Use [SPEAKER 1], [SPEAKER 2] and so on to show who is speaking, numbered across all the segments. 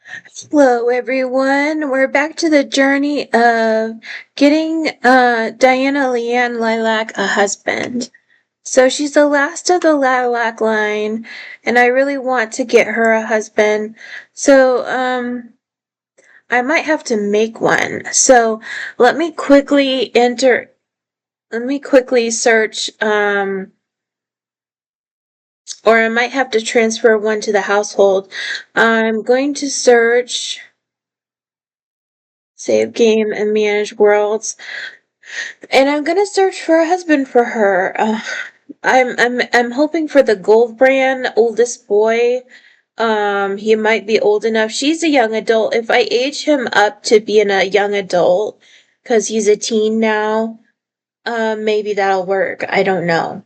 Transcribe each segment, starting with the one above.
[SPEAKER 1] Hello, everyone. We're back to the journey of getting Diana Leanne Lilac a husband. So she's the last of the Lilac line, and I really want to get her a husband. So, I might have to make one. So let me quickly enter, let me quickly search, or I might have to transfer one to the household. I'm going to search save game and manage worlds. And I'm gonna search for a husband for her. I'm hoping for the gold brand oldest boy. He might be old enough. She's a young adult. If I age him up to being a young adult, because he's a teen now, maybe that'll work. I don't know.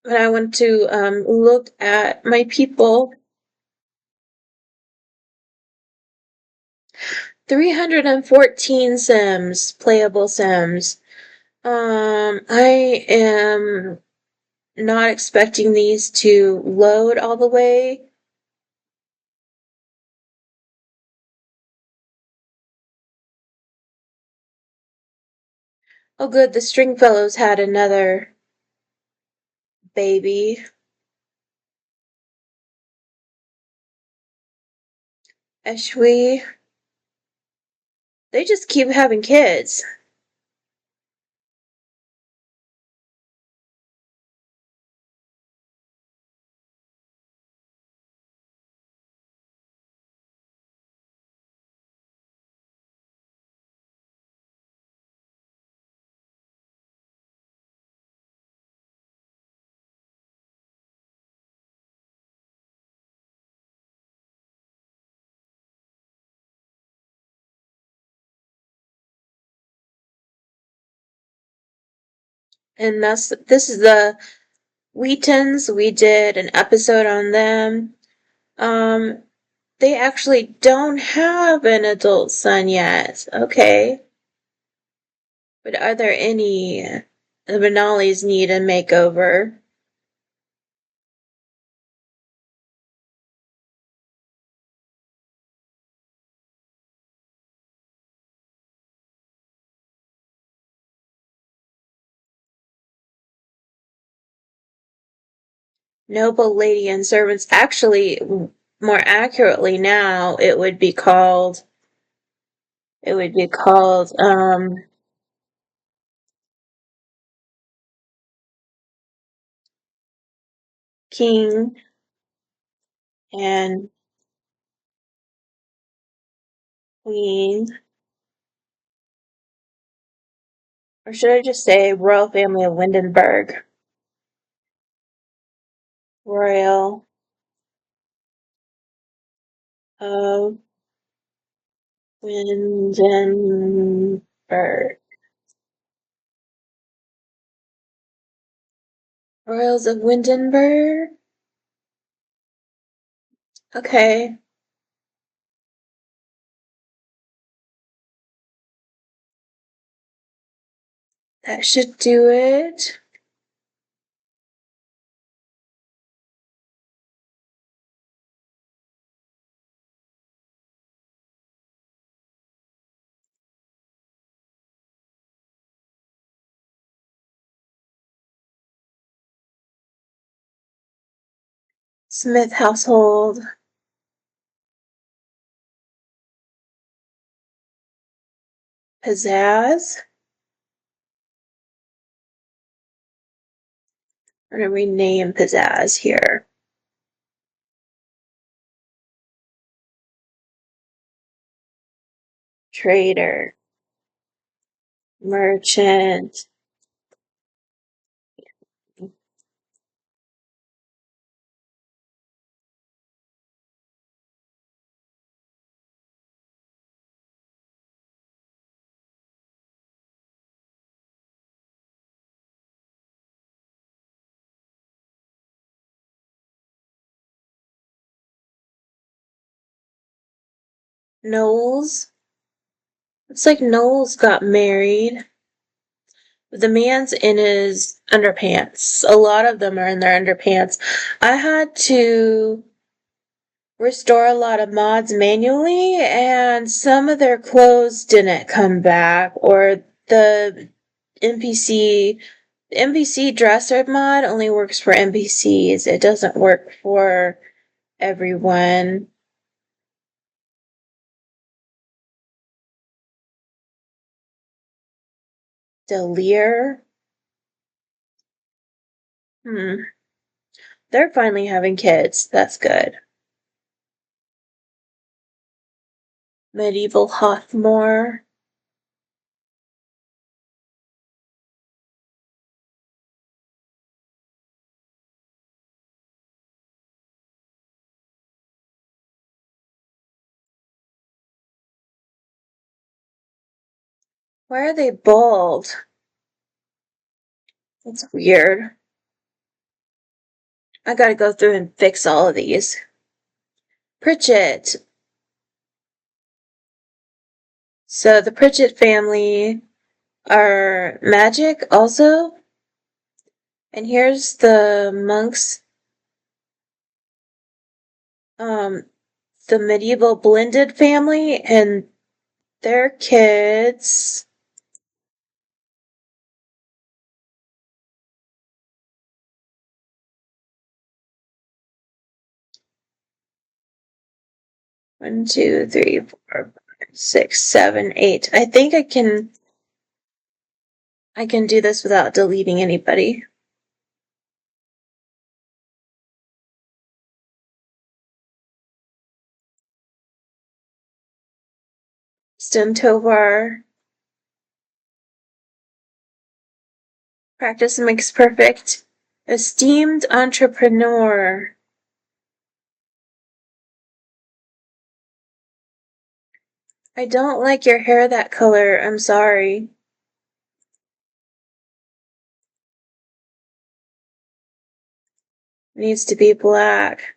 [SPEAKER 1] But I want to look at my people. 314 Sims, playable Sims. I am not expecting these to load all the way. Oh, good, the Stringfellows had another baby. Eshwi, they just keep having kids. And this is the Wheatons. We did an episode on them. Um, they actually don't have an adult son yet. Okay. But are there any the Benalis need a makeover? Noble lady and servants. Actually, more accurately now, it would be called king and queen, or should I just say royal family of Windenburg? Royal of Windenburg. Royals of Windenburg? Okay, that should do it. Smith household. Pizzazz. I'm gonna rename Pizzazz here. Trader. Merchant. Knowles. It's like Knowles got married. The man's in his underpants. A lot of them are in their underpants. I had to restore a lot of mods manually, and some of their clothes didn't come back, or the NPC dresser mod only works for NPCs. It doesn't work for everyone. Delir. Hmm. They're finally having kids. That's good. Medieval Hothmore. Why are they bald? That's weird. I gotta go through and fix all of these. Pritchett. So the Pritchett family are magic also. And here's the monks, um, the medieval blended family and their kids. One, two, three, four, five, six, seven, eight. I think I can do this without deleting anybody. Stentovar. Practice makes perfect. Esteemed entrepreneur. I don't like your hair that color. I'm sorry. It needs to be black.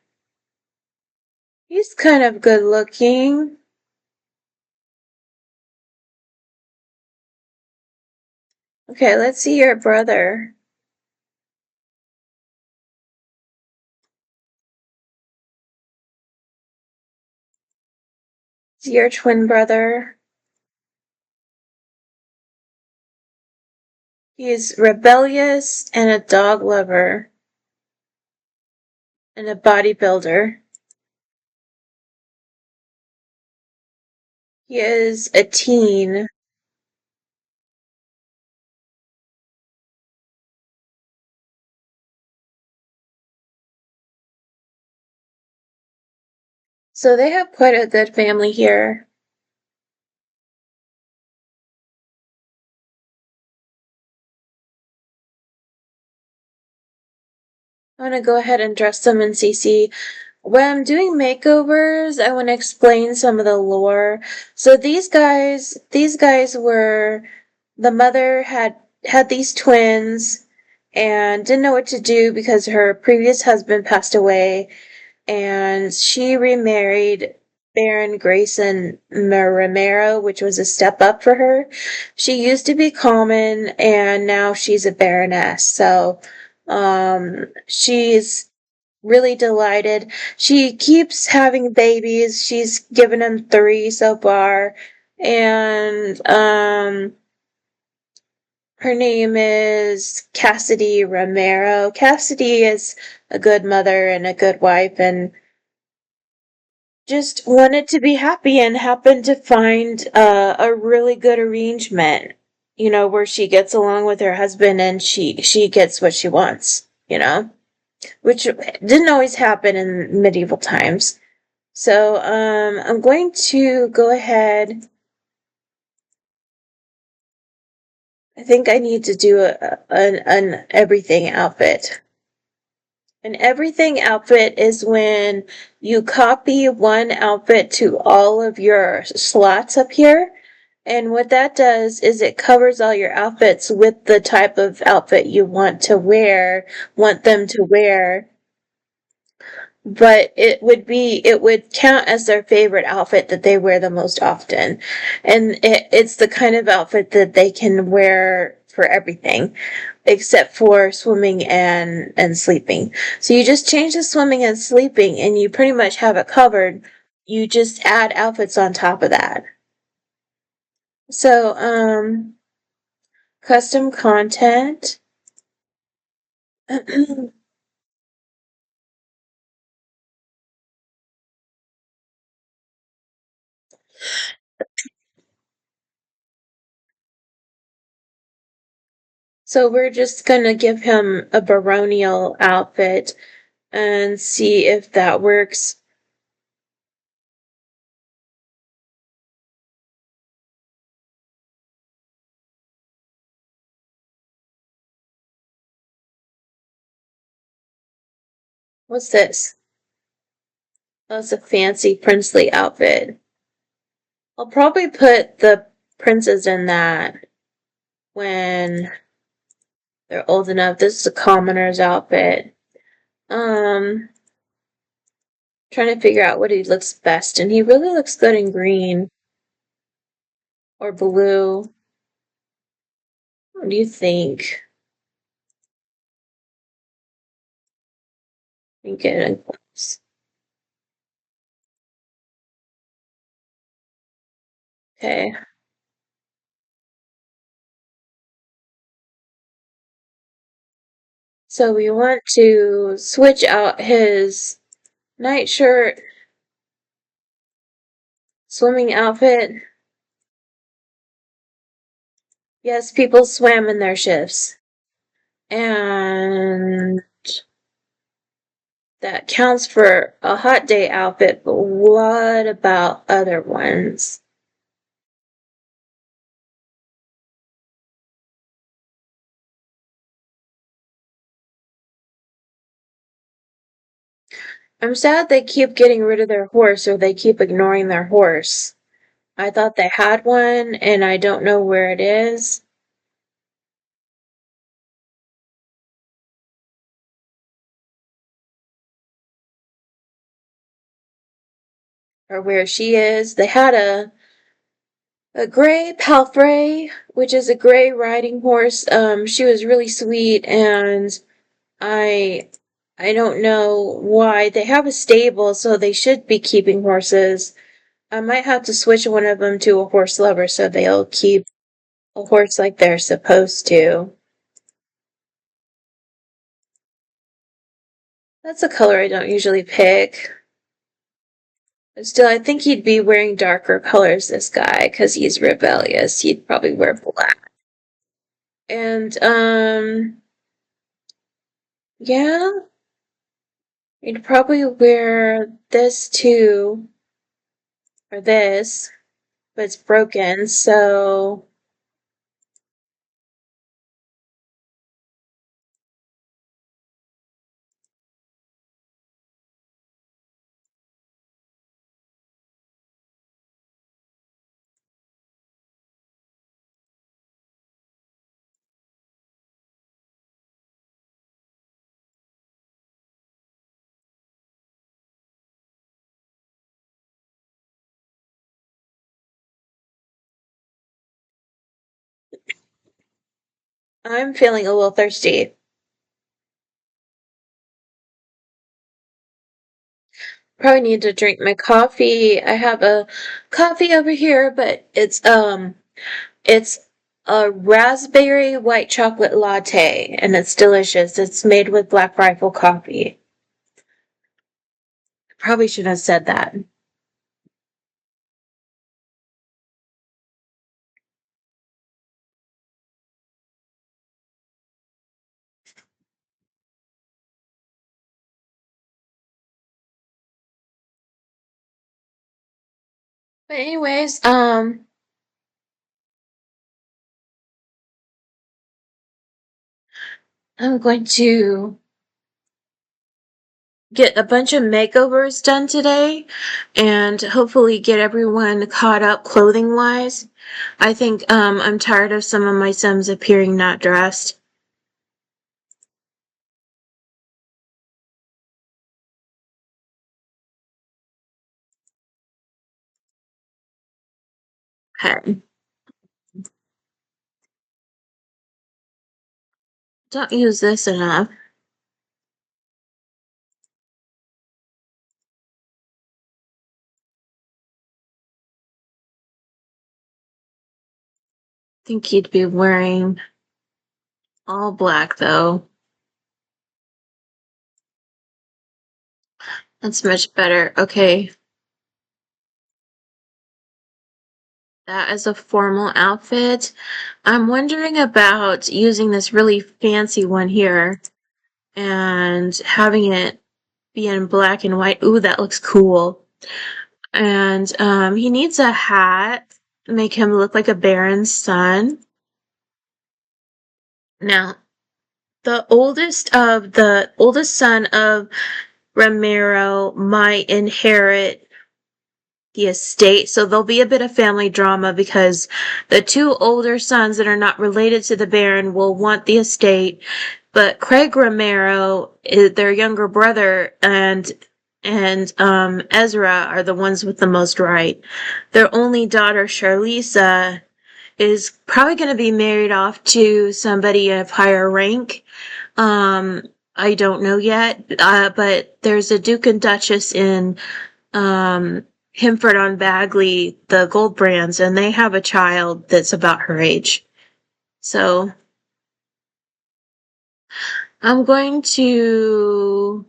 [SPEAKER 1] He's kind of good looking. Okay, let's see your brother. See your twin brother. He is rebellious and a dog lover and a bodybuilder. He is a teen. So they have quite a good family here. I want to go ahead and dress them in CC. When I'm doing makeovers, I want to explain some of the lore. So these guys were, the mother had these twins and didn't know what to do because her previous husband passed away, and she remarried Baron Grayson Romero, which was a step up for her. She used to be common, and now she's a baroness. So, she's really delighted. She keeps having babies. She's given him 3 so far, and her name is Cassidy Romero. Cassidy is a good mother and a good wife, and just wanted to be happy and happened to find a really good arrangement, where she gets along with her husband and she gets what she wants, which didn't always happen in medieval times. So I'm going to go ahead. I think I need to do an everything outfit. An everything outfit is when you copy one outfit to all of your slots up here. And what that does is it covers all your outfits with the type of outfit you want them to wear but it would count as their favorite outfit that they wear the most often. And it's the kind of outfit that they can wear for everything except for swimming and sleeping. So you just change the swimming and sleeping and you pretty much have it covered. You just add outfits on top of that. So custom content. So we're just gonna give him a baronial outfit and see if that works. What's this? That's a fancy princely outfit. I'll probably put the princes in that when they're old enough. This is a commoner's outfit. Trying to figure out what he looks best in. He really looks good in green or blue. What do you think? Think it. Okay. So we want to switch out his nightshirt, swimming outfit. Yes, people swam in their shifts. And that counts for a hot day outfit, but what about other ones? I'm sad they keep getting rid of their horse or they keep ignoring their horse. I thought they had one and I don't know where it is or where she is. They had a gray palfrey, which is a gray riding horse. She was really sweet and I I don't know why. They have a stable, so they should be keeping horses. I might have to switch one of them to a horse lover so they'll keep a horse like they're supposed to. That's a color I don't usually pick. But still, I think he'd be wearing darker colors, this guy, because he's rebellious. He'd probably wear black. And, yeah, he'd probably wear this too, or this, but it's broken, so I'm feeling a little thirsty. Probably need to drink my coffee. I have a coffee over here, but it's a raspberry white chocolate latte and it's delicious. It's made with Black Rifle coffee. Probably should have said that. But anyways, I'm going to get a bunch of makeovers done today and hopefully get everyone caught up clothing wise. I think I'm tired of some of my Sims appearing not dressed. Okay. Don't use this enough. Think he'd be wearing all black though. That's much better. Okay. That is a formal outfit. I'm wondering about using this really fancy one here and having it be in black and white. Ooh, that looks cool. And he needs a hat, make him look like a baron's son. Now, the oldest son of Romero might inherit the estate. So there'll be a bit of family drama because the two older sons that are not related to the Baron will want the estate, but Craig Romero, their younger brother, and Ezra are the ones with the most right. Their only daughter, Charlisa, is probably going to be married off to somebody of higher rank. Um, I don't know yet, but there's a Duke and Duchess in um, Himford on Bagley, the Goldbrands, and they have a child that's about her age. So I'm going to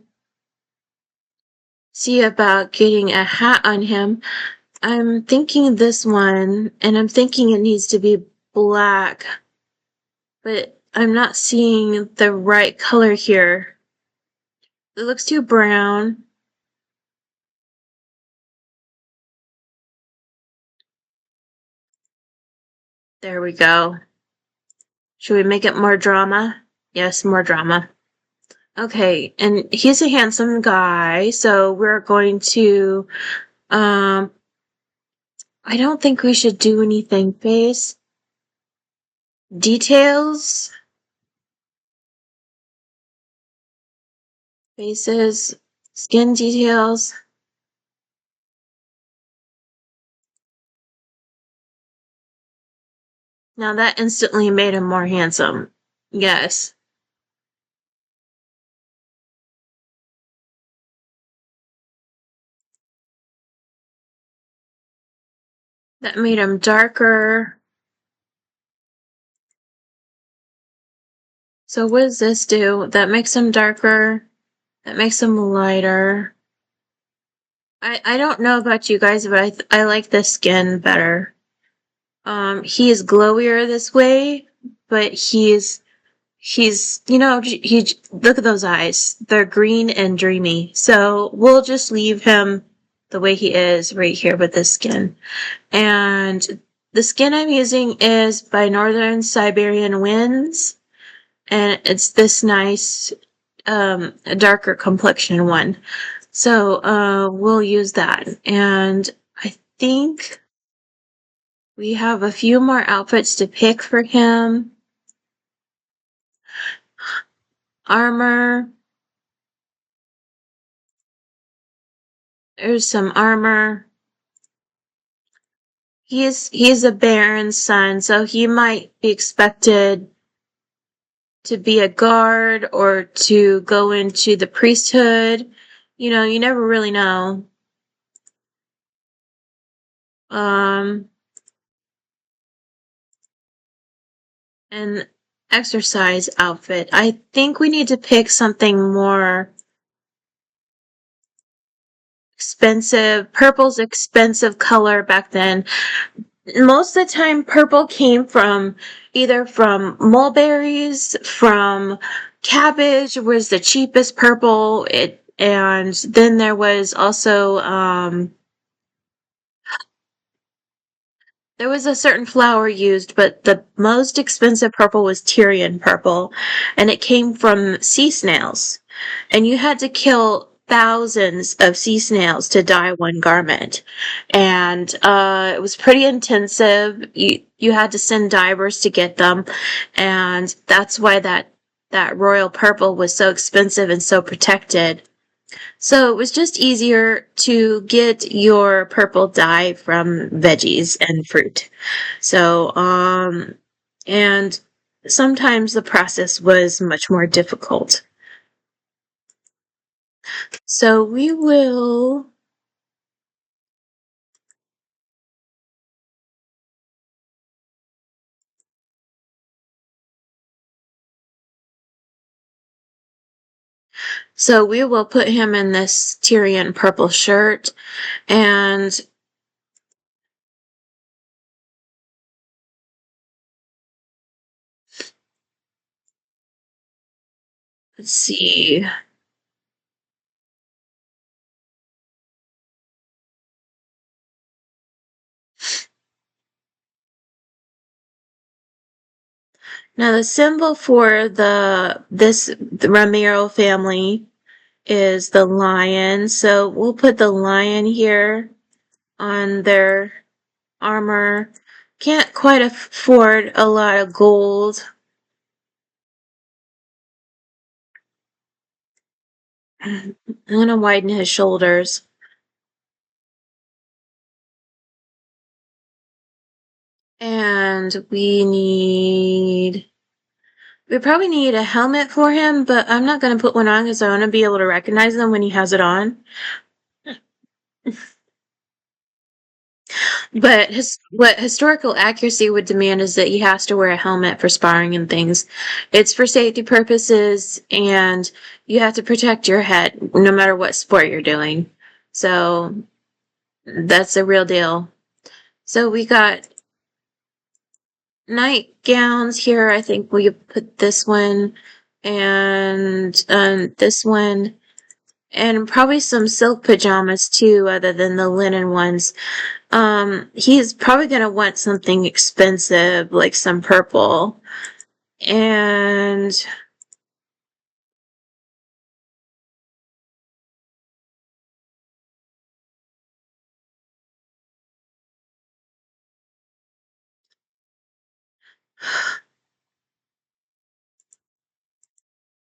[SPEAKER 1] see about getting a hat on him. I'm thinking this one, and I'm thinking it needs to be black, but I'm not seeing the right color here. It looks too brown. There we go. Should we make it more drama? Yes, more drama. Okay, and he's a handsome guy, so we're going to, um, I don't think we should do anything face details, faces, skin details. Now that instantly made him more handsome. Yes. That made him darker. So what does this do? That makes him darker. That makes him lighter. I don't know about you guys, but I like this skin better. He is glowier this way, but he's he look at those eyes. They're green and dreamy. So we'll just leave him the way he is right here with this skin. And the skin I'm using is by Northern Siberian Winds, and it's this nice darker complexion one. So we'll use that. And I think we have a few more outfits to pick for him. Armor. There's some armor. He's a baron's son, so he might be expected to be a guard or to go into the priesthood. You know, you never really know. Um, an exercise outfit. I think we need to pick something more expensive. Purple's expensive color back then. Most of the time, purple came from either from mulberries, from cabbage was the cheapest purple. And then there was also there was a certain flower used, but the most expensive purple was Tyrian purple, and it came from sea snails. And you had to kill thousands of sea snails to dye one garment. And it was pretty intensive. You had to send divers to get them, and that's why that royal purple was so expensive and so protected. So it was just easier to get your purple dye from veggies and fruit. So, and sometimes the process was much more difficult. So we will put him in this Tyrian purple shirt, and let's see. Now the symbol for the Romero family is the lion. So we'll put the lion here on their armor. Can't quite afford a lot of gold. I'm gonna widen his shoulders. And we probably need a helmet for him, but I'm not gonna put one on because I want to be able to recognize him when he has it on. But what historical accuracy would demand is that he has to wear a helmet for sparring and things. It's for safety purposes, and you have to protect your head no matter what sport you're doing. So that's a real deal. So we got nightgowns here. I think we put this one and this one, and probably some silk pajamas too, other than the linen ones. He's probably gonna want something expensive, like some purple. And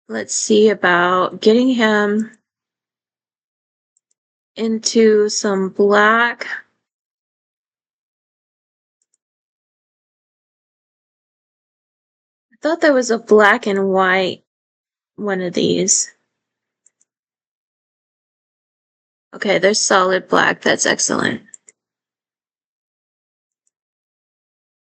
[SPEAKER 1] let's see about getting him into some black. I thought there was a black and white one of these. Okay, there's solid black. That's excellent.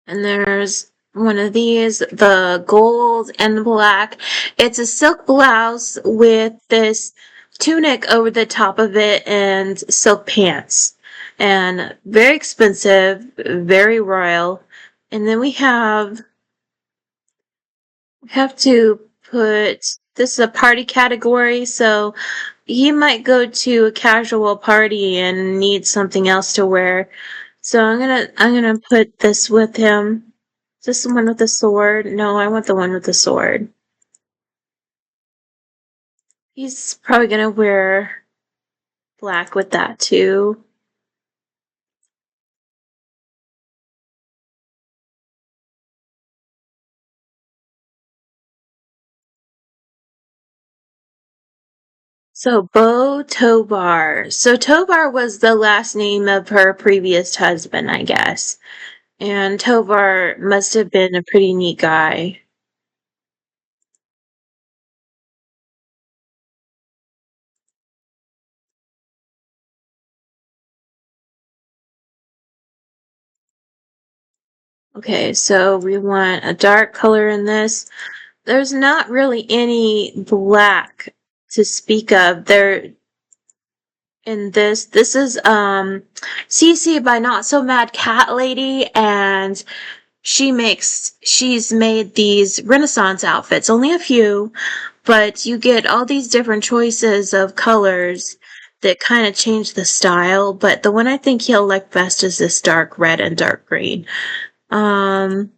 [SPEAKER 1] And there's one of these, the gold and the black. It's a silk blouse with this tunic over the top of it and silk pants. And very expensive, very royal. And then we have to put this is a party category, so he might go to a casual party and need something else to wear. So I'm gonna put this with him. Is this the one with the sword? No, I want the one with the sword. He's probably gonna wear black with that too. So Bo Tobar. So Tobar was the last name of her previous husband, I guess. And Tovar must have been a pretty neat guy. Okay, so we want a dark color in this. There's not really any black to speak of. There in this. This is CC by Not So Mad Cat Lady, and she's made these Renaissance outfits, only a few, but you get all these different choices of colors that kind of change the style, but the one I think he'll like best is this dark red and dark green. Um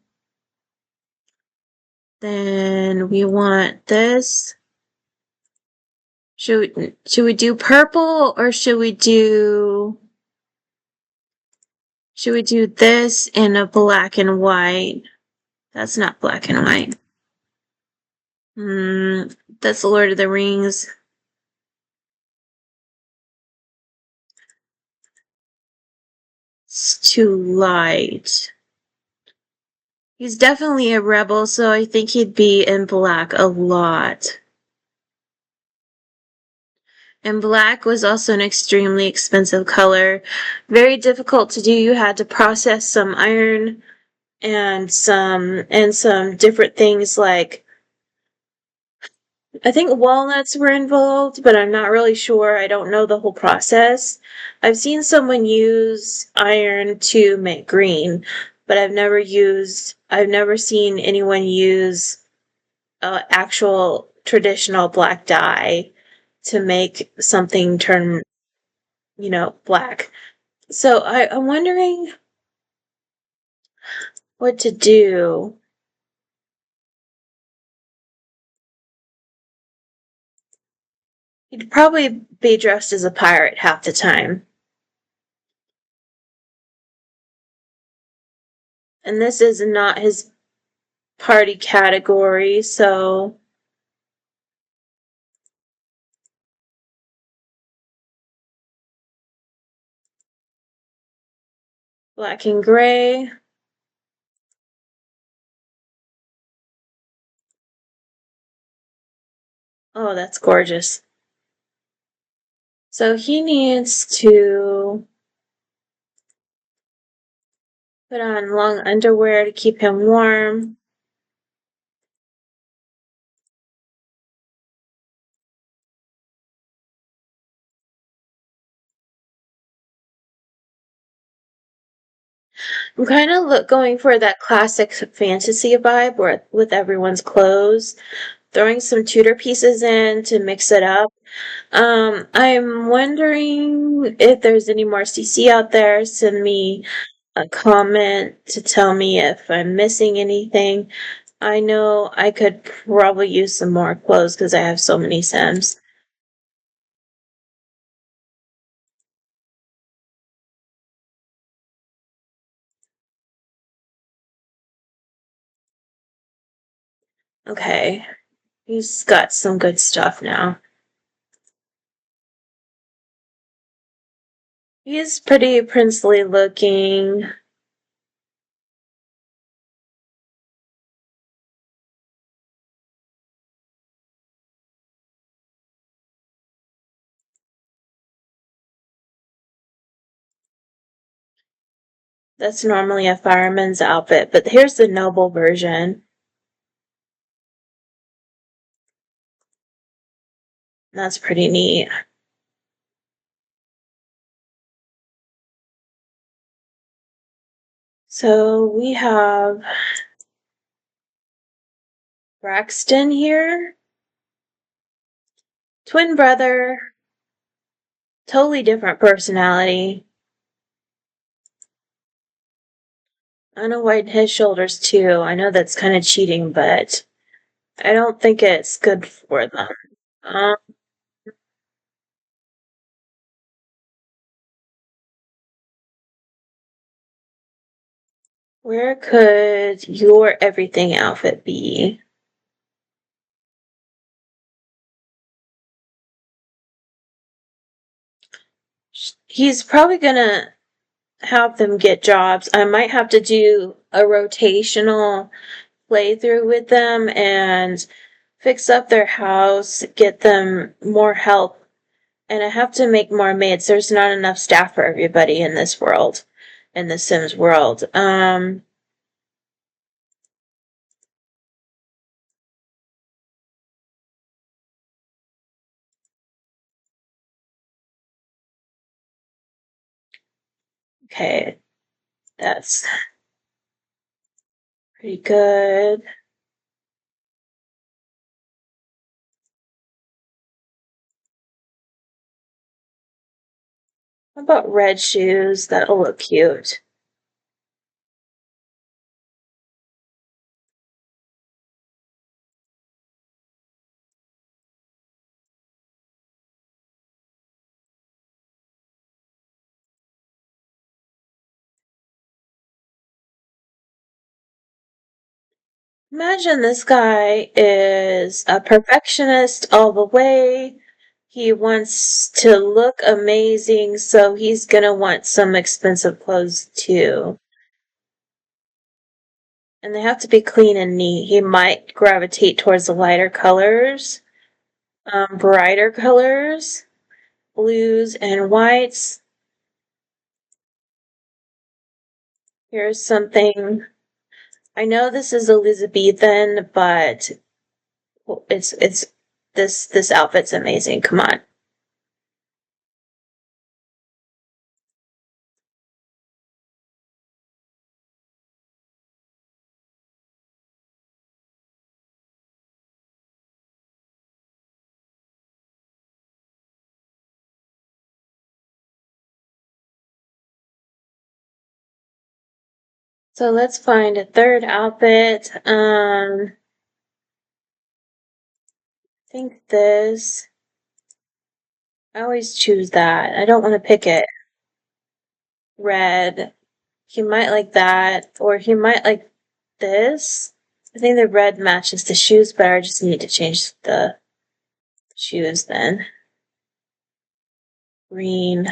[SPEAKER 1] then we want this. Should we do purple, or should we do this in a black and white? That's not black and white. That's the Lord of the Rings. too light. He's definitely a rebel, so I think he'd be in black a lot. And black was also an extremely expensive color. Very difficult to do. You had to process some iron and some different things like I think walnuts were involved, but I'm not really sure. I don't know the whole process. I've seen someone use iron to make green, but I've never seen anyone use actual traditional black dye to make something turn, black. So I'm wondering what to do. He'd probably be dressed as a pirate half the time. And this is not his party category, so black and gray. Oh, that's gorgeous. So he needs to put on long underwear to keep him warm. I'm kind of going for that classic fantasy vibe where with everyone's clothes, throwing some Tudor pieces in to mix it up. I'm wondering if there's any more CC out there. Send me a comment to tell me if I'm missing anything. I know I could probably use some more clothes because I have so many Sims. Okay, he's got some good stuff now. He's pretty princely looking. That's normally a fireman's outfit, but here's the noble version. That's pretty neat. So we have Braxton here. Twin brother, totally different personality. I know widen his shoulders too. I know that's kind of cheating, but I don't think it's good for them. Um, where could your everything outfit be? He's probably gonna have them get jobs. I might have to do a rotational playthrough with them and fix up their house, get them more help, and I have to make more maids. There's not enough staff for everybody in this world, in the Sims world. Okay, that's pretty good. How about red shoes? That'll look cute. Imagine this guy is a perfectionist all the way. he wants to look amazing, so he's gonna want some expensive clothes too. And they have to be clean and neat. He might gravitate towards the lighter colors, brighter colors, blues and whites. Here's something. I know this is Elizabethan, but it's this outfit's amazing. Come on. So let's find a third outfit. I think this. I always choose that. I don't want to pick it. Red. He might like that, or he might like this. I think the red matches the shoes better. I just need to change the shoes then. Green.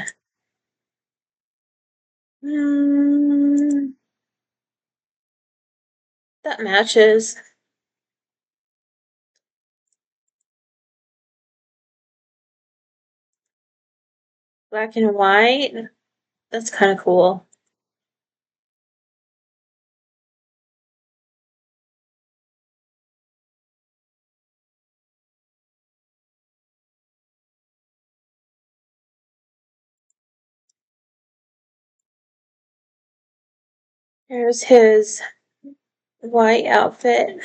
[SPEAKER 1] Hmm, that matches. Black and white. That's kind of cool. Here's his white outfit.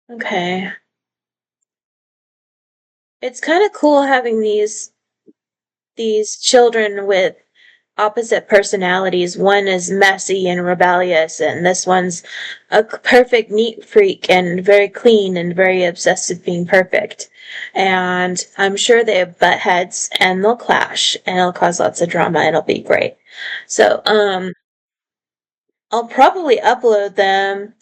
[SPEAKER 1] Okay. It's kind of cool having these children with opposite personalities. One is messy and rebellious, and this one's a perfect neat freak and very clean and very obsessed with being perfect. And I'm sure they have butt heads and they'll clash and it'll cause lots of drama and it'll be great. So, I'll probably upload them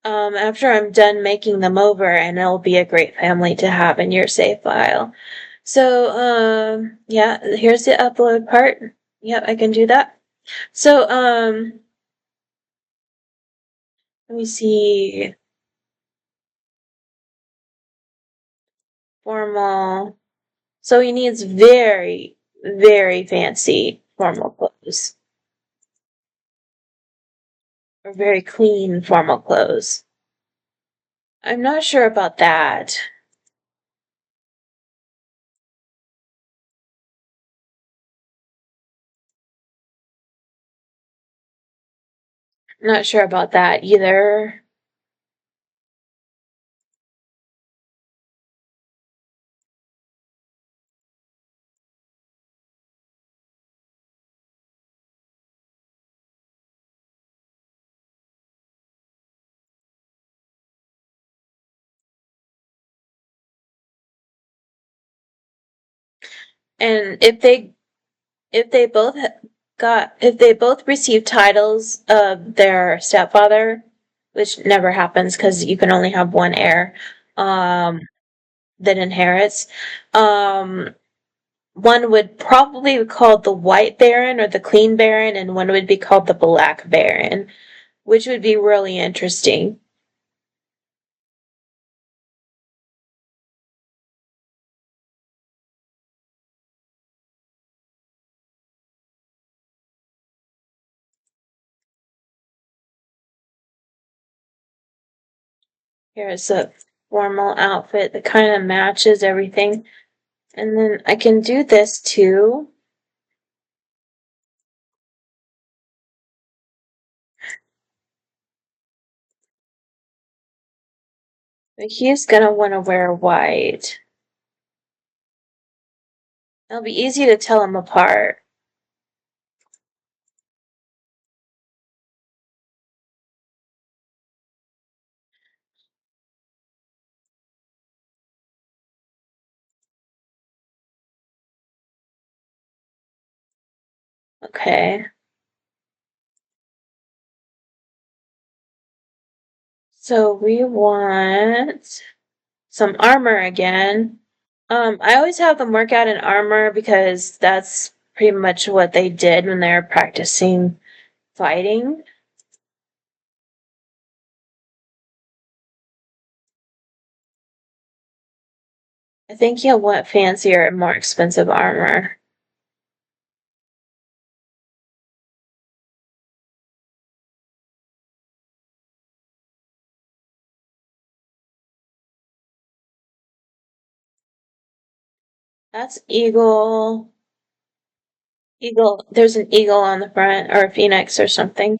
[SPEAKER 1] after I'm done making them over, and it'll be a great family to have in your save file. So, yeah, here's the upload part. Yep, I can do that. So, let me see. Formal. So he needs very, very fancy formal clothes. Or very clean formal clothes. I'm not sure about that. Not sure about that either. And if they both receive titles of their stepfather, which never happens because you can only have one heir um that inherits, um one would probably be called the White Baron or the Clean Baron, and one would be called the Black Baron, which would be really interesting. Here's a formal outfit that kind of matches everything. And then I can do this too. But he's gonna want to wear white. It'll be easy to tell them apart. Okay. So we want some armor again. I always have them work out in armor because that's pretty much what they did when they were practicing fighting. I think you'll want fancier and more expensive armor. That's eagle. Eagle. There's an eagle on the front or a phoenix or something.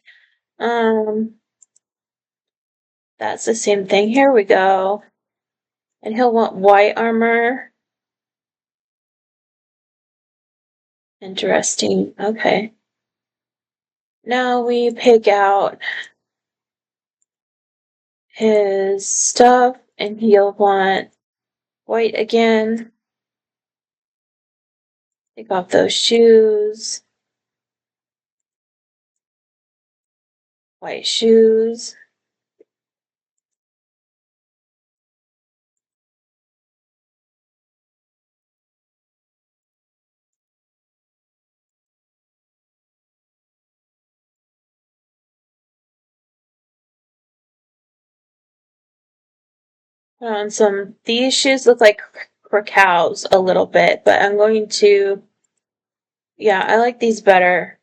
[SPEAKER 1] Um, that's the same thing. Here we go. And he'll want white armor. Interesting. Okay. Now we pick out his stuff and he'll want white again. Take off those shoes. White shoes. Put on some. These shoes look like cows a little bit, but I'm going to. Yeah, I like these better.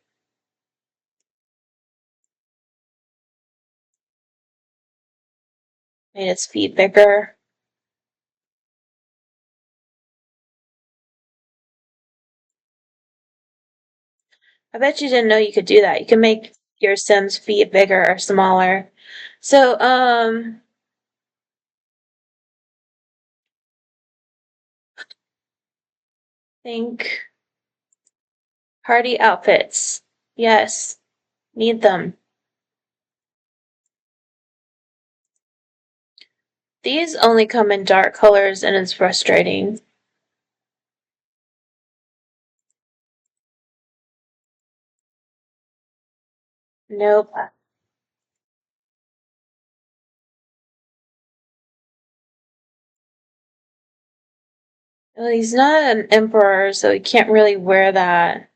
[SPEAKER 1] Made its feet bigger. I bet you didn't know you could do that. You can make your Sims feet bigger or smaller. So, think party outfits. Yes, need them. These only come in dark colors and it's frustrating. Nope. Well, he's not an emperor, so he can't really wear that.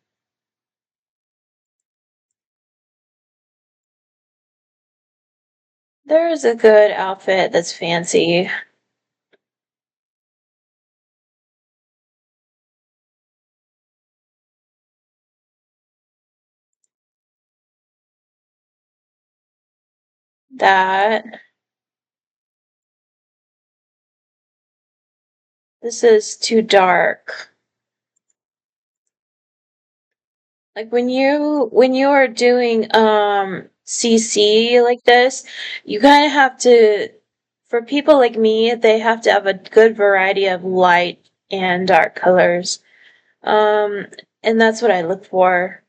[SPEAKER 1] There's a good outfit that's fancy. That. This is too dark. Like when you are doing CC like this, you kind of have to for people like me, they have to have a good variety of light and dark colors. Um and that's what I look for.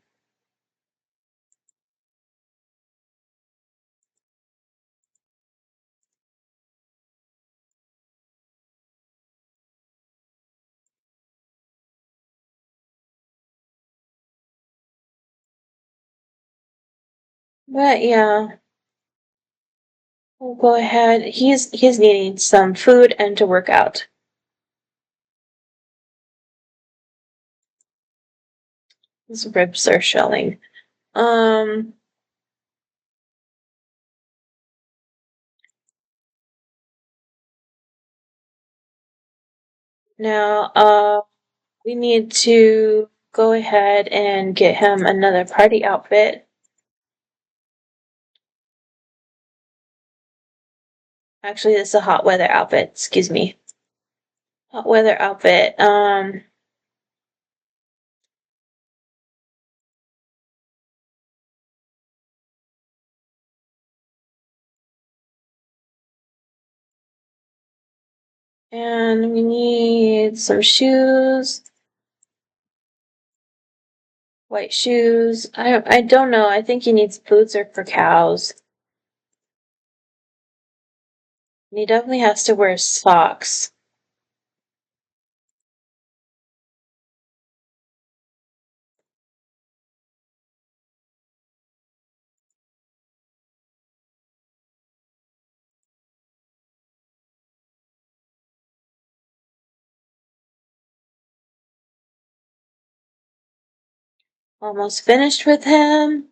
[SPEAKER 1] But yeah, we'll go ahead. He's needing some food and to work out. His ribs are showing. Um Now we need to go ahead and get him another party outfit. Actually, this is a hot weather outfit. Excuse me. Hot weather outfit. And we need some shoes. White shoes. I don't know. I think he needs boots or for cows. And he definitely has to wear socks. Almost finished with him.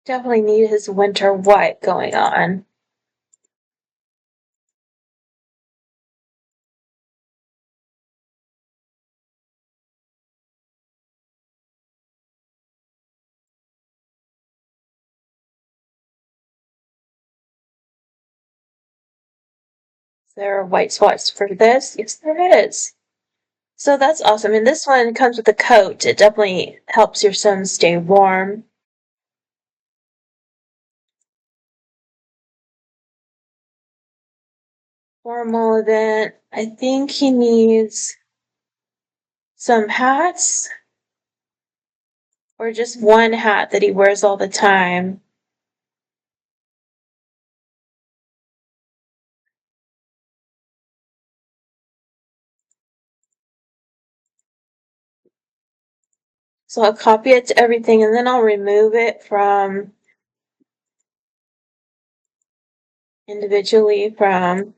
[SPEAKER 1] Definitely need his winter white going on. Is there white spots for this? Yes, there is. So that's awesome. And this one comes with a coat. It definitely helps your son stay warm. Formal event. I think he needs some hats or just one hat that he wears all the time. So I'll copy it to everything and then I'll remove it from individually from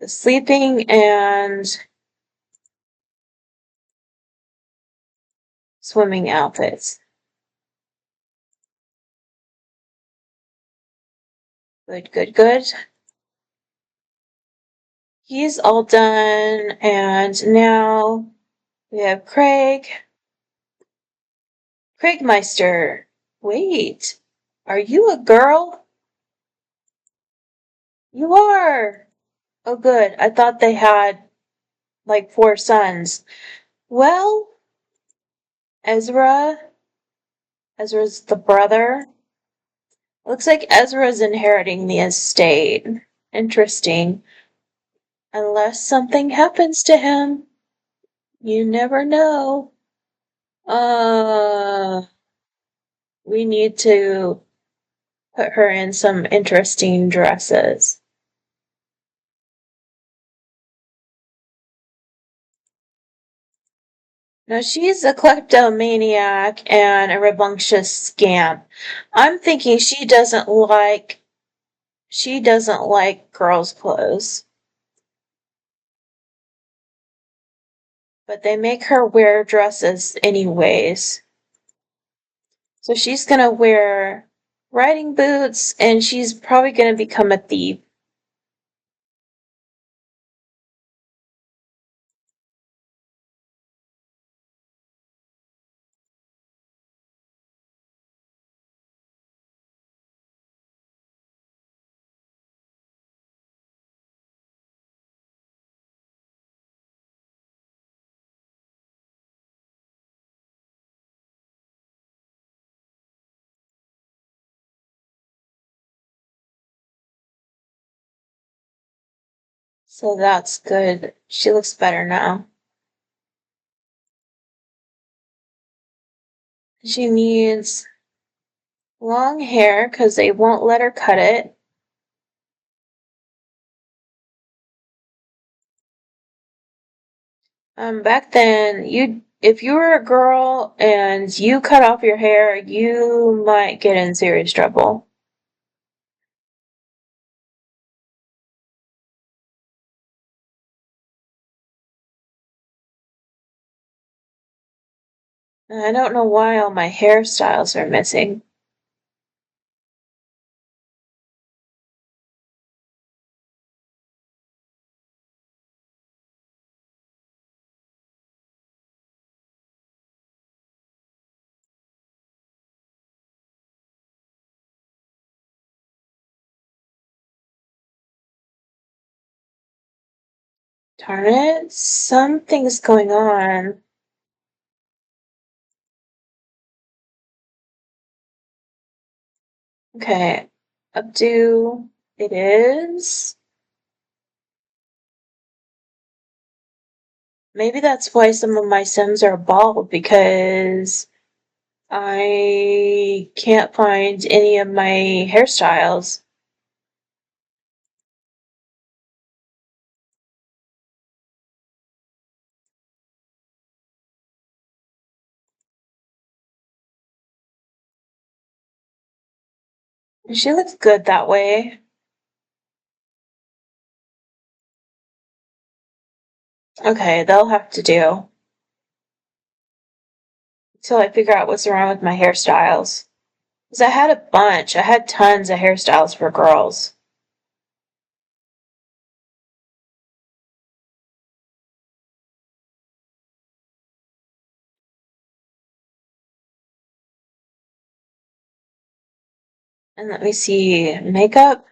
[SPEAKER 1] the sleeping and swimming outfits. Good, good, good. He's all done, and now we have Craig. Craigmeister. Wait, are you a girl? You are. Oh, good. I thought they had like 4 sons. Well, Ezra. Ezra's the brother. Looks like Ezra's inheriting the estate. Interesting. Unless something happens to him. You never know. Uh, we need to put her in some interesting dresses. Now she's a kleptomaniac and a rambunctious scamp. I'm thinking she doesn't like girls' clothes. But they make her wear dresses anyways. So she's gonna wear riding boots and she's probably gonna become a thief. So that's good. She looks better now. She needs long hair because they won't let her cut it. Back then, if you were a girl and you cut off your hair, you might get in serious trouble. I don't know why all my hairstyles are missing. Darn it. Something's going on. Okay. Updo it is. Maybe that's why some of my Sims are bald, because I can't find any of my hairstyles. And she looks good that way. Okay, they'll have to do. Until I figure out what's wrong with my hairstyles. Because I had a bunch. I had tons of hairstyles for girls. And let me see. Makeup?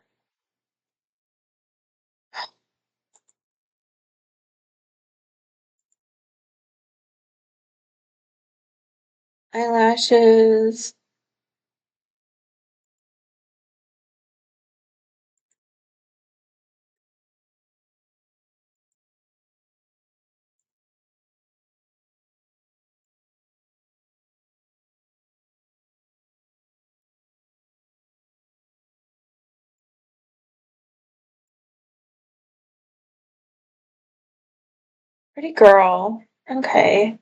[SPEAKER 1] Eyelashes. Pretty girl. Okay.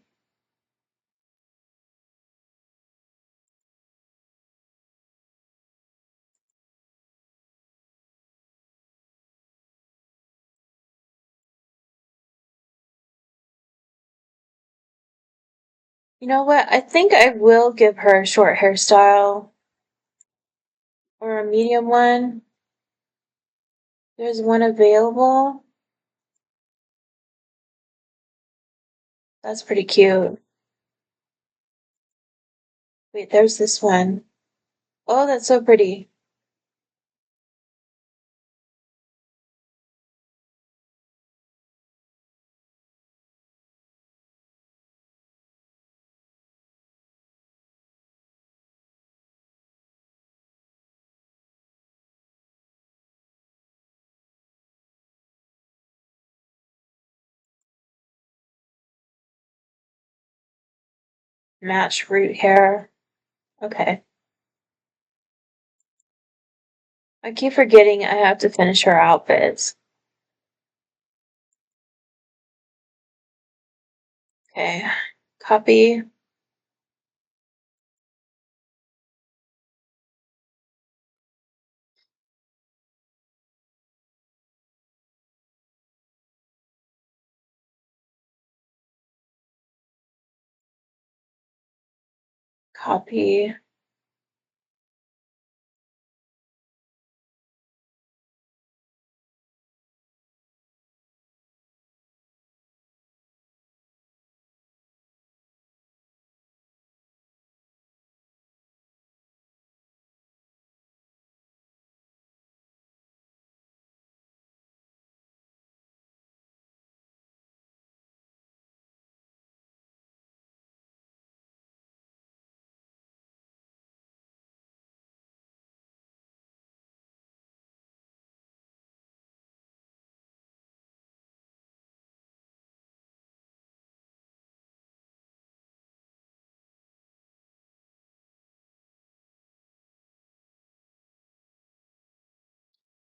[SPEAKER 1] You know what? I think I will give her a short hairstyle or a medium one. There's one available. That's pretty cute. Wait, there's this one. Oh, that's so pretty. Match root hair. Okay. I keep forgetting I have to finish her outfits. Okay. Copy. Copy.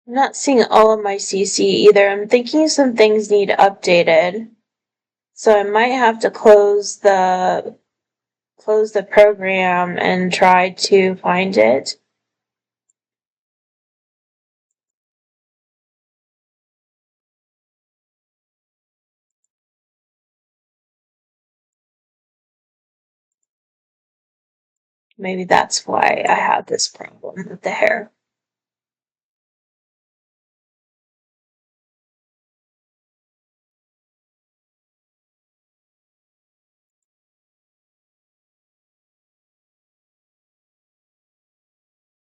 [SPEAKER 1] I'm not seeing all of my CC either. I'm thinking some things need updated. So I might have to close the program and try to find it. Maybe that's why I have this problem with the hair.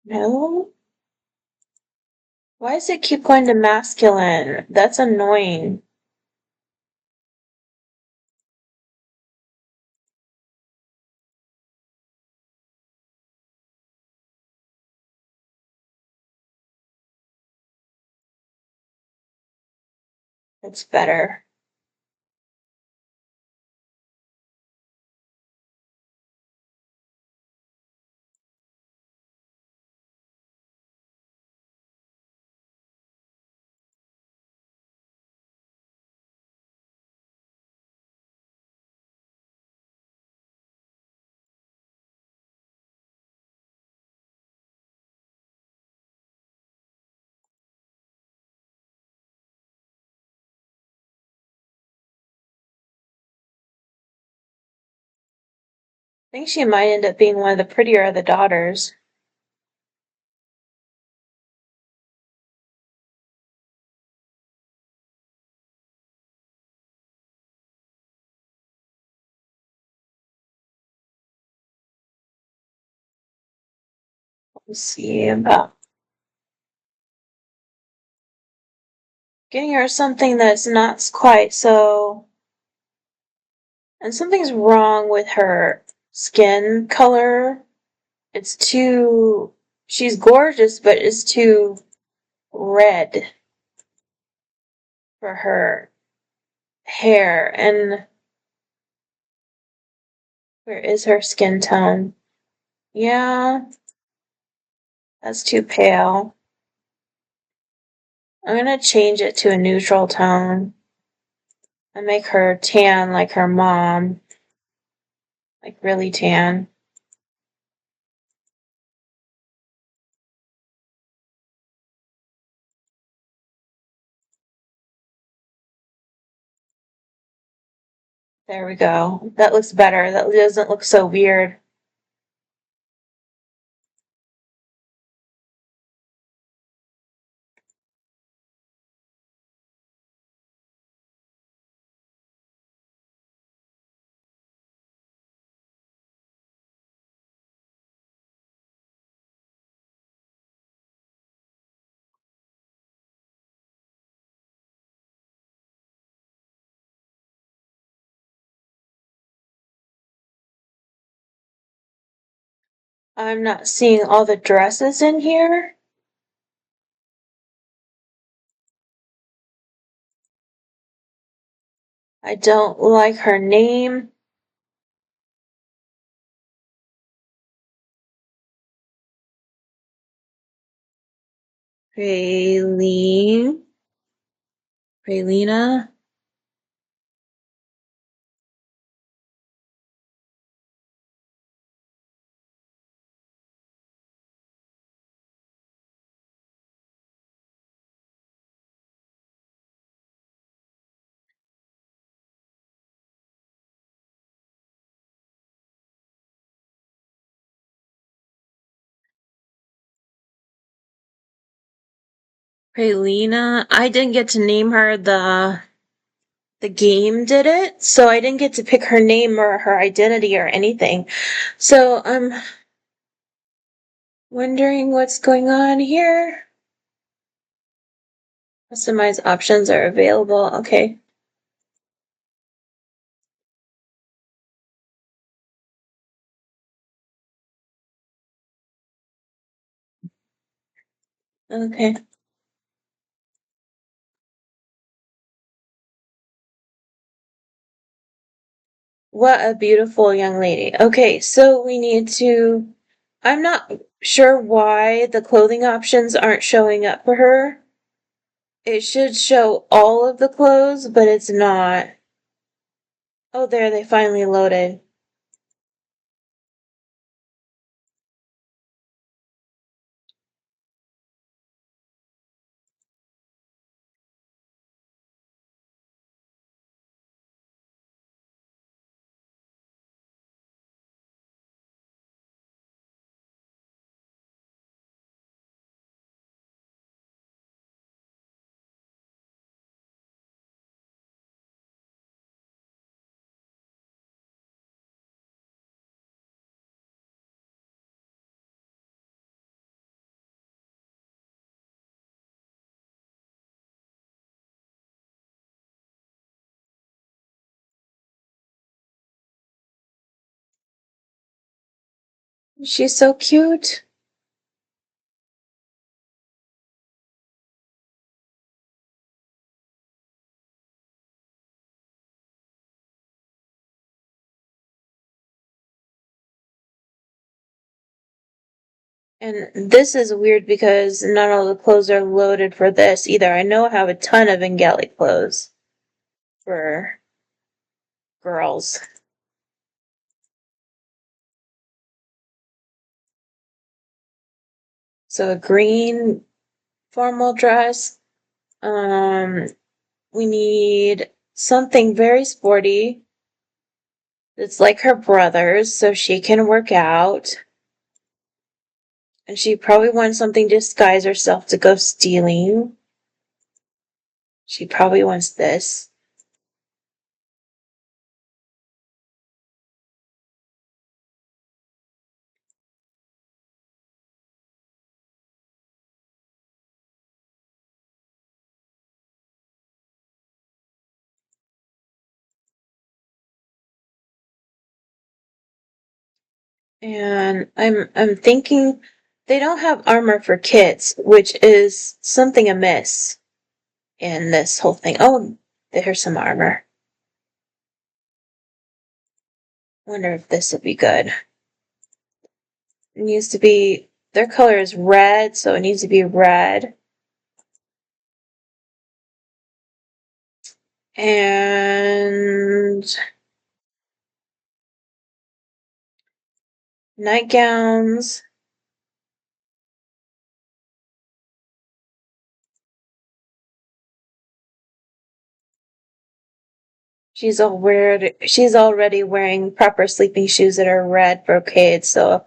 [SPEAKER 1] No? Why does it keep going to masculine? That's annoying. It's better. I think she might end up being one of the prettier of the daughters. Let's see about getting her something that's not quite so. And something's wrong with her skin color. It's too. She's gorgeous, but it's too red for her hair. And where is her skin tone? Yeah, that's too pale. I'm gonna change it to a neutral tone and make her tan like her mom, like really tan. There we go. That looks better. That doesn't look so weird. I'm not seeing all the dresses in here. I don't like her name. Raylene. Raylena. Raylena. I didn't get to name her. The game did it, so I didn't get to pick her name or her identity or anything. So I'm wondering what's going on here. Customize options are available. Okay. Okay. What a beautiful young lady. Okay, so we need to. I'm not sure why the clothing options aren't showing up for her. It should show all of the clothes, but it's not. Oh, there, they finally loaded. She's so cute. And this is weird because not all the clothes are loaded for this either. I know I have a ton of Ingali clothes for girls. So a green formal dress. Um, we need something very sporty that's like her brother's so she can work out. And she probably wants something to disguise herself to go stealing. She probably wants this. And I'm thinking they don't have armor for kids, which is something amiss in this whole thing. Oh, there's some armor. Wonder if this would be good. It needs to be their color is red, so it needs to be red. And nightgowns. She's already wearing proper sleeping shoes that are red brocade, so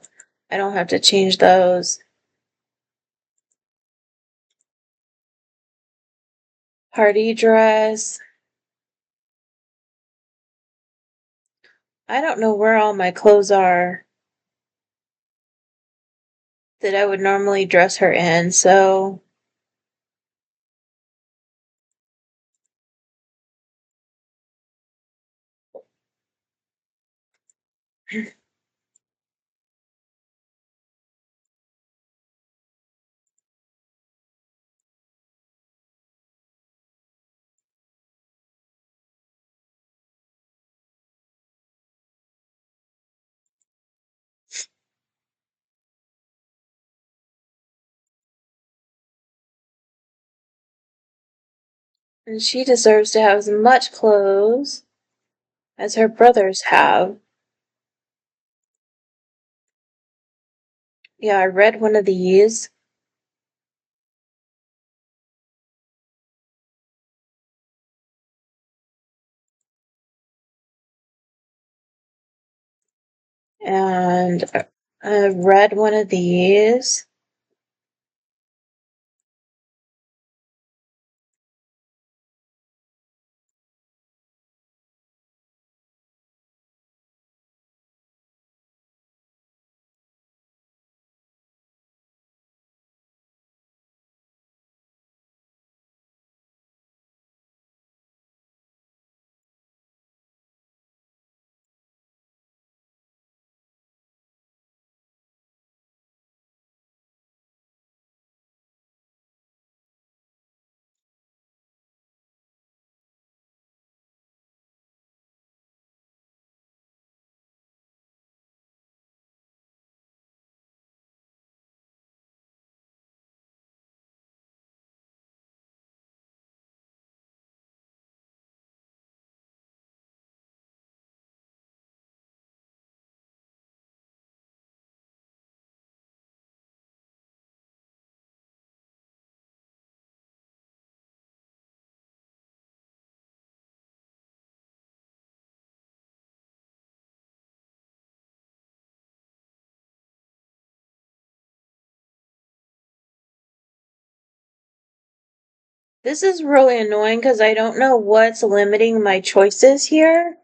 [SPEAKER 1] I don't have to change those. Party dress. I don't know where all my clothes are that I would normally dress her in, so and she deserves to have as much clothes as her brothers have. Yeah, I read one of these. And I read one of these. This is really annoying because I don't know what's limiting my choices here,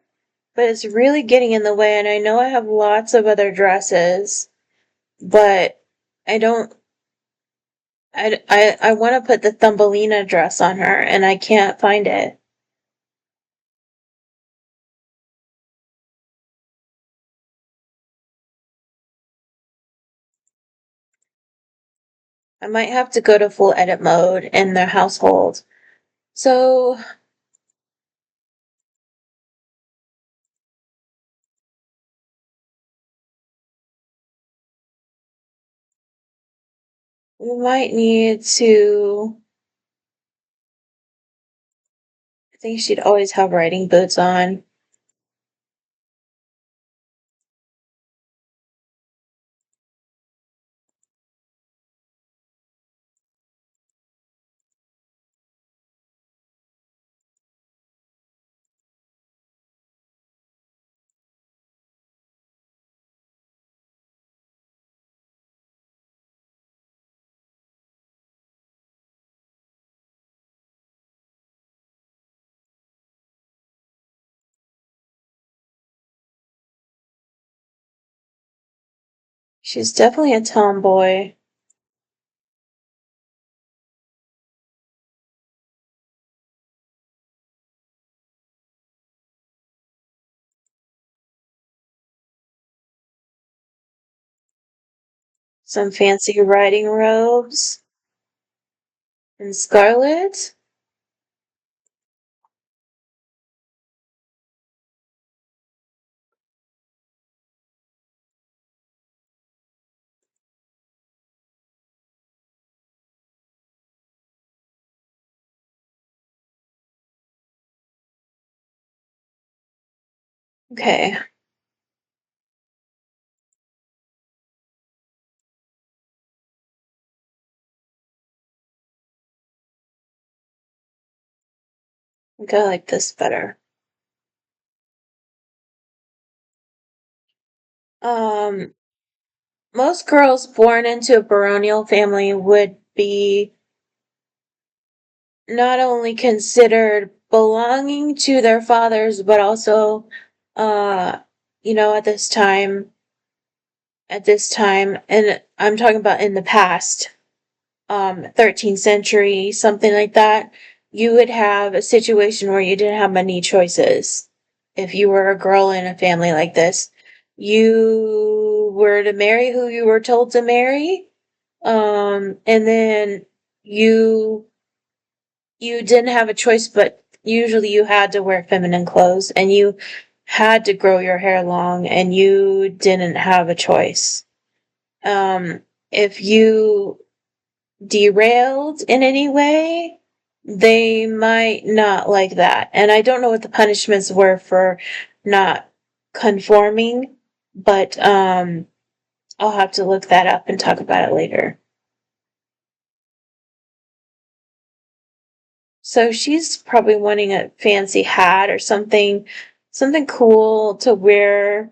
[SPEAKER 1] but it's really getting in the way. And I know I have lots of other dresses, but I don't. I want to put the Thumbelina dress on her, and I can't find it. I might have to go to full edit mode in the household. So We might need to. I think she'd always have riding boots on. She's definitely a tomboy. Some fancy riding robes and scarlet. Okay, I think I like this better. Um, Most girls born into a baronial family would be not only considered belonging to their fathers, but also, uh, at this time, and I'm talking about in the past, 13th century, something like that, you would have a situation where you didn't have many choices. If you were a girl in a family like this, you were to marry who you were told to marry, and then you you didn't have a choice, but usually you had to wear feminine clothes and you had to grow your hair long and you didn't have a choice. If you derailed in any way, they might not like that. And I don't know what the punishments were for not conforming, but I'll have to look that up and talk about it later. So she's probably wanting a fancy hat or something cool to wear. Of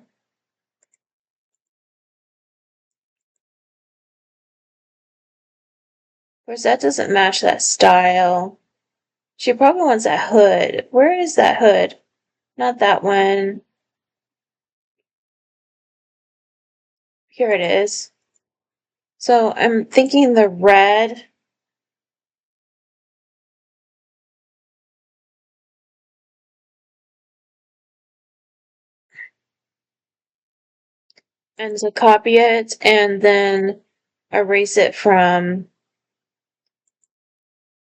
[SPEAKER 1] course, that doesn't match that style. She probably wants a hood. Where is that hood? Not that one. Here it is. So I'm thinking the red and to copy it and then erase it from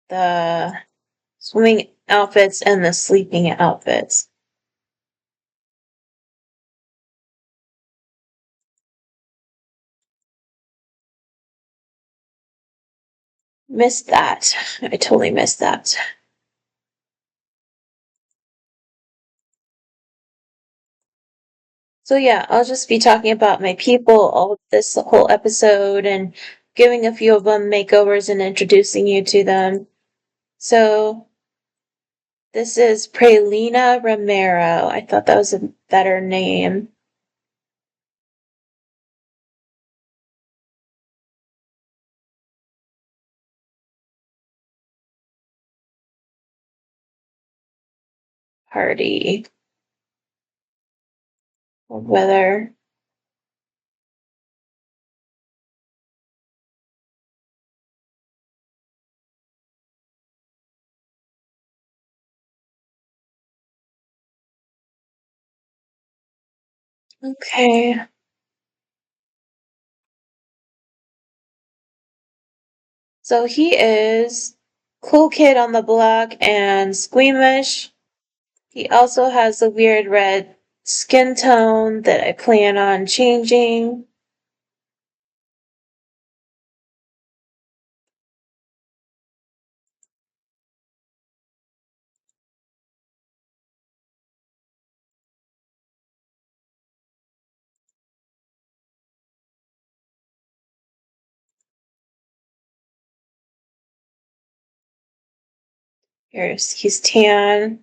[SPEAKER 1] the swimming outfits and the sleeping outfits. Missed that. I totally missed that. So yeah, I'll just be talking about my people all of this whole episode and giving a few of them makeovers and introducing you to them. So this is Pralina Romero. I thought that was a better name. Hardy. Weather. Okay. So he is cool kid on the block and squeamish. He also has a weird red skin tone that I plan on changing. he's tan.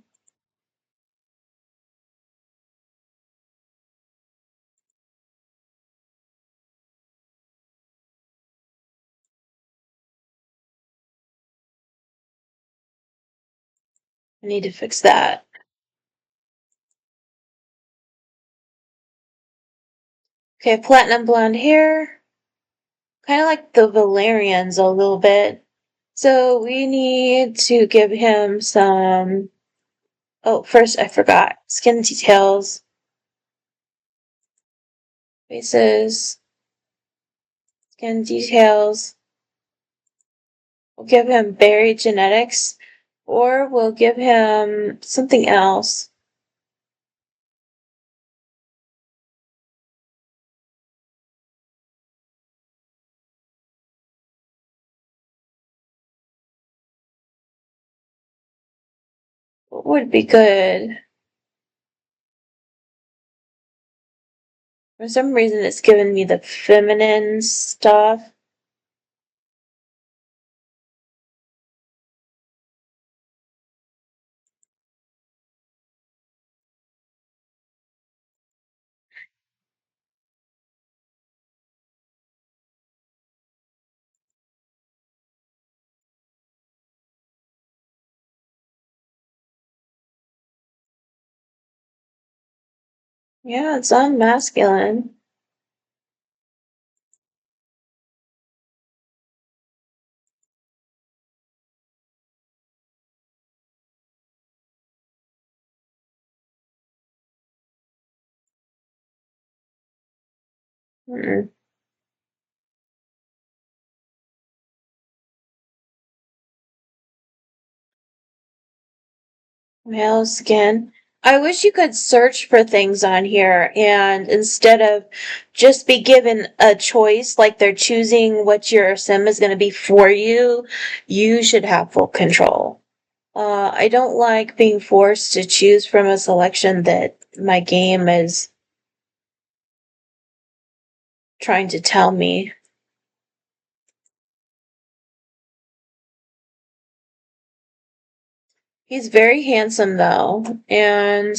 [SPEAKER 1] I need to fix that. Okay, platinum blonde hair. Kind of like the Valerians a little bit. So we need to give him some. Oh, first I forgot. Skin details. Faces. Skin details. We'll give him berry genetics. Or we'll give him something else. What would be good? For some reason, it's giving me the feminine stuff. Yeah, it's on masculine. Mm-mm. Male skin. I wish you could search for things on here and instead of just be given a choice, like they're choosing what your sim is going to be for you, you should have full control. I don't like being forced to choose from a selection that my game is trying to tell me. He's very handsome though, and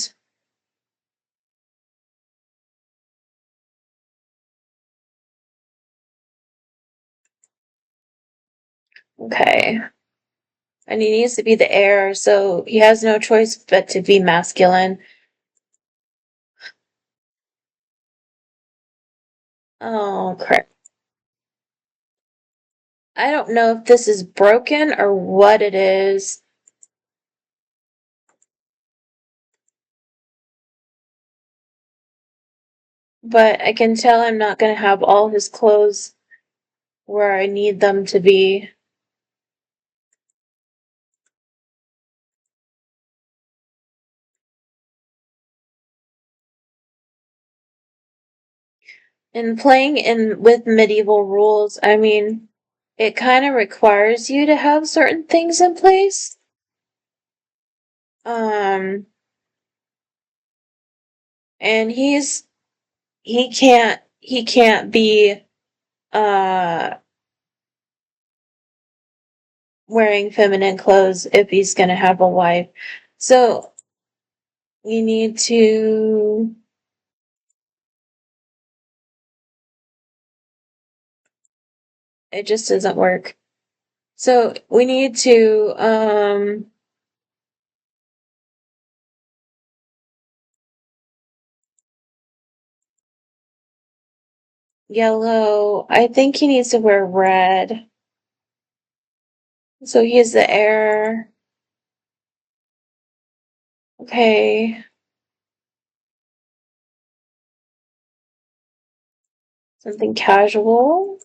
[SPEAKER 1] okay. And he needs to be the heir, so he has no choice but to be masculine. Oh, crap. I don't know if this is broken or what it is. But I can tell I'm not going to have all his clothes where I need them to be. And playing in with medieval rules, I mean, it kind of requires you to have certain things in place. Um, and he can't be uh wearing feminine clothes if he's gonna have a wife. So we need to. It just doesn't work. So we need to yellow. I think he needs to wear red. So he is the heir. Okay. Something casual.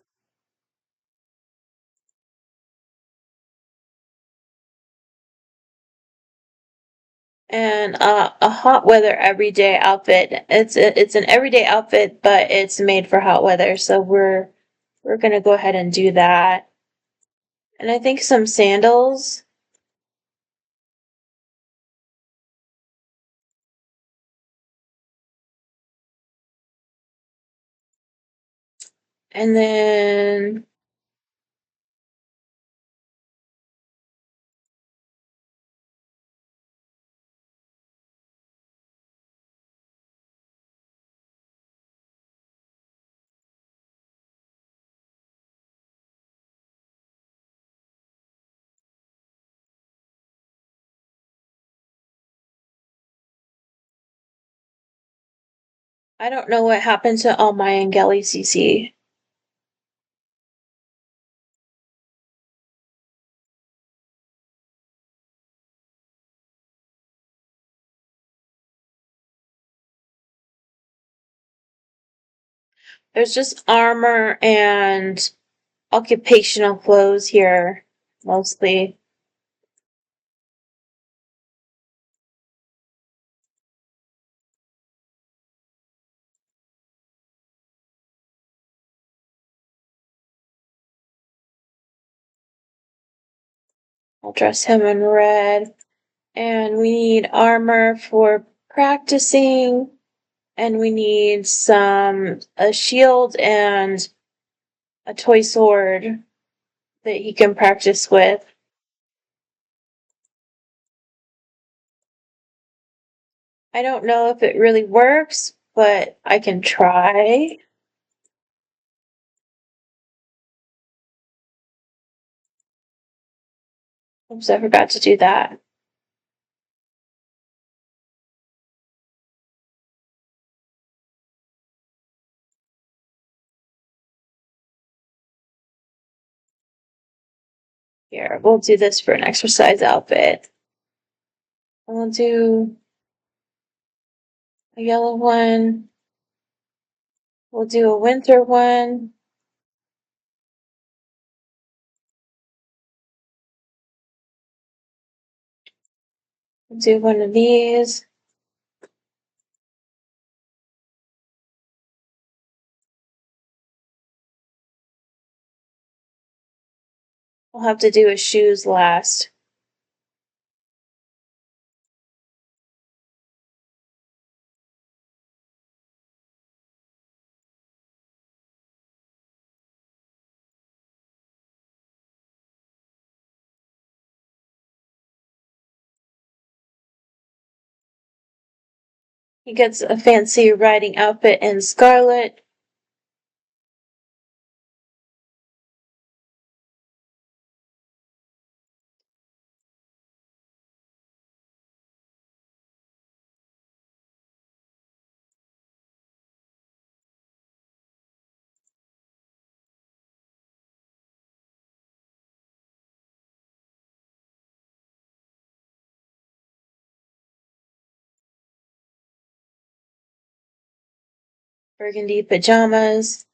[SPEAKER 1] And a hot weather everyday outfit. It's an everyday outfit, but it's made for hot weather. So we're gonna go ahead and do that. And I think some sandals. And then I don't know what happened to all my Angeli CC. There's just armor and occupational clothes here, mostly. I'll dress him in red. And we need armor for practicing. And we need a shield and a toy sword that he can practice with. I don't know if it really works, but I can try. Oops, I forgot to do that. Here, we'll do this for an exercise outfit. We'll do a yellow one. We'll do a winter one. We'll do one of these. We'll have to do his shoes last. He gets a fancy riding outfit in scarlet. Burgundy pajamas.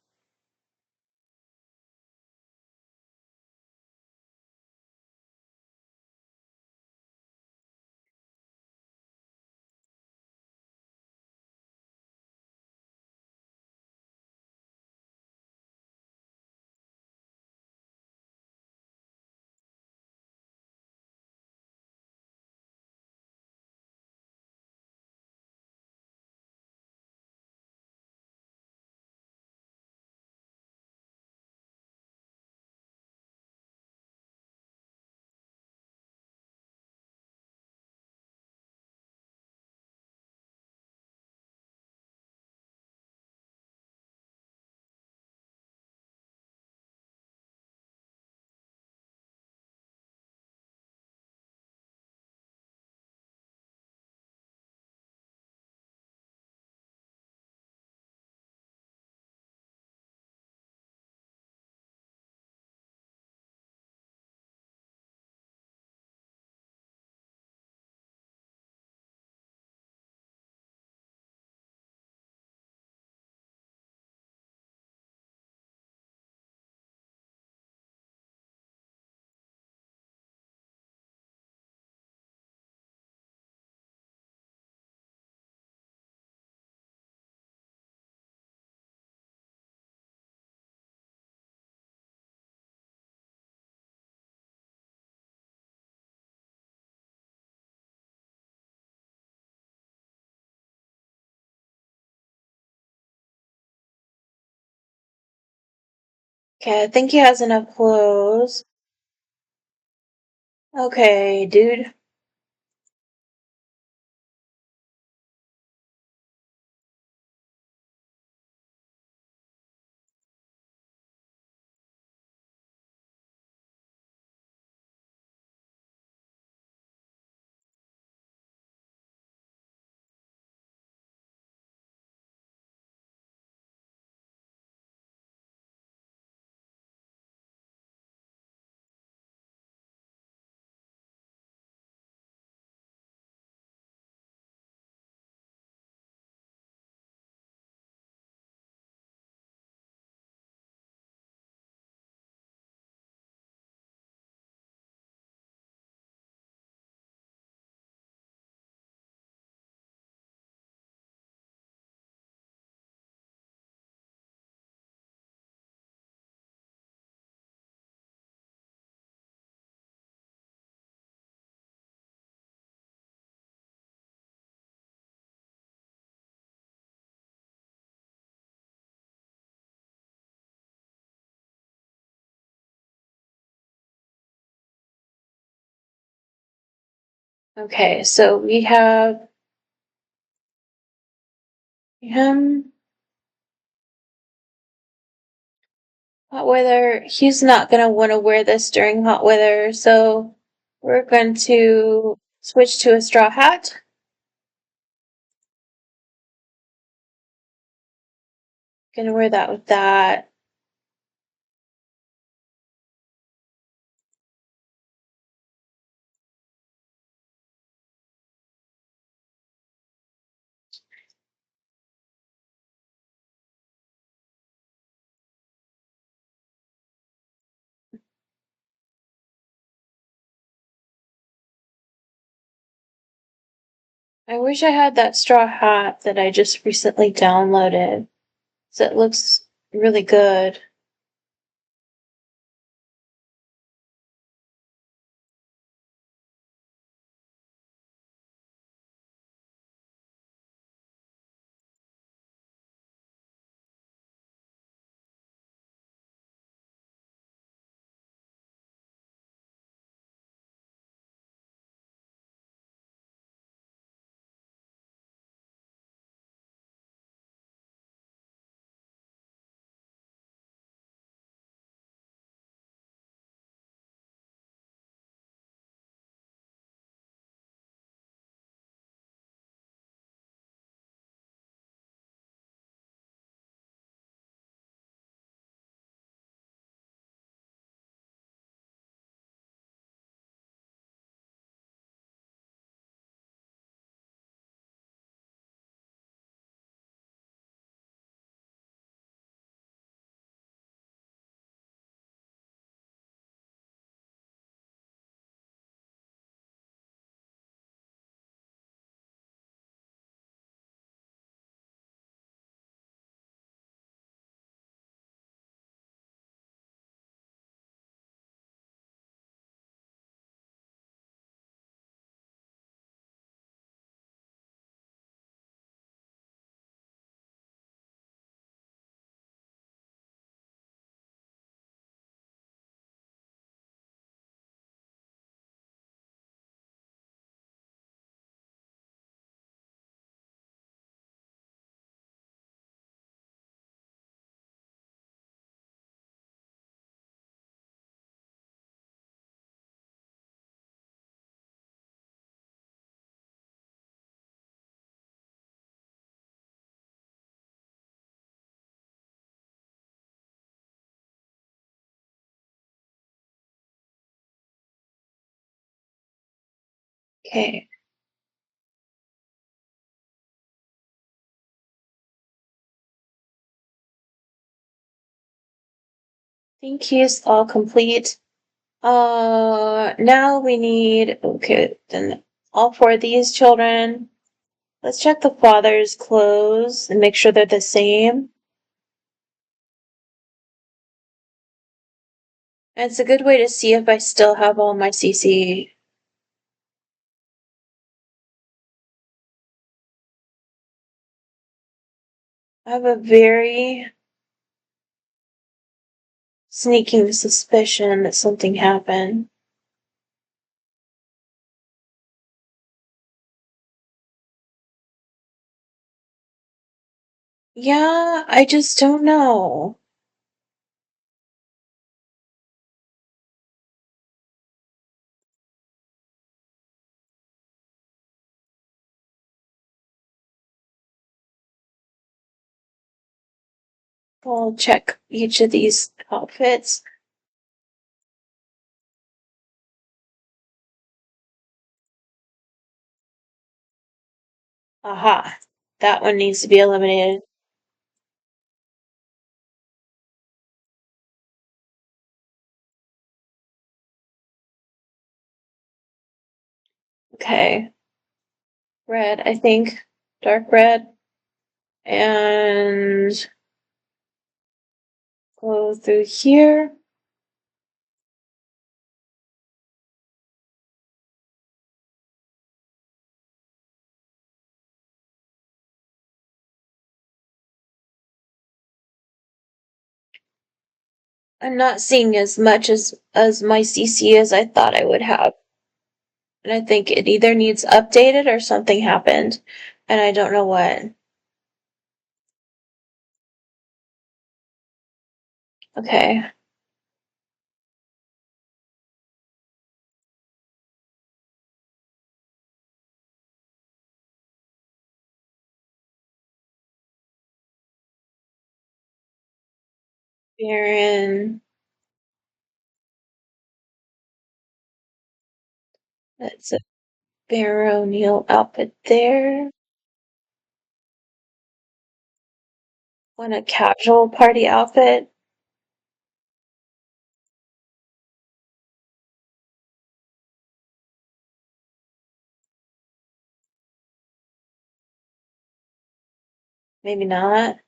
[SPEAKER 1] Okay, I think he has enough clothes. Okay, dude. Okay, so we have him. Hot weather. He's not gonna want to wear this during hot weather, so we're going to switch to a straw hat. Gonna wear that with that. I wish I had that straw hat that I just recently downloaded. So it looks really good. Okay. I think he's all complete. Now we need, okay, then all four of these children. Let's check the father's clothes and make sure they're the same. And it's a good way to see if I still have all my CC. I have a very sneaking suspicion that something happened. Yeah, I just don't know. I'll check each of these outfits. Aha, that one needs to be eliminated. Okay, red, I think. Dark red. And go through here. I'm not seeing as much as my CC as I thought I would have. And I think it either needs updated or something happened. And I don't know what. Okay. Baron. That's a baronial outfit there. Want a casual party outfit? Maybe not.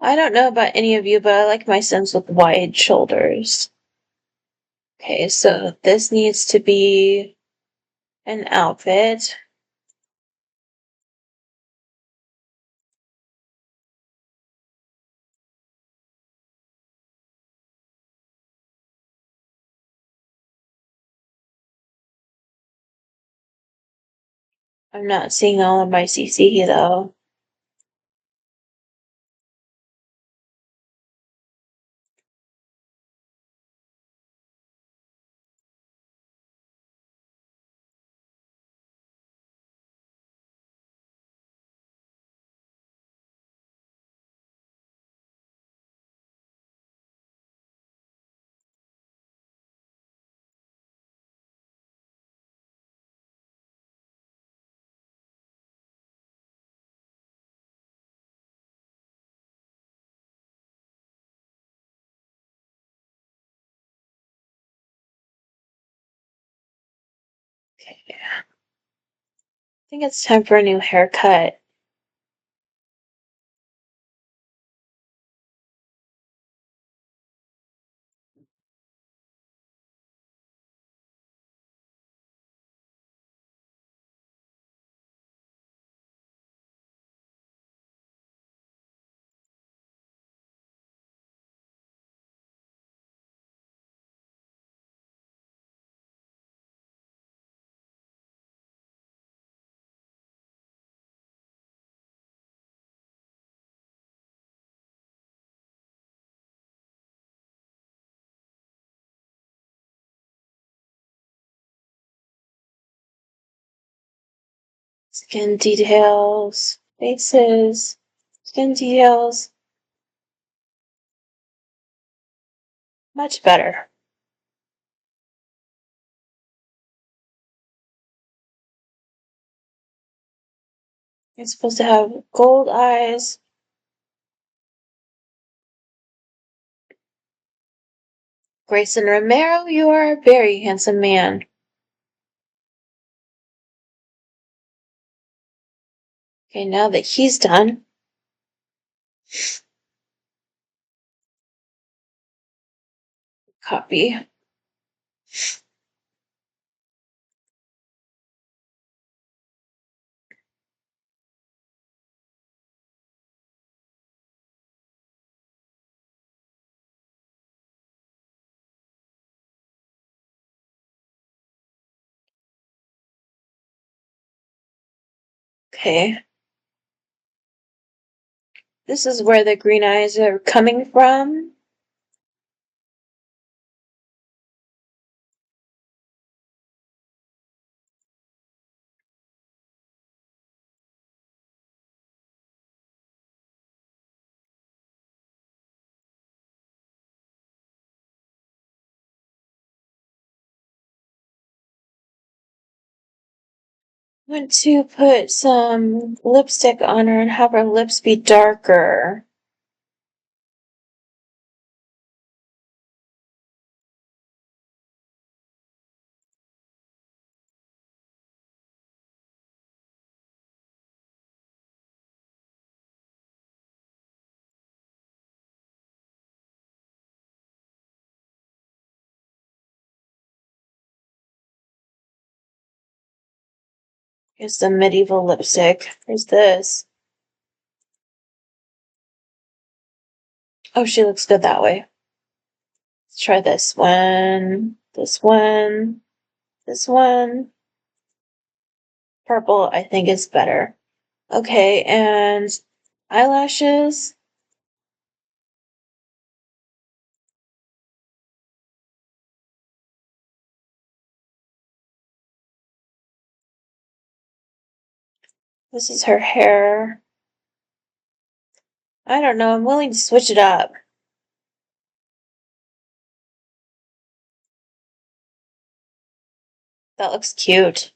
[SPEAKER 1] I don't know about any of you, but I like my Sims with wide shoulders. Okay, so this needs to be an outfit. I'm not seeing all of my CC though. Okay. I think it's time for a new haircut. Skin details, faces, skin details. Much better. You're supposed to have gold eyes. Grayson Romero, you are a very handsome man. Okay, now that he's done, copy. Okay. This is where the green eyes are coming from. I want to put some lipstick on her and have her lips be darker. Here's the medieval lipstick. Here's this. Oh, she looks good that way. Let's try this one, this one, this one. Purple, I think, is better. Okay, and eyelashes. This is her hair. I don't know, I'm willing to switch it up. That looks cute.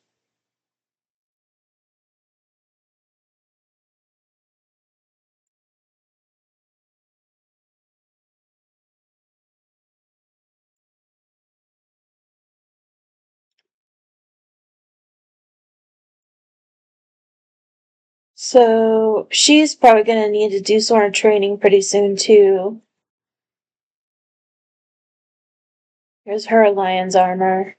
[SPEAKER 1] So she's probably going to need to do some more training pretty soon, too. Here's her lion's armor.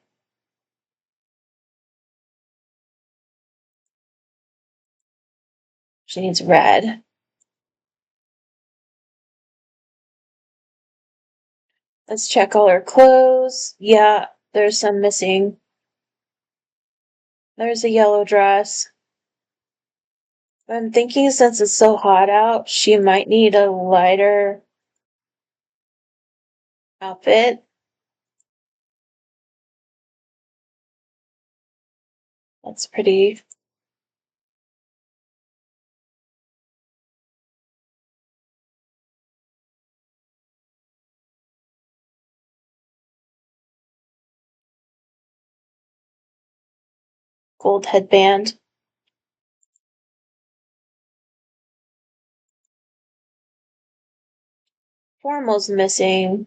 [SPEAKER 1] She needs red. Let's check all her clothes. Yeah, there's some missing. There's a yellow dress. I'm thinking since it's so hot out, she might need a lighter outfit. That's pretty. Gold headband. Formal's missing.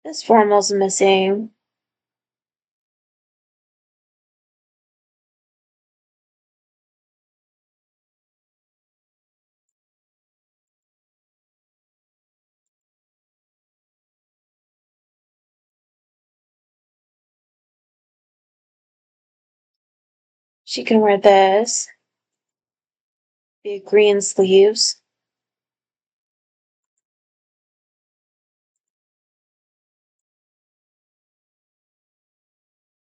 [SPEAKER 1] This formal's missing. She can wear this. Big green sleeves.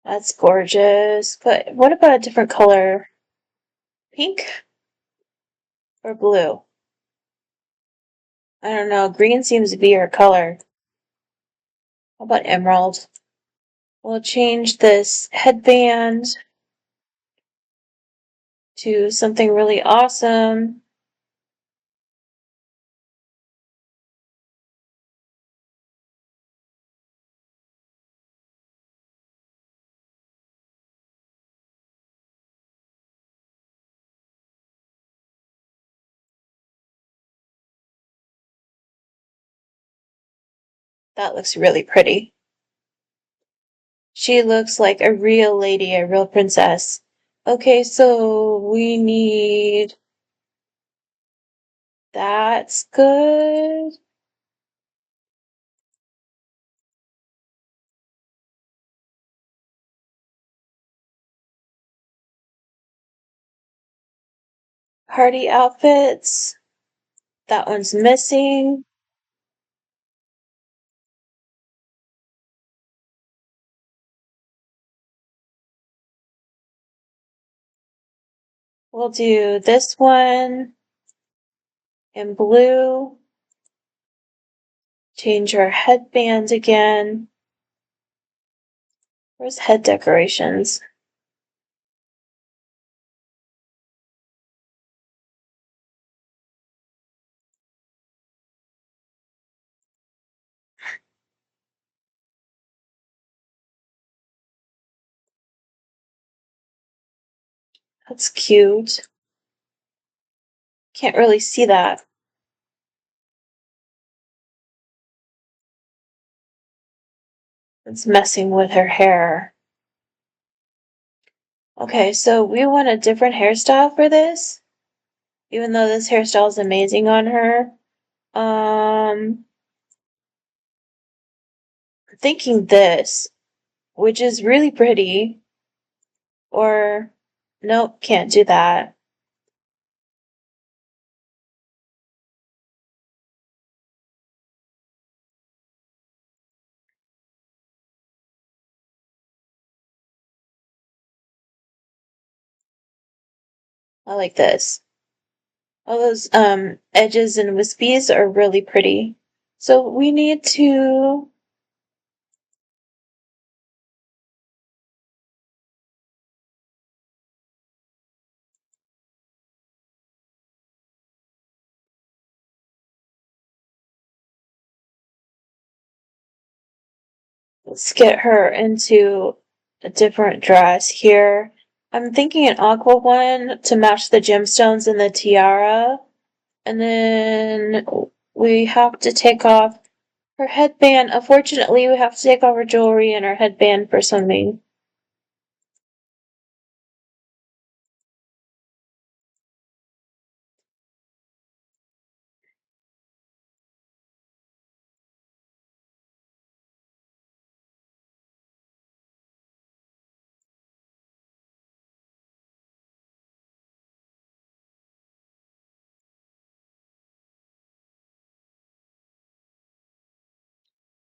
[SPEAKER 1] That's gorgeous. But what about a different color? Pink or blue? I don't know. Green seems to be her color. How about emerald? We'll change this headband to something really awesome. That looks really pretty. She looks like a real lady, a real princess. Okay, so we need. That's good. Party outfits. That one's missing. We'll do this one in blue. Change our headband again. Where's head decorations? That's cute. Can't really see that. It's messing with her hair. Okay, so we want a different hairstyle for this, even though this hairstyle is amazing on her. I'm thinking this, which is really pretty, or nope, can't do that. I like this. All those edges and wispies are really pretty. So we need to let's get her into a different dress here. I'm thinking an aqua one to match the gemstones in the tiara. And then we have to take off her headband. Unfortunately, we have to take off her jewelry and her headband for something.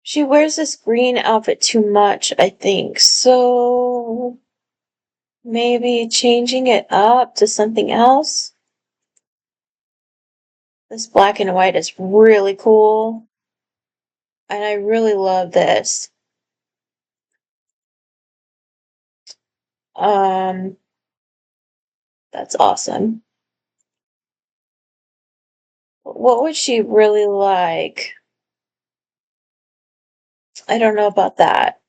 [SPEAKER 1] She wears this green outfit too much, I think. So maybe changing it up to something else. This black and white is really cool. And I really love this. Um, that's awesome. What would she really like? I don't know about that.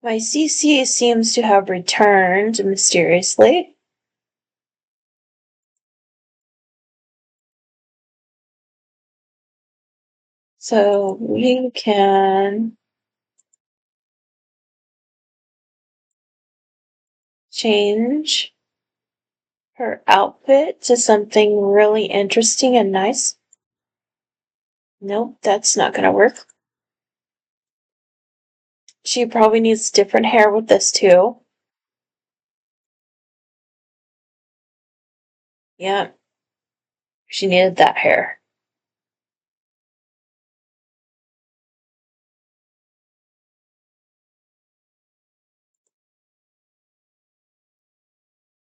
[SPEAKER 1] My CC seems to have returned mysteriously. So we can change her outfit to something really interesting and nice. Nope, that's not gonna work. She probably needs different hair with this too. Yeah, she needed that hair.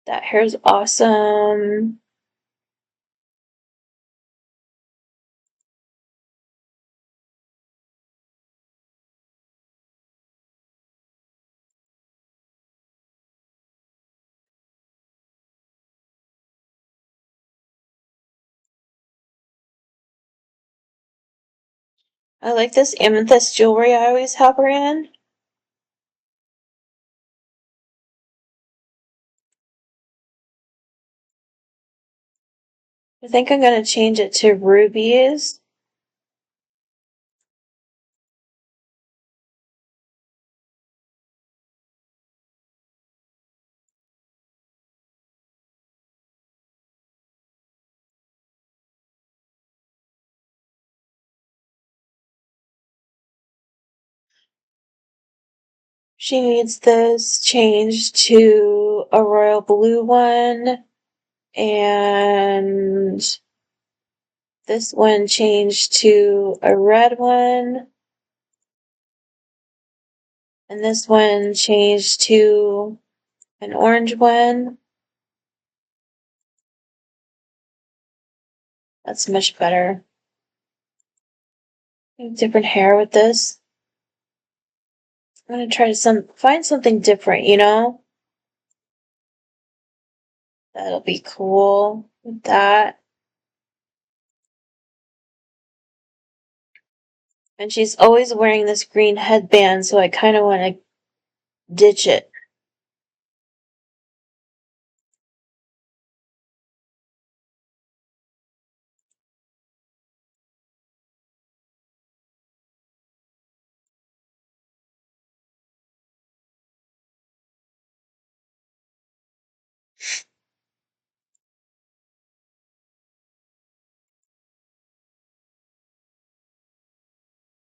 [SPEAKER 1] That hair's awesome. I like this amethyst jewelry I always have her in. I think I'm gonna change it to rubies. She needs this changed to a royal blue one, and this one changed to a red one, and this one changed to an orange one. That's much better. Different hair with this. I'm gonna try to find something different, you know? That'll be cool with that. And she's always wearing this green headband, so I kind of want to ditch it.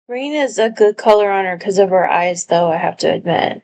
[SPEAKER 1] Green is a good color on her because of her eyes, though, I have to admit.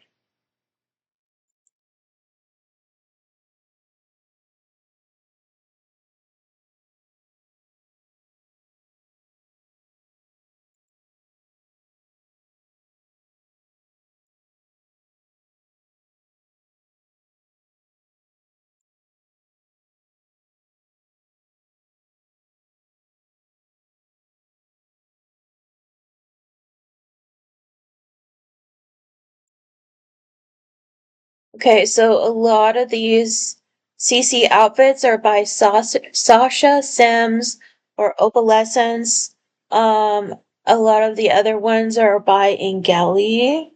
[SPEAKER 1] Okay, so a lot of these CC outfits are by Sasha Sims or Opalescence. A lot of the other ones are by Ingelli.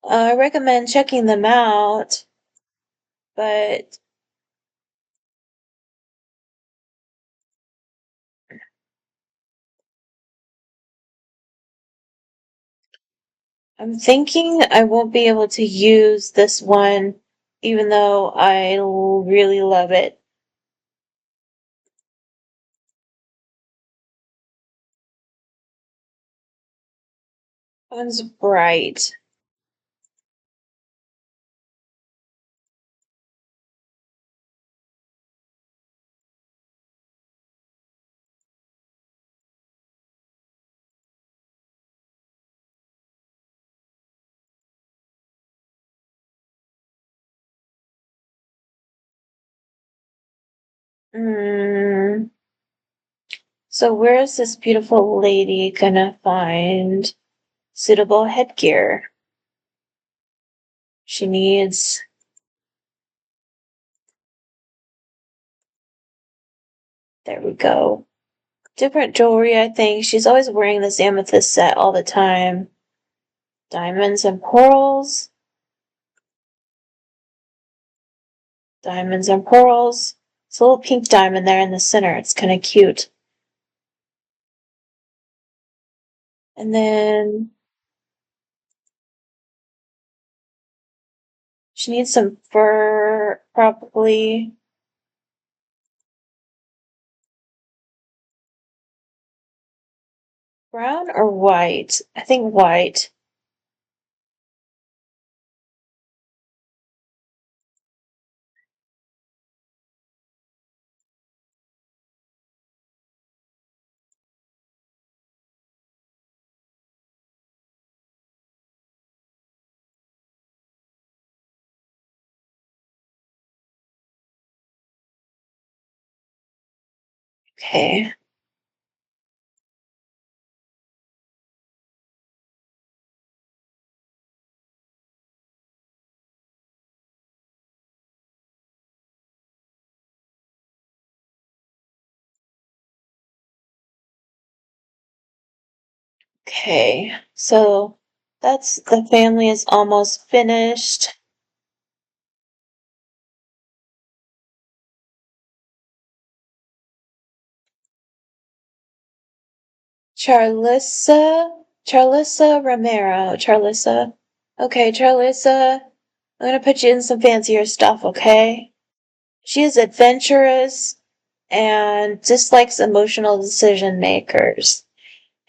[SPEAKER 1] I recommend checking them out, but I'm thinking I won't be able to use this one, even though I really love it. One's bright. Mm, so where is this beautiful lady gonna find suitable headgear? She needs, there we go. Different jewelry, I think. She's always wearing this amethyst set all the time. Diamonds and pearls. Diamonds and pearls. It's a little pink diamond there in the center. It's kind of cute. And then she needs some fur, probably. Brown or white? I think white. Okay. Okay. So that's the family is almost finished. Charlissa Romero. Charlissa. Okay, Charlissa, I'm gonna put you in some fancier stuff, okay? She is adventurous and dislikes emotional decision makers.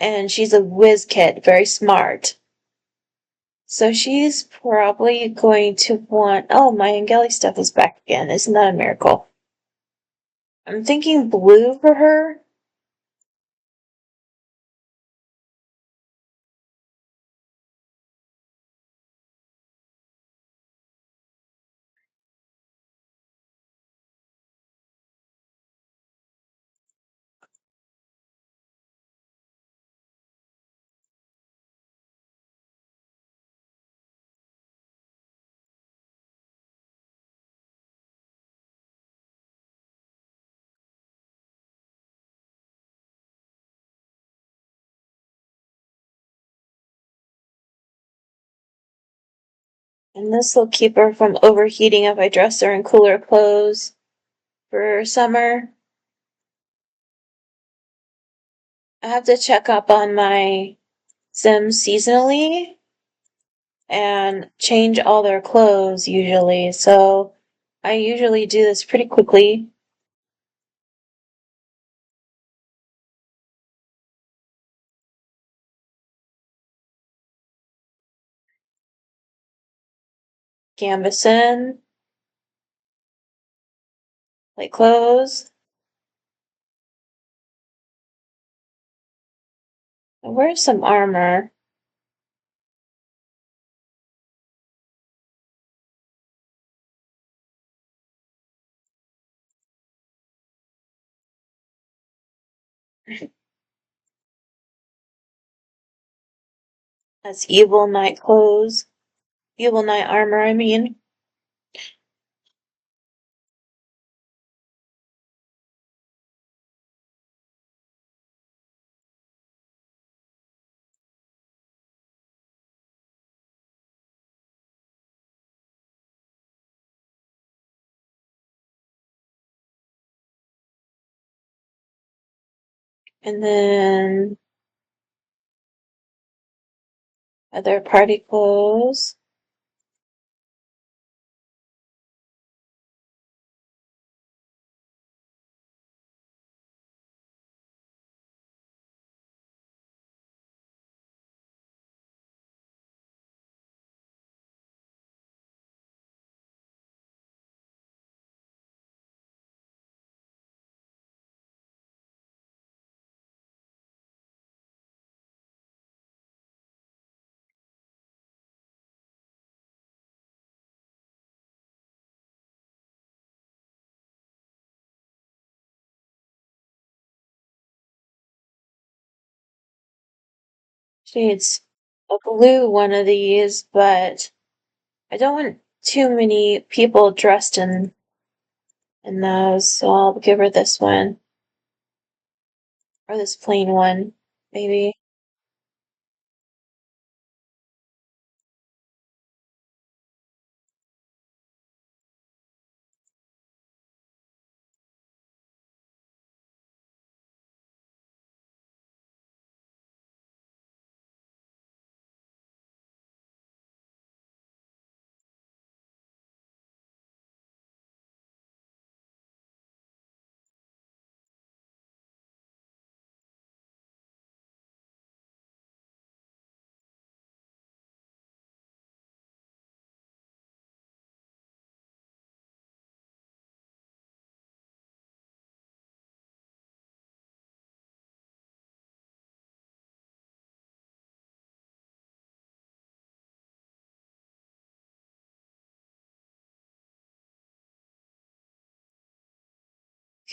[SPEAKER 1] And she's a whiz kid, very smart. So she's probably going to want. Oh, my Angeli stuff is back again. Isn't that a miracle? I'm thinking blue for her. And this will keep her from overheating if I dress her in cooler clothes for summer. I have to check up on my Sims seasonally and change all their clothes usually. So I usually do this pretty quickly. Gambeson, like clothes. Where's some armor? That's evil knight clothes. Evil knight armor, I mean. And then other party clothes. Shades a blue one of these, but I don't want too many people dressed in those, so I'll give her this one. Or this plain one, maybe.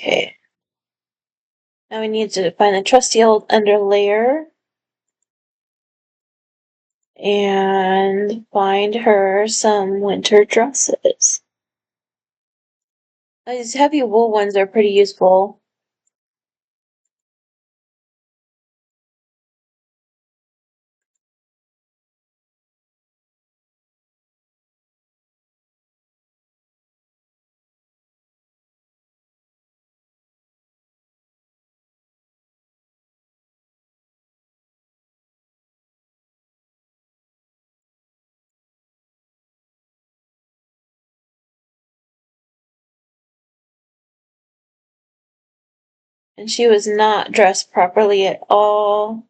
[SPEAKER 1] Okay. Now we need to find the trusty old underlayer and find her some winter dresses. These heavy wool ones are pretty useful. And she was not dressed properly at all.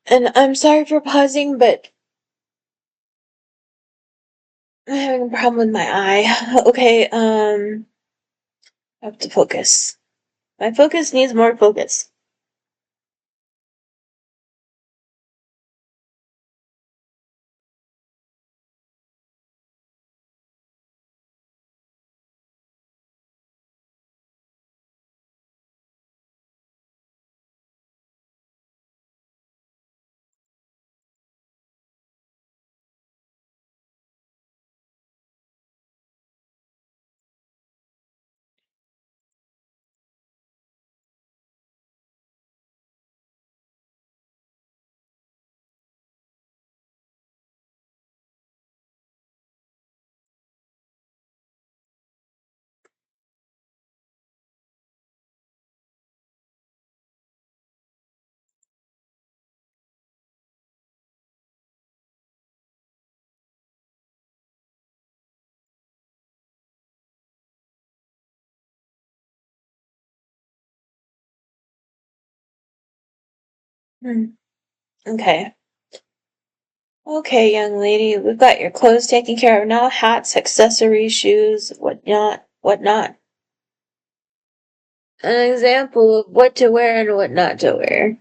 [SPEAKER 1] And I'm sorry for pausing, but I'm having a problem with my eye. Okay, I have to focus. My focus needs more focus. Hmm. Okay. Okay, young lady, we've got your clothes taken care of now, hats, accessories, shoes, whatnot. An example of what to wear and what not to wear.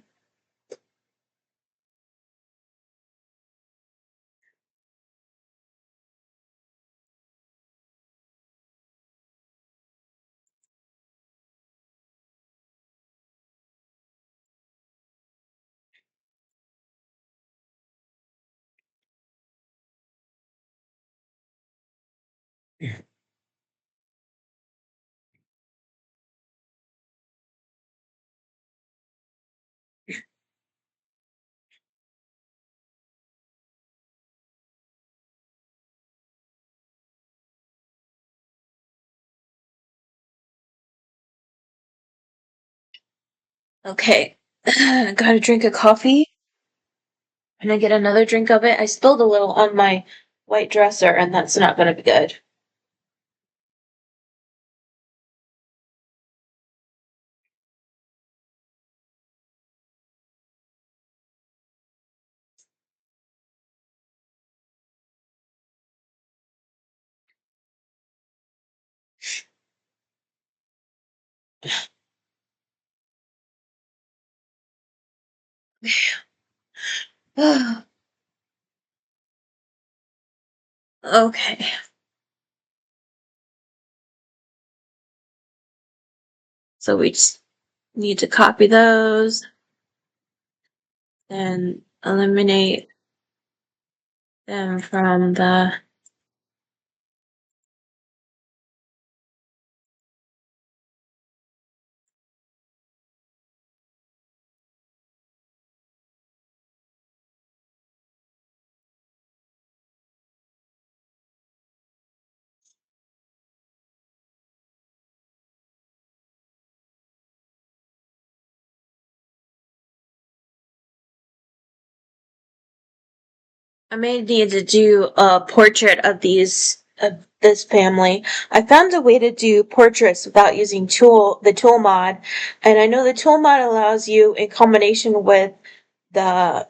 [SPEAKER 1] Okay. Gotta drink a coffee. And I get another drink of it. I spilled a little on my white dresser, and that's not gonna be good. Okay. So we just need to copy those and eliminate them from the. I may need to do a portrait of this family. I found a way to do portraits without using the tool mod, and I know the tool mod allows you, in combination with the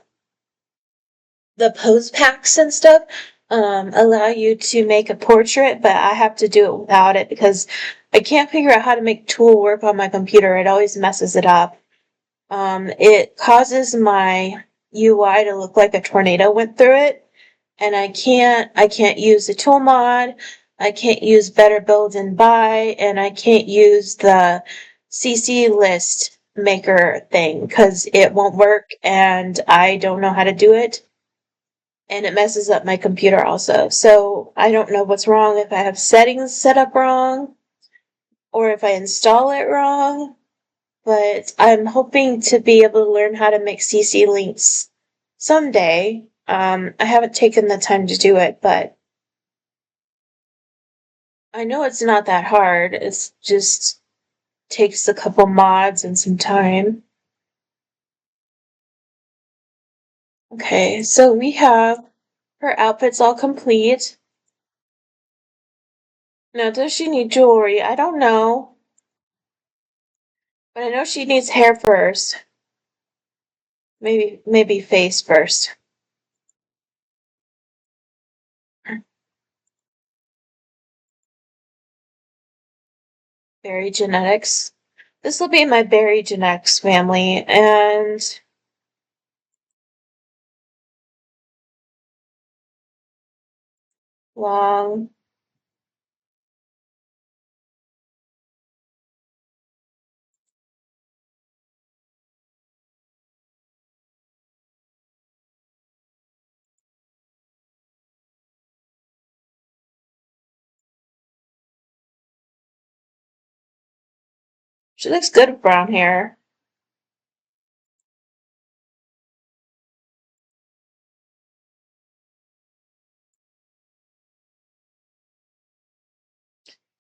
[SPEAKER 1] the pose packs and stuff, allow you to make a portrait, but I have to do it without it because I can't figure out how to make tool work on my computer. It always messes it up. It causes my UI to look like a tornado went through it, and I can't use the tool mod. I can't use better build and buy, and I can't use the CC list maker thing because it won't work and I don't know how to do it, and it messes up my computer also. So I don't know what's wrong, if I have settings set up wrong or if I install it wrong, but I'm hoping to be able to learn how to make CC links someday. I haven't taken the time to do it, but I know it's not that hard. It's just takes a couple mods and some time. Okay, so we have her outfits all complete. Now, does she need jewelry? I don't know. But I know she needs hair first. Maybe face first. Berry genetics. This will be my berry genetics family, and long. She looks good with brown hair.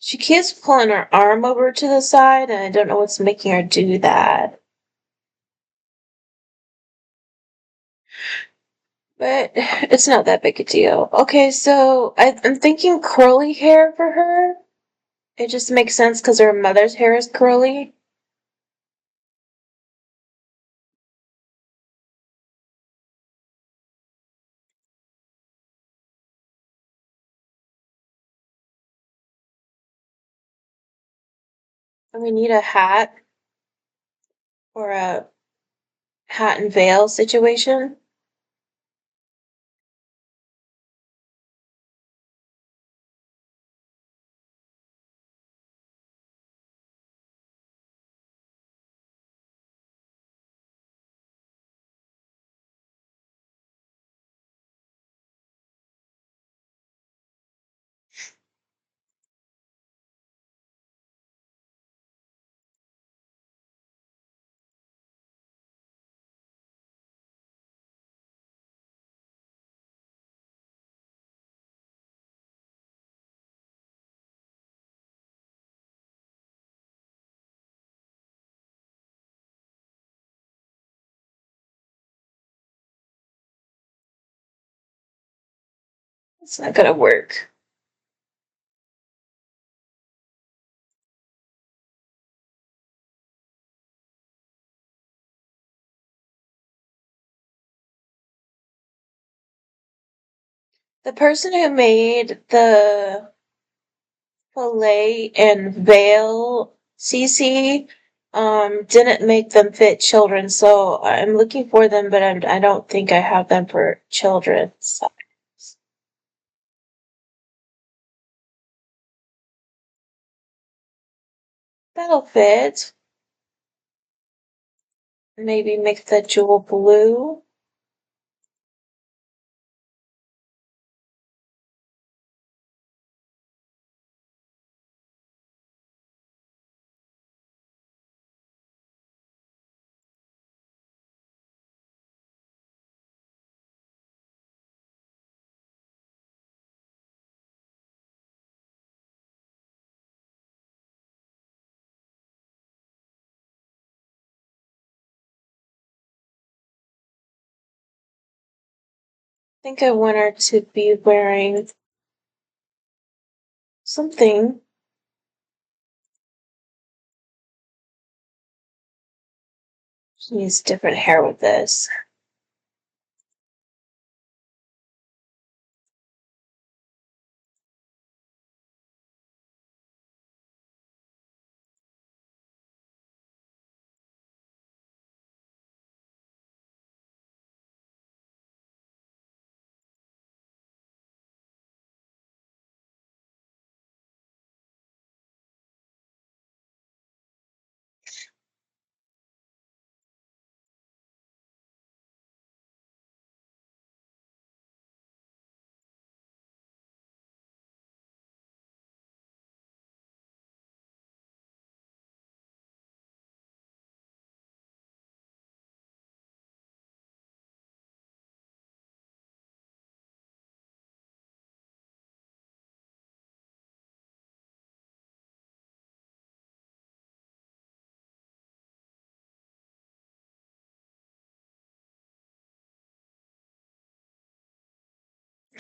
[SPEAKER 1] She keeps pulling her arm over to the side, and I don't know what's making her do that. But it's not that big a deal. Okay, so I'm thinking curly hair for her. It just makes sense because her mother's hair is curly. And we need a hat or a hat and veil situation. It's not gonna work. The person who made the fillet and veil CC didn't make them fit children, so I'm looking for them, but I don't think I have them for children. So that'll fit. Maybe make the jewel blue. I think I want her to be wearing something. She needs different hair with this.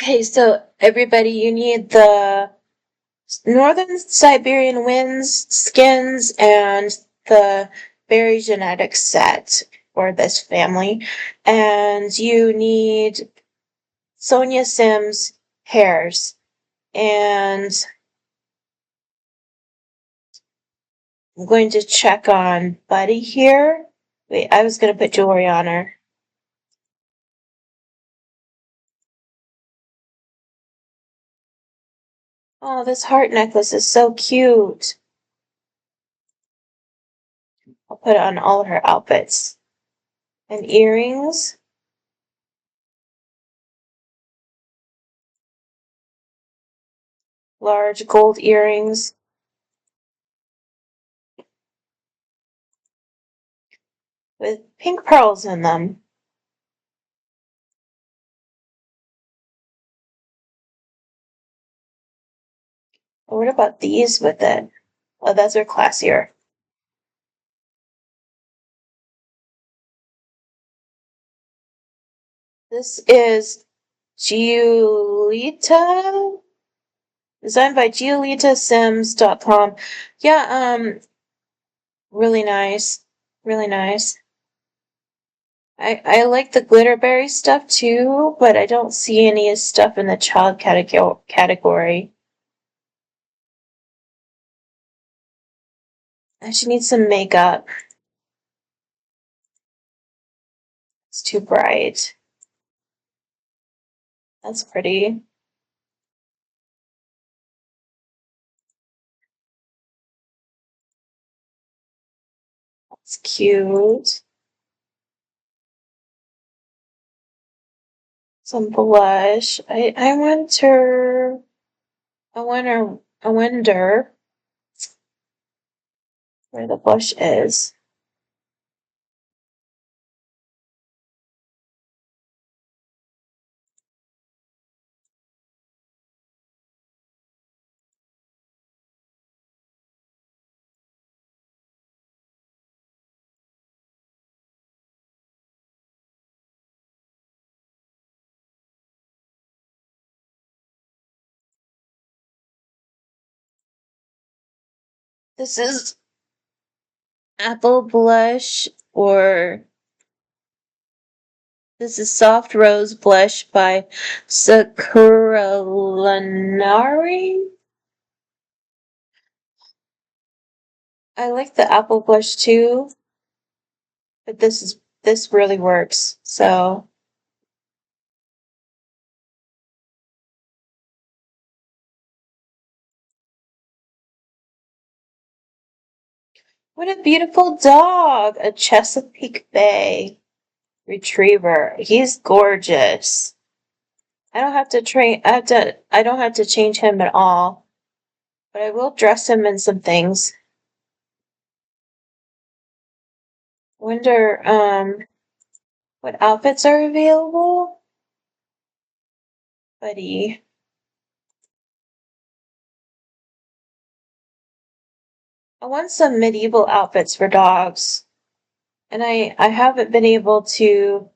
[SPEAKER 1] Okay, so everybody, you need the Northern Siberian winds, skins, and the berry genetics set for this family. And you need Sonia Sims hairs. And I'm going to check on Buddy here. Wait, I was going to put jewelry on her. Oh, this heart necklace is so cute. I'll put it on all of her outfits. And earrings. Large gold earrings with pink pearls in them. What about these with it? Oh, those are classier. This is Giulita, designed by GiulitaSims.com. Yeah, really nice. Really nice. I like the glitterberry stuff too, but I don't see any stuff in the child category. And she needs some makeup. It's too bright. That's pretty. It's cute. Some blush. I wonder. I wonder where the blush is. This is apple blush, or this is soft rose blush by Sakura Lanari. I like the apple blush too, but this really works. So what a beautiful dog! A Chesapeake Bay Retriever. He's gorgeous. I don't have to change him at all, but I will dress him in some things. Wonder, what outfits are available? Buddy. I want some medieval outfits for dogs, and I haven't been able to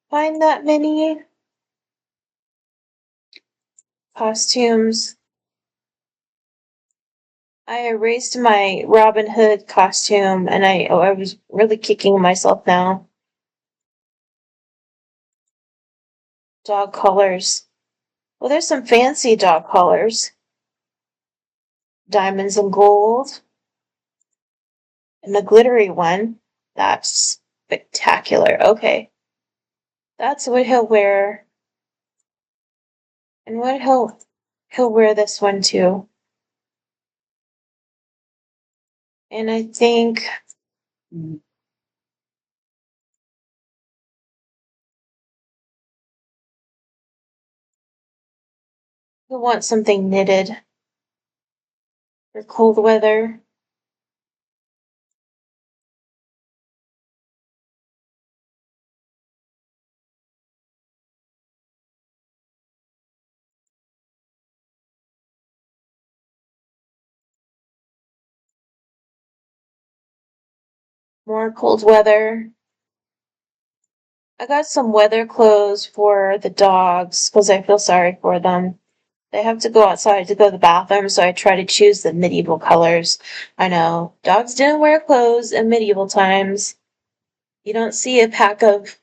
[SPEAKER 1] find that many costumes. I erased my Robin Hood costume, and I was really kicking myself now. Dog collars. Well, there's some fancy dog collars. Diamonds and gold. And the glittery one. That's spectacular. Okay. That's what he'll wear. And what he'll wear this one too. And I think he'll want something knitted for cold weather. More cold weather. I got some weather clothes for the dogs because I feel sorry for them. They have to go outside to go to the bathroom, so I try to choose the medieval colors. I know, dogs didn't wear clothes in medieval times. You don't see a pack of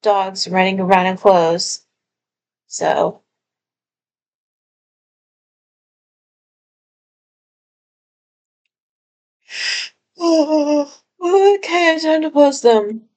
[SPEAKER 1] dogs running around in clothes. So, okay, time to post them.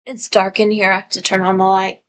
[SPEAKER 1] It's dark in here. I have to turn on the light.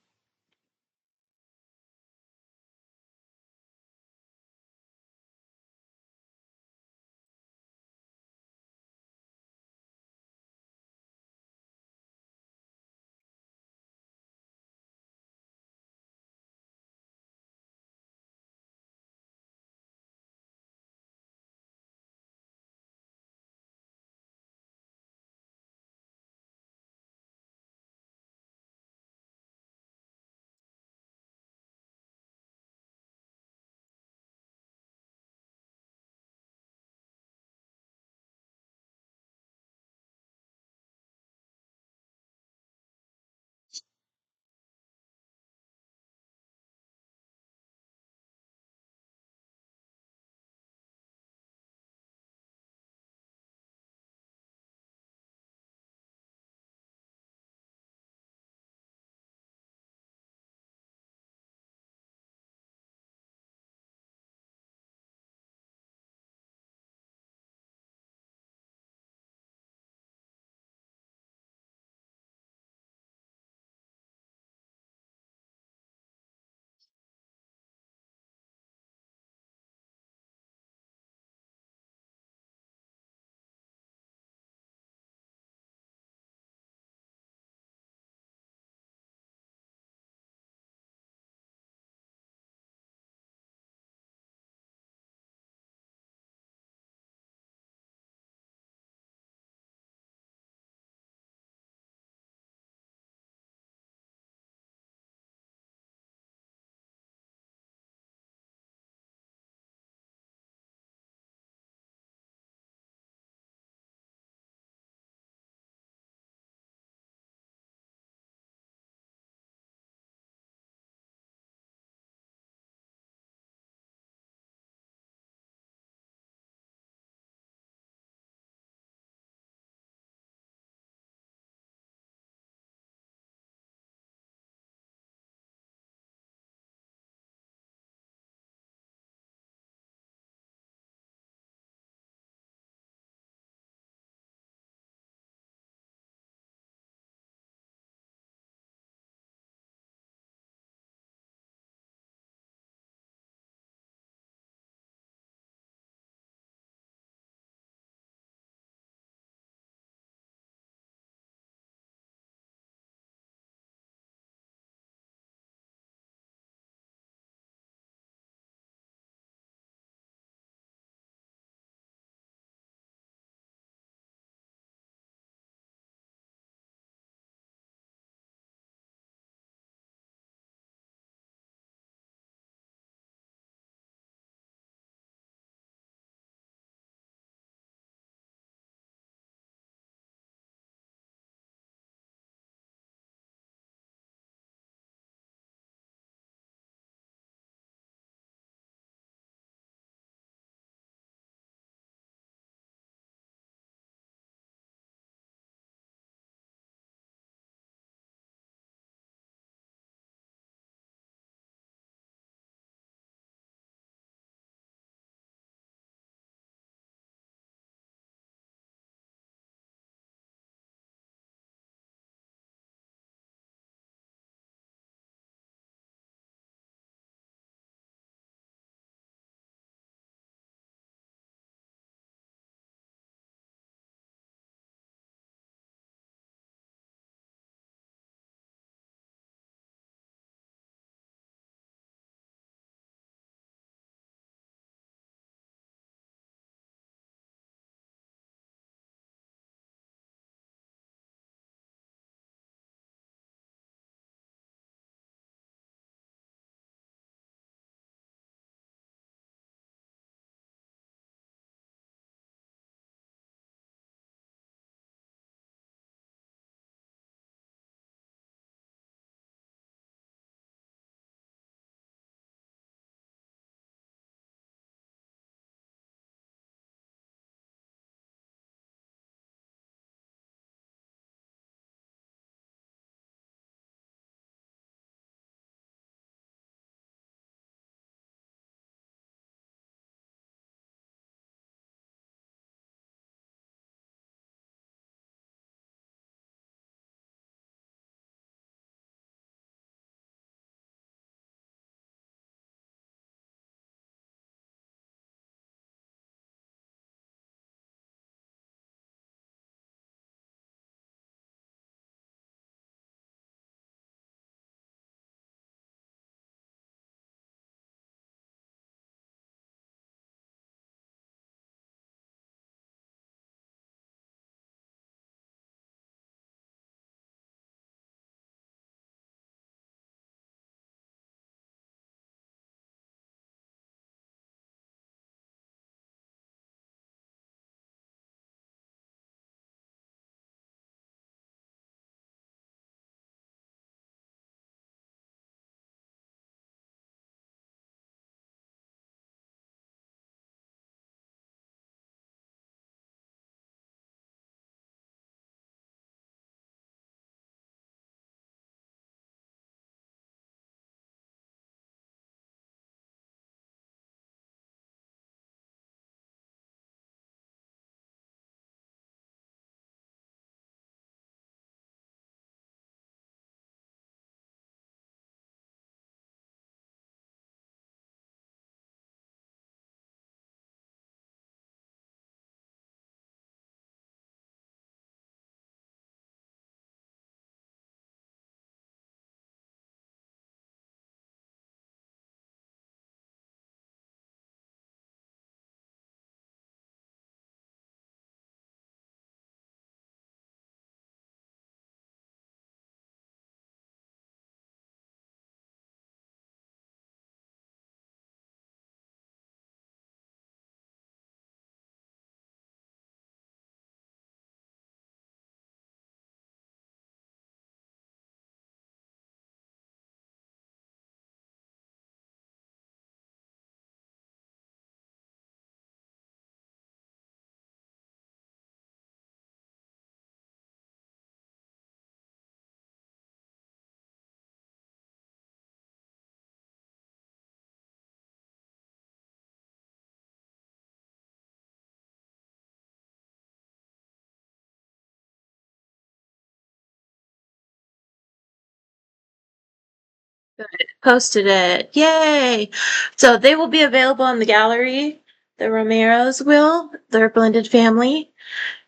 [SPEAKER 1] Good. Posted it. Yay! So they will be available in the gallery. The Romeros will. They're a blended family.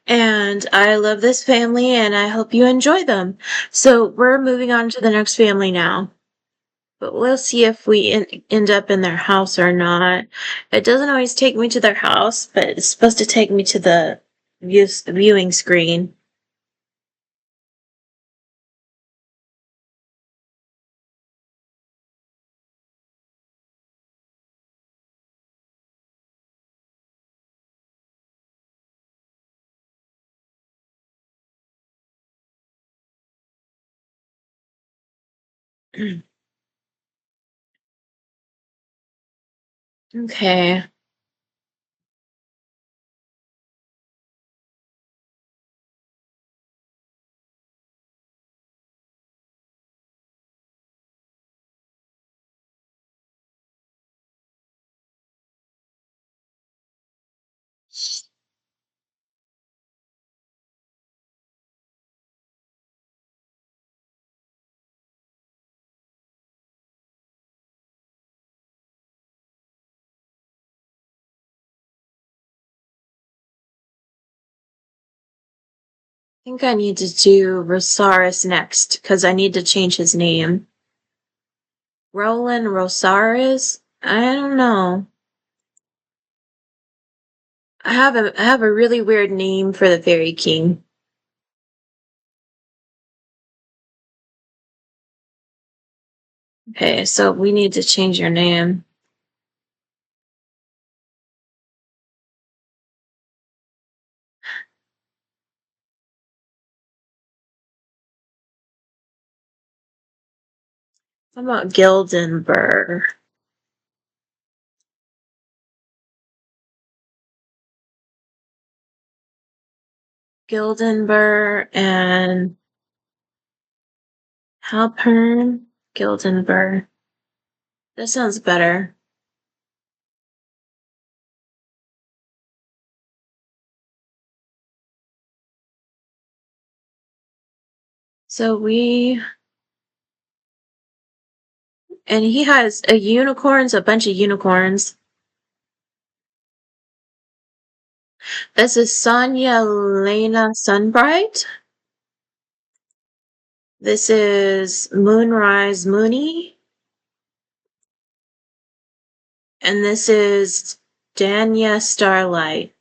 [SPEAKER 1] And I love this family and I hope you enjoy them. So we're moving on to the next family now. But we'll see if we end up in their house or not. It doesn't always take me to their house, but it's supposed to take me to the viewing screen. Okay. I think I need to do Rosaris next because I need to change his name. Roland Rosaris? I don't know. I have a really weird name for the Fairy King. Okay, so we need to change your name. How about Gildenberg? Gildenberg and Halpern? Gildenberg. That sounds better. So and he has a bunch of unicorns. This is Sonia Lena Sunbright. This is Moonrise Mooney. And this is Danya Starlight.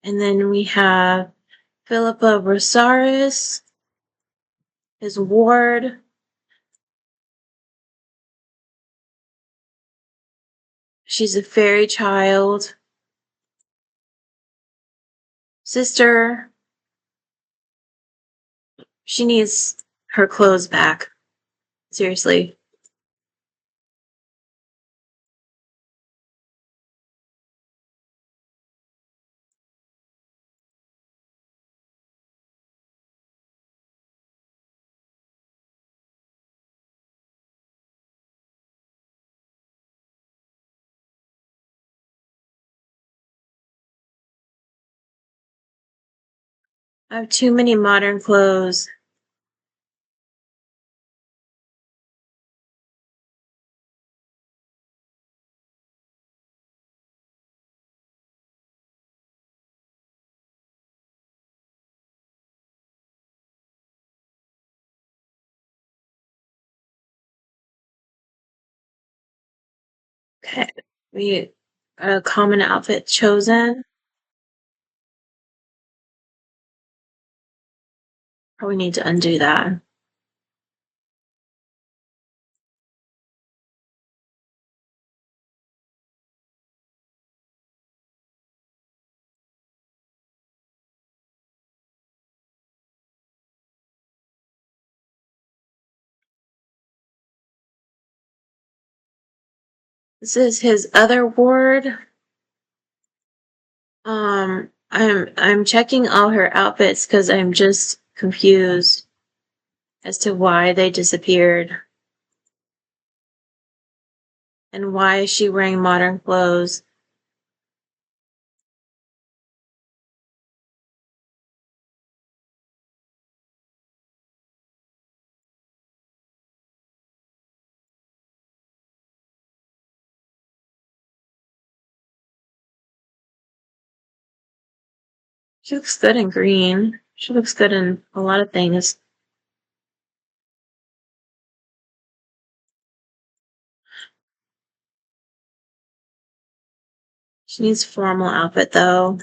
[SPEAKER 1] And then we have Philippa Rosaris, his ward. She's a fairy child. Sister, she needs her clothes back. Seriously. I have too many modern clothes. Okay. We a common outfit chosen. Probably need to undo that. This is his other ward. I'm checking all her outfits because I'm just confused as to why they disappeared and why is she wearing modern clothes. She looks good in green. She looks good in a lot of things. She needs a formal outfit though.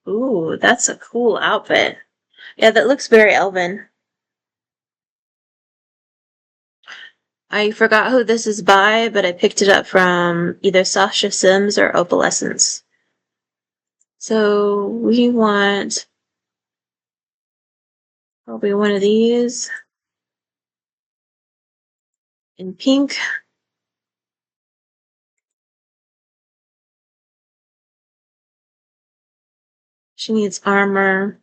[SPEAKER 1] Ooh, that's a cool outfit. Yeah, that looks very elven. I forgot who this is by, but I picked it up from either Sasha Sims or Opalescence. So we want probably one of these in pink. She needs armor.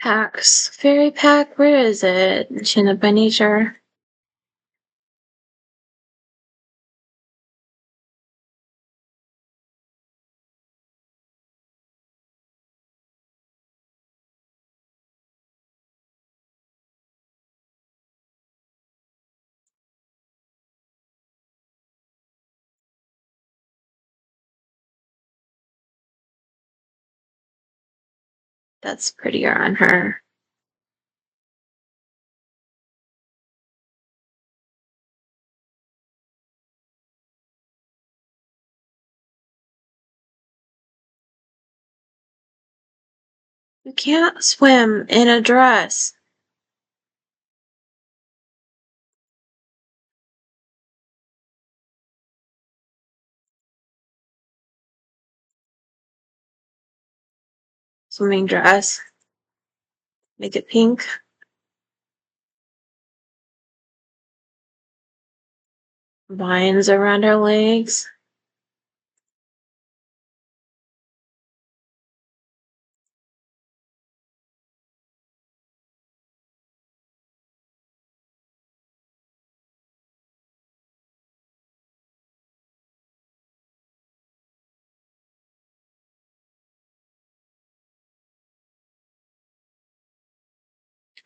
[SPEAKER 1] Packs. Fairy pack, where is it? Chin up by nature. That's prettier on her. You can't swim in a dress. Swimming dress. Make it pink. Vines around her legs.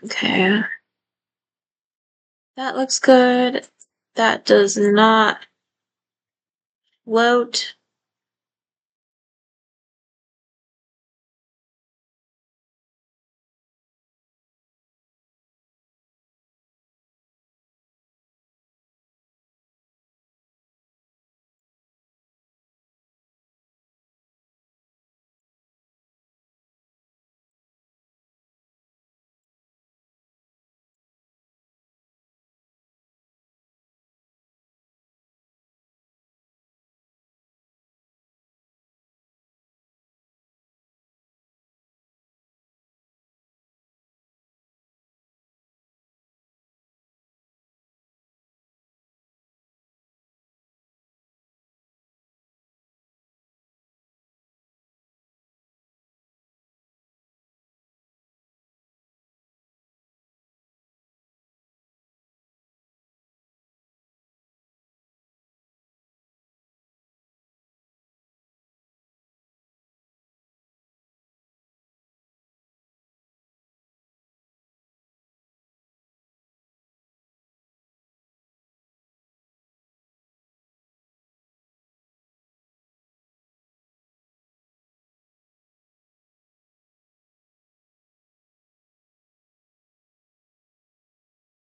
[SPEAKER 1] Okay. That looks good. That does not float.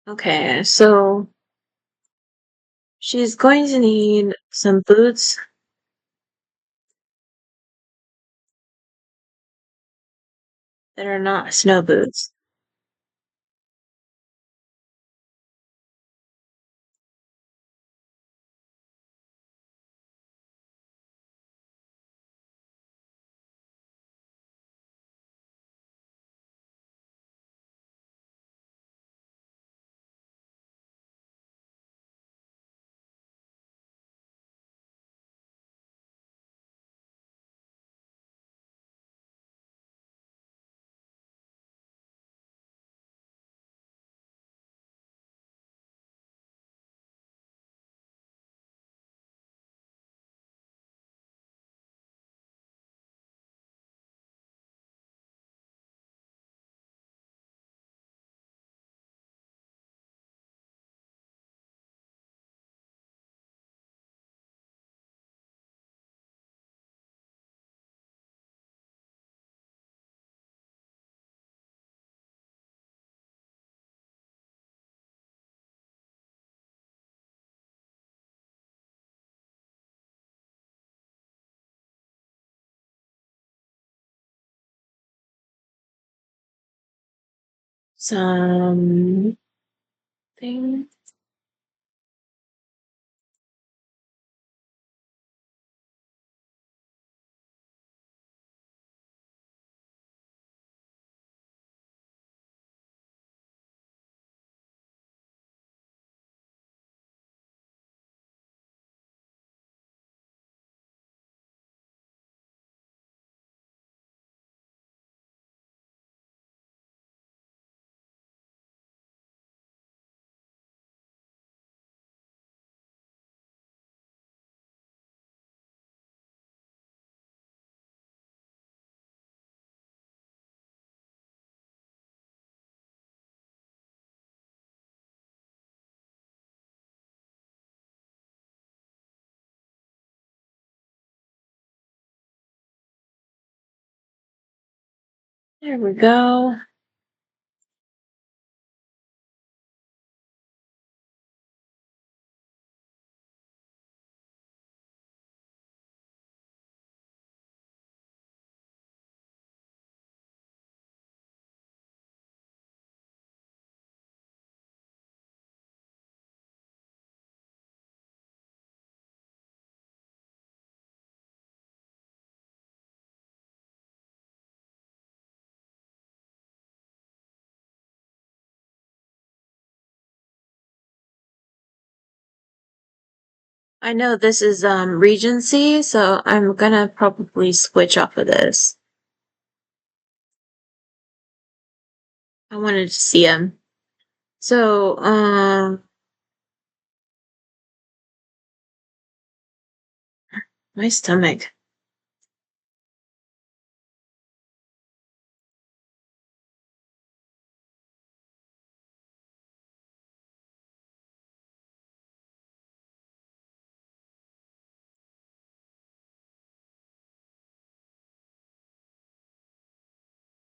[SPEAKER 1] Okay, so she's going to need some boots. that are not snow boots. Something. There we go. I know this is Regency, so I'm gonna probably switch off of this. I wanted to see him. So, my stomach.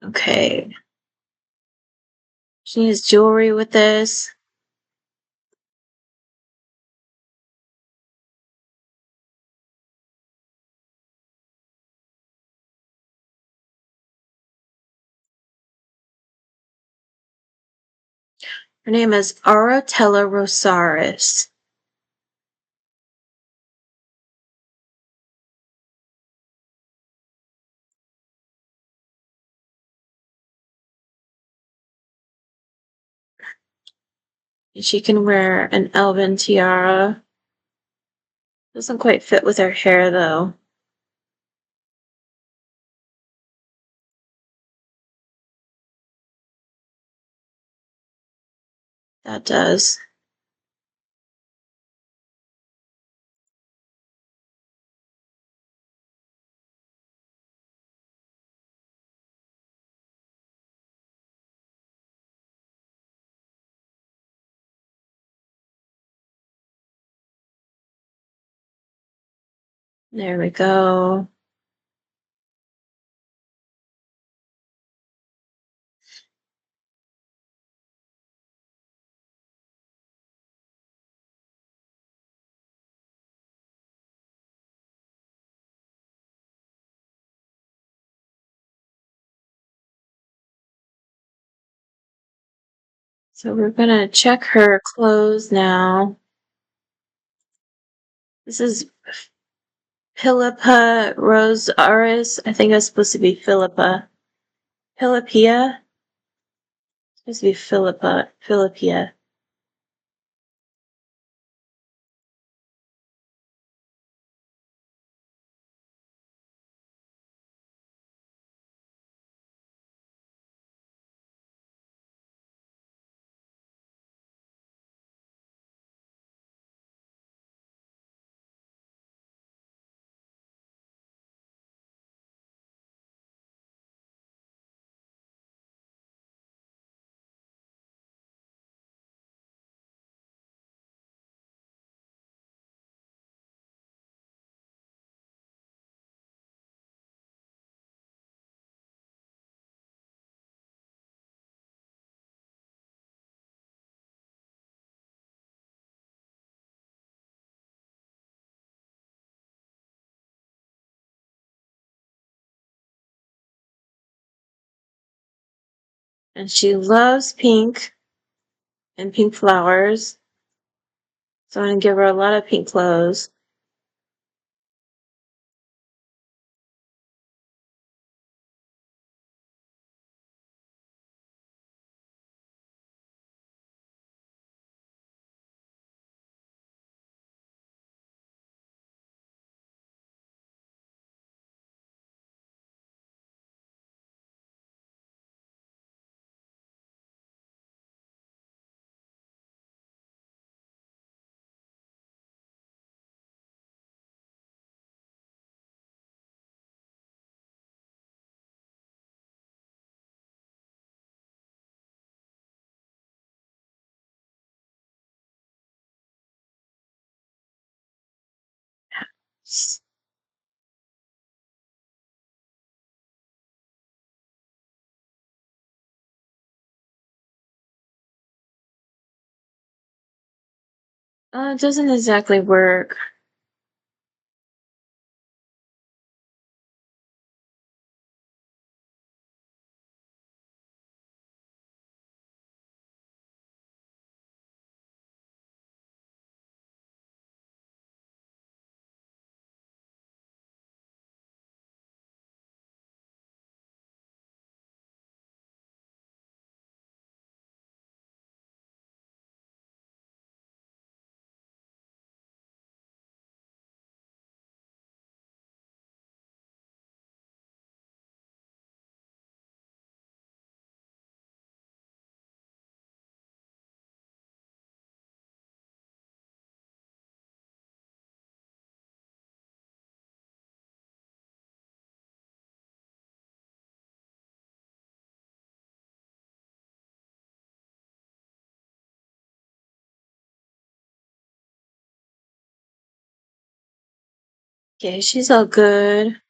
[SPEAKER 1] Okay. She needs jewelry with this. Her name is Aratella Rosaris. She can wear an elven tiara. Doesn't quite fit with her hair though. That does. There we go. So we're gonna check her clothes now. This is Philippa Rosaris. I think it's supposed to be Philippa. Philippia? It's supposed to be Philippa. Philippia. And she loves pink and pink flowers. So I'm gonna give her a lot of pink clothes. It doesn't exactly work. Okay, she's all good.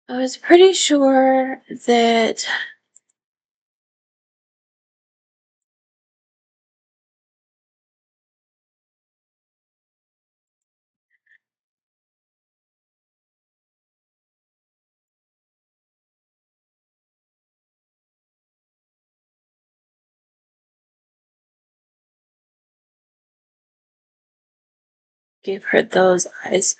[SPEAKER 1] I was pretty sure that gave her those eyes.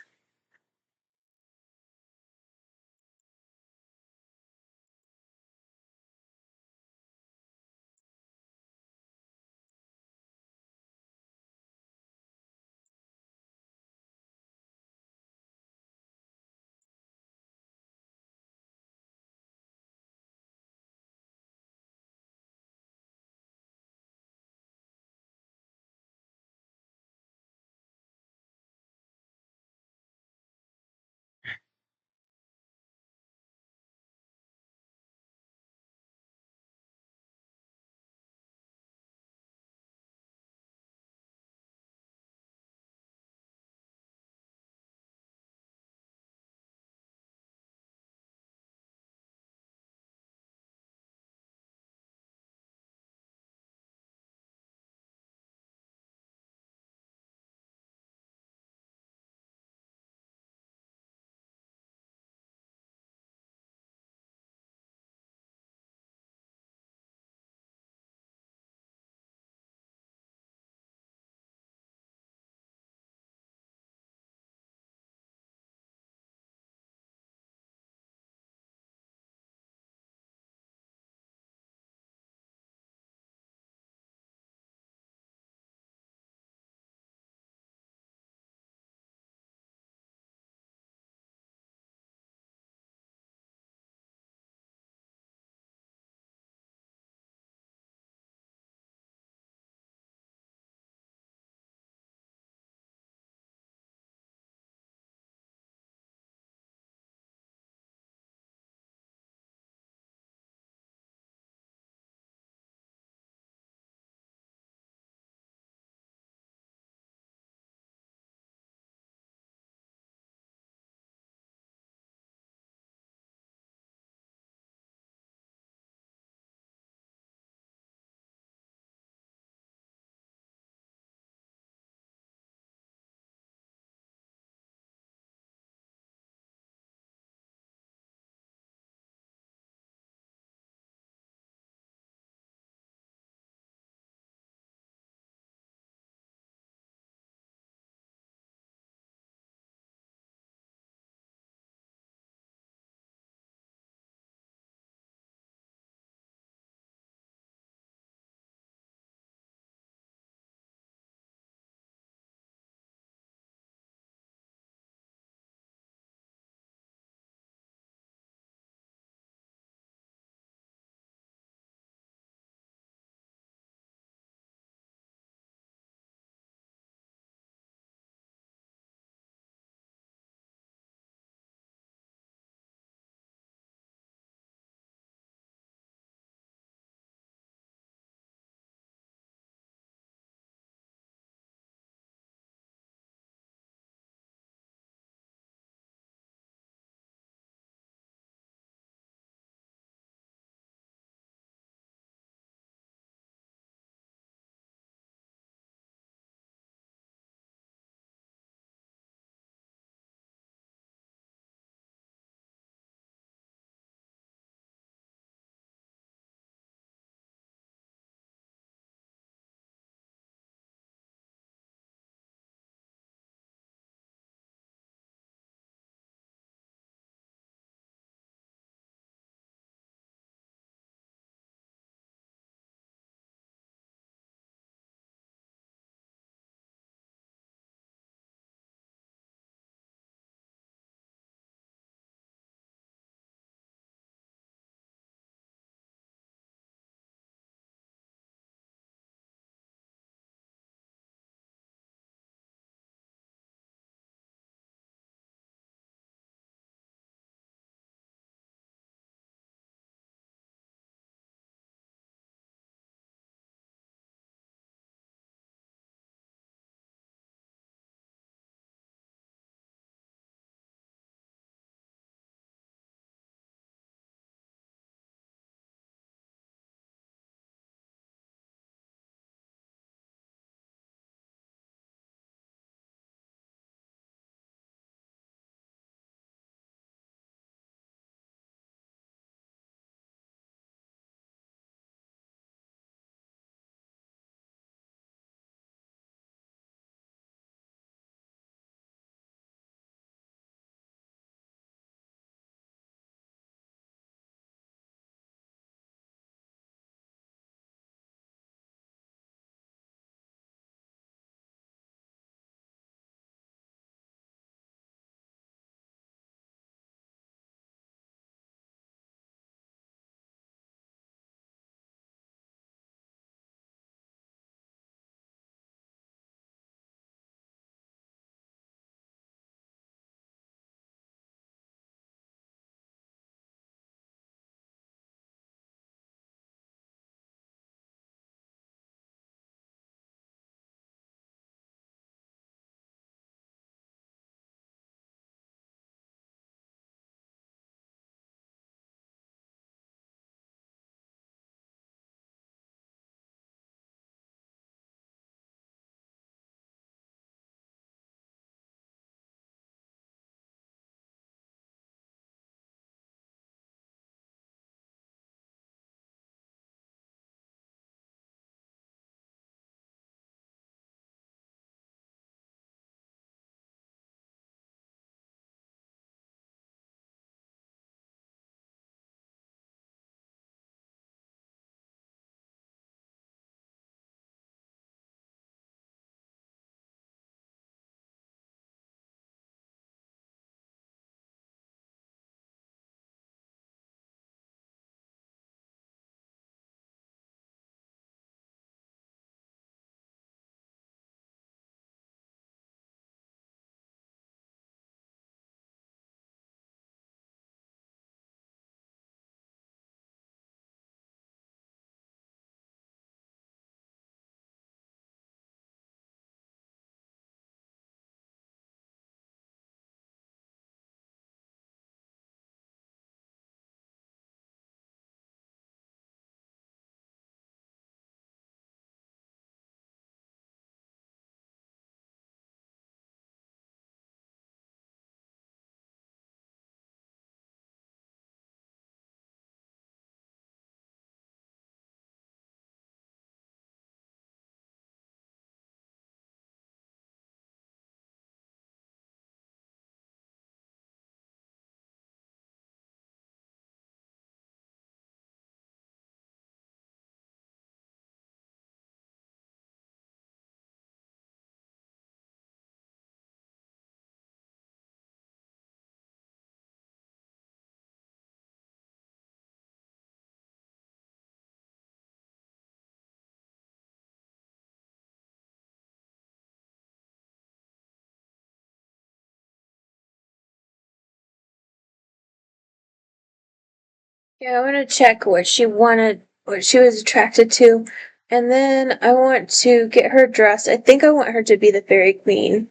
[SPEAKER 1] Yeah, I want to check what she wanted, what she was attracted to, and then I want to get her dressed. I think I want her to be the fairy queen.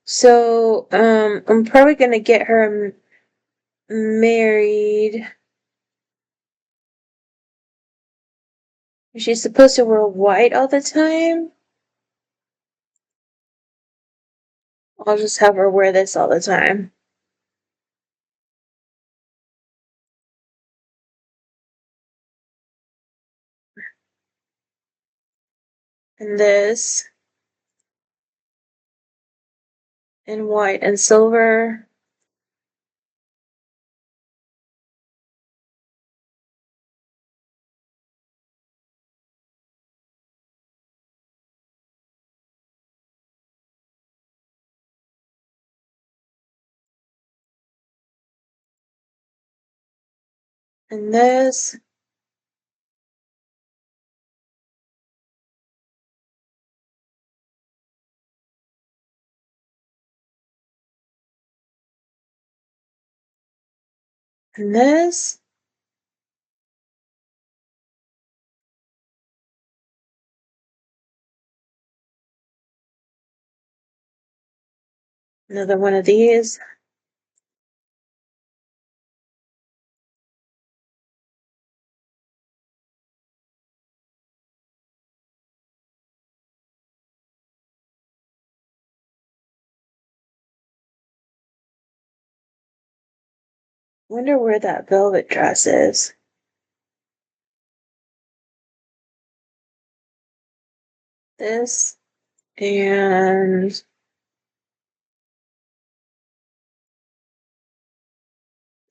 [SPEAKER 1] So, I'm probably gonna get her married. She's supposed to wear white all the time. I'll just have her wear this all the time. And this in white and silver. And this. And this. Another one of these. Wonder where that velvet dress is. This. And it's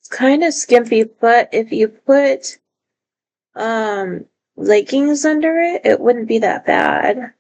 [SPEAKER 1] kind of skimpy, but if you put um leggings under it, it wouldn't be that bad.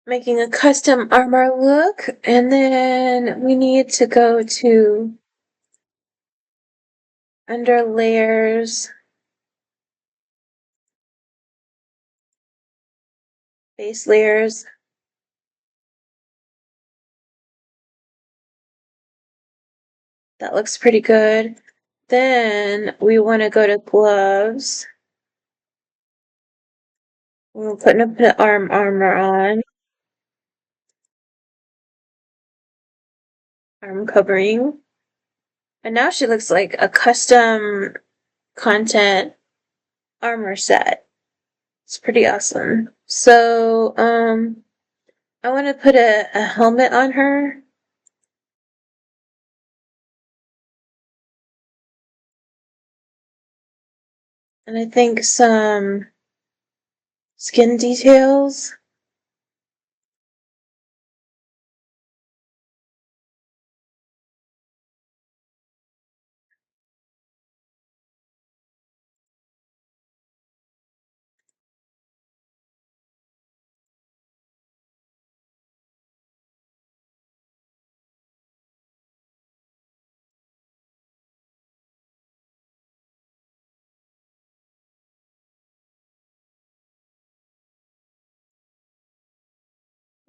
[SPEAKER 1] Making a custom armor look, and then we need to go to under layers, base layers. That looks pretty good. Then we want to go to gloves. We're putting a bit of armor on, arm covering. And now she looks like a custom content armor set. It's pretty awesome. So, I want to put a helmet on her. And I think some skin details.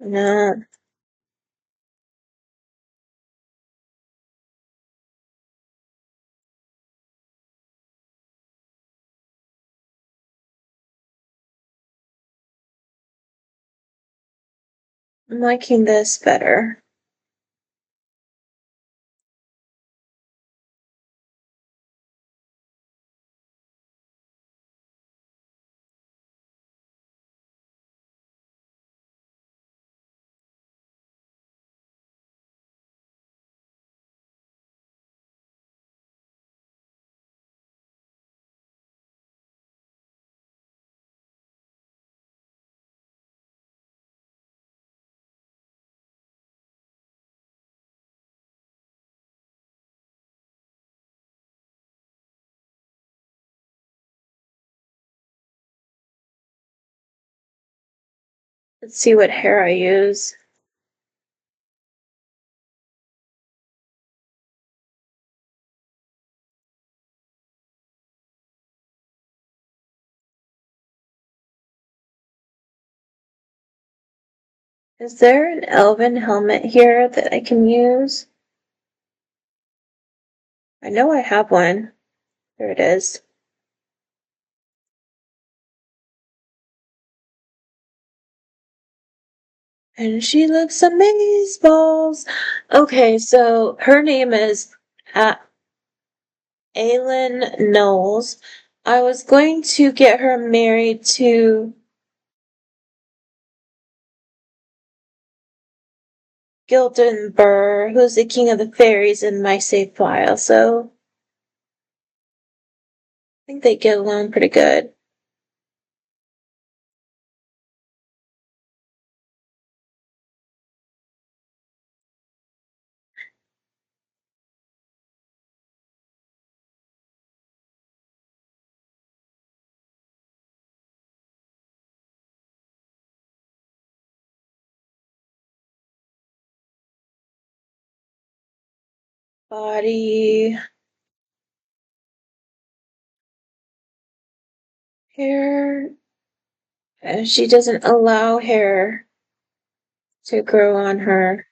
[SPEAKER 1] No, I'm liking this better. Let's see what hair I use. Is there an elven helmet here that I can use? I know I have one. There it is. And she looks amazeballs. Okay, so her name is Aylin Knowles. I was going to get her married to Gilden Burr, who's the king of the fairies in my save file, so I think they get along pretty good. Body, hair, and she doesn't allow hair to grow on her.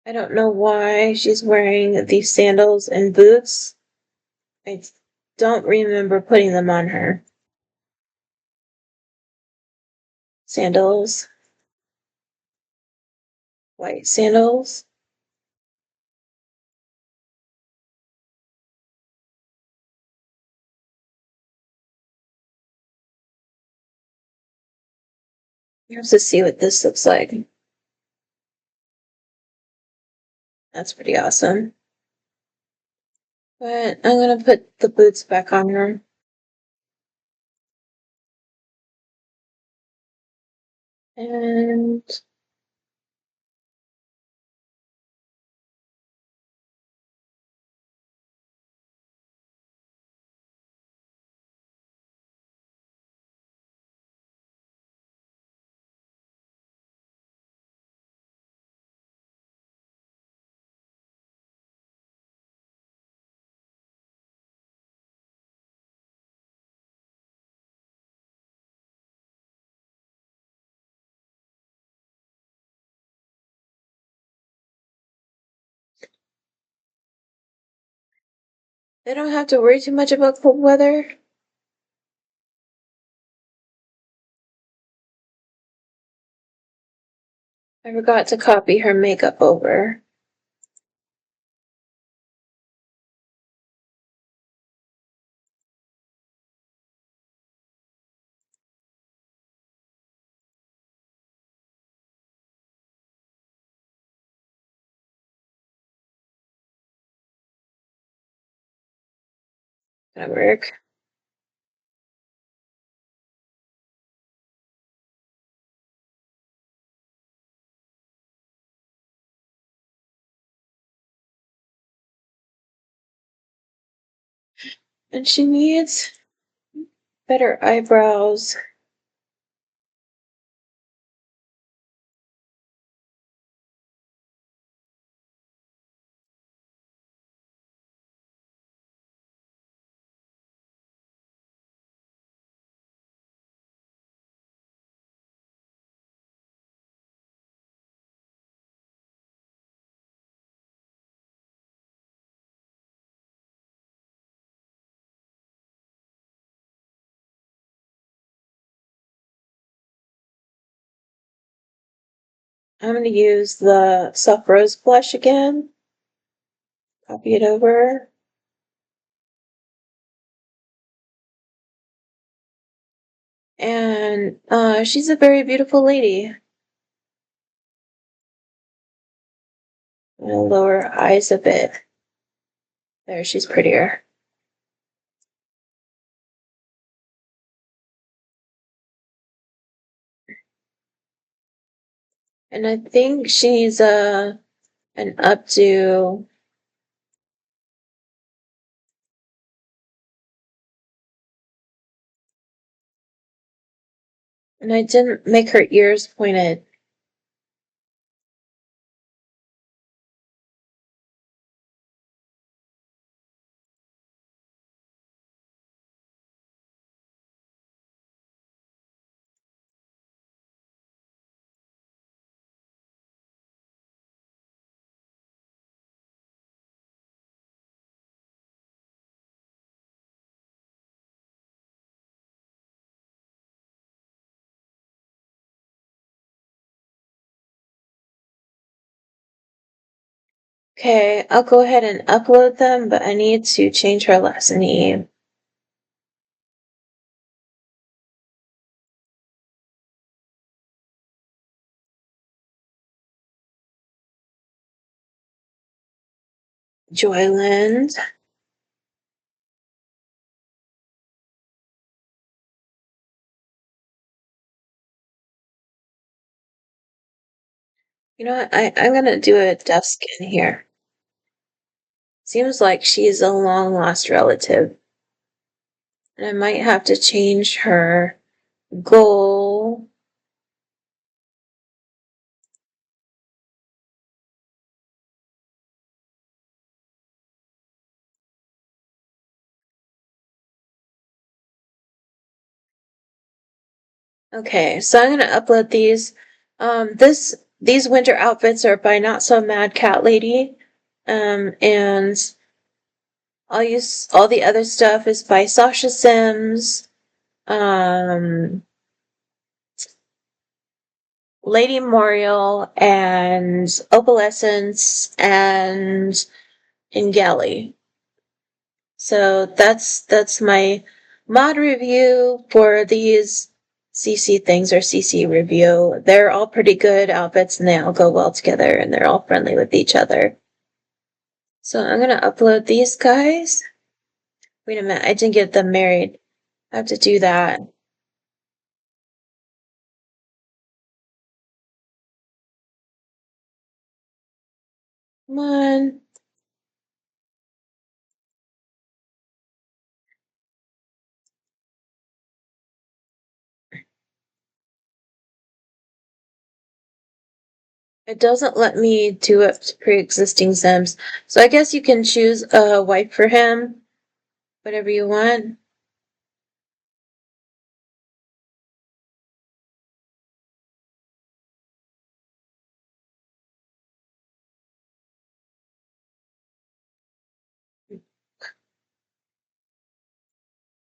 [SPEAKER 1] I don't know why she's wearing these sandals and boots. I don't remember putting them on her. Sandals, white sandals. You have to see what this looks like. That's pretty awesome. But I'm gonna put the boots back on her. And they don't have to worry too much about cold weather. I forgot to copy her makeup over. fabric. And she needs better eyebrows. I'm going to use the soft rose blush again. Copy it over. And she's a very beautiful lady. I'm going to lower her eyes a bit. There, she's prettier. And I think she's an updo. And I didn't make her ears pointed. Okay, I'll go ahead and upload them, but I need to change her last name. Joyland. You know what? I'm gonna do a dusk in here. Seems like she's a long lost relative. And I might have to change her goal. Okay, so I'm gonna upload these. These winter outfits are by Not So Mad Cat Lady. And I'll use all the other stuff is by Sasha Sims, um, Lady Morial, and Opalescence, and Ingali. So that's my mod review for these CC things, or CC review. They're all pretty good outfits and they all go well together and they're all friendly with each other. So I'm gonna upload these guys. Wait a minute, I didn't get them married. I have to do that. Come on. It doesn't let me do it to pre-existing Sims. So I guess you can choose a wife for him, whatever you want.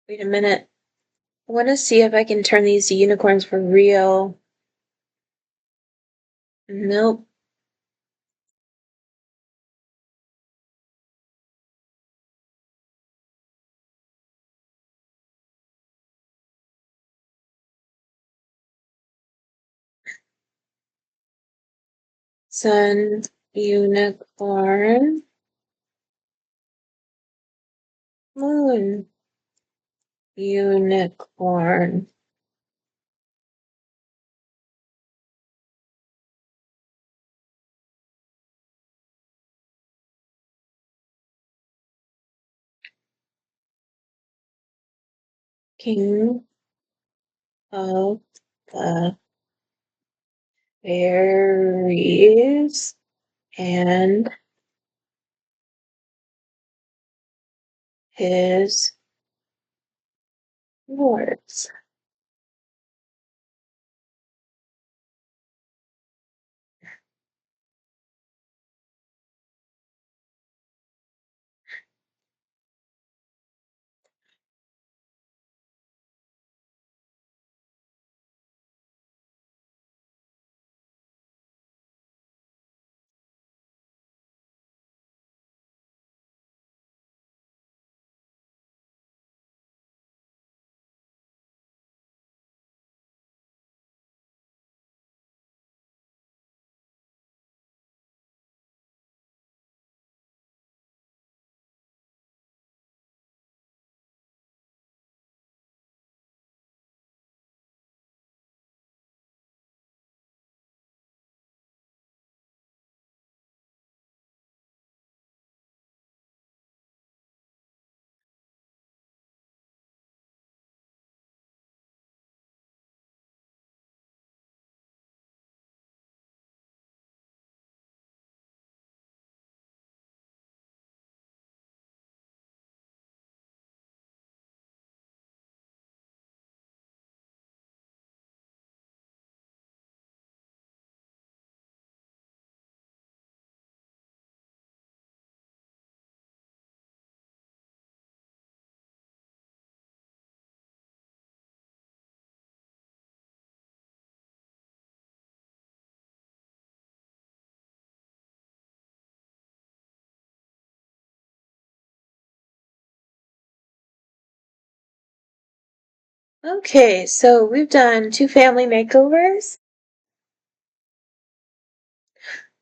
[SPEAKER 1] Wait a minute. I want to see if I can turn these to unicorns for real. Nope. Sun, unicorn, moon. unicorn. King of the fairies and his lords. Okay, so we've done 2 family makeovers,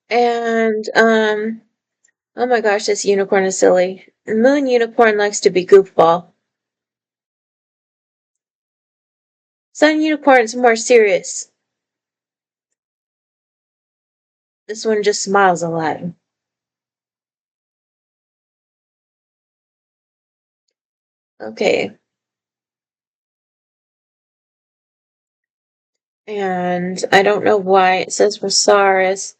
[SPEAKER 1] and oh my gosh, this unicorn is silly. Moon unicorn likes to be goofball. Sun unicorn's more serious. This one just smiles a lot. Okay, and I don't know why it says Rosaris.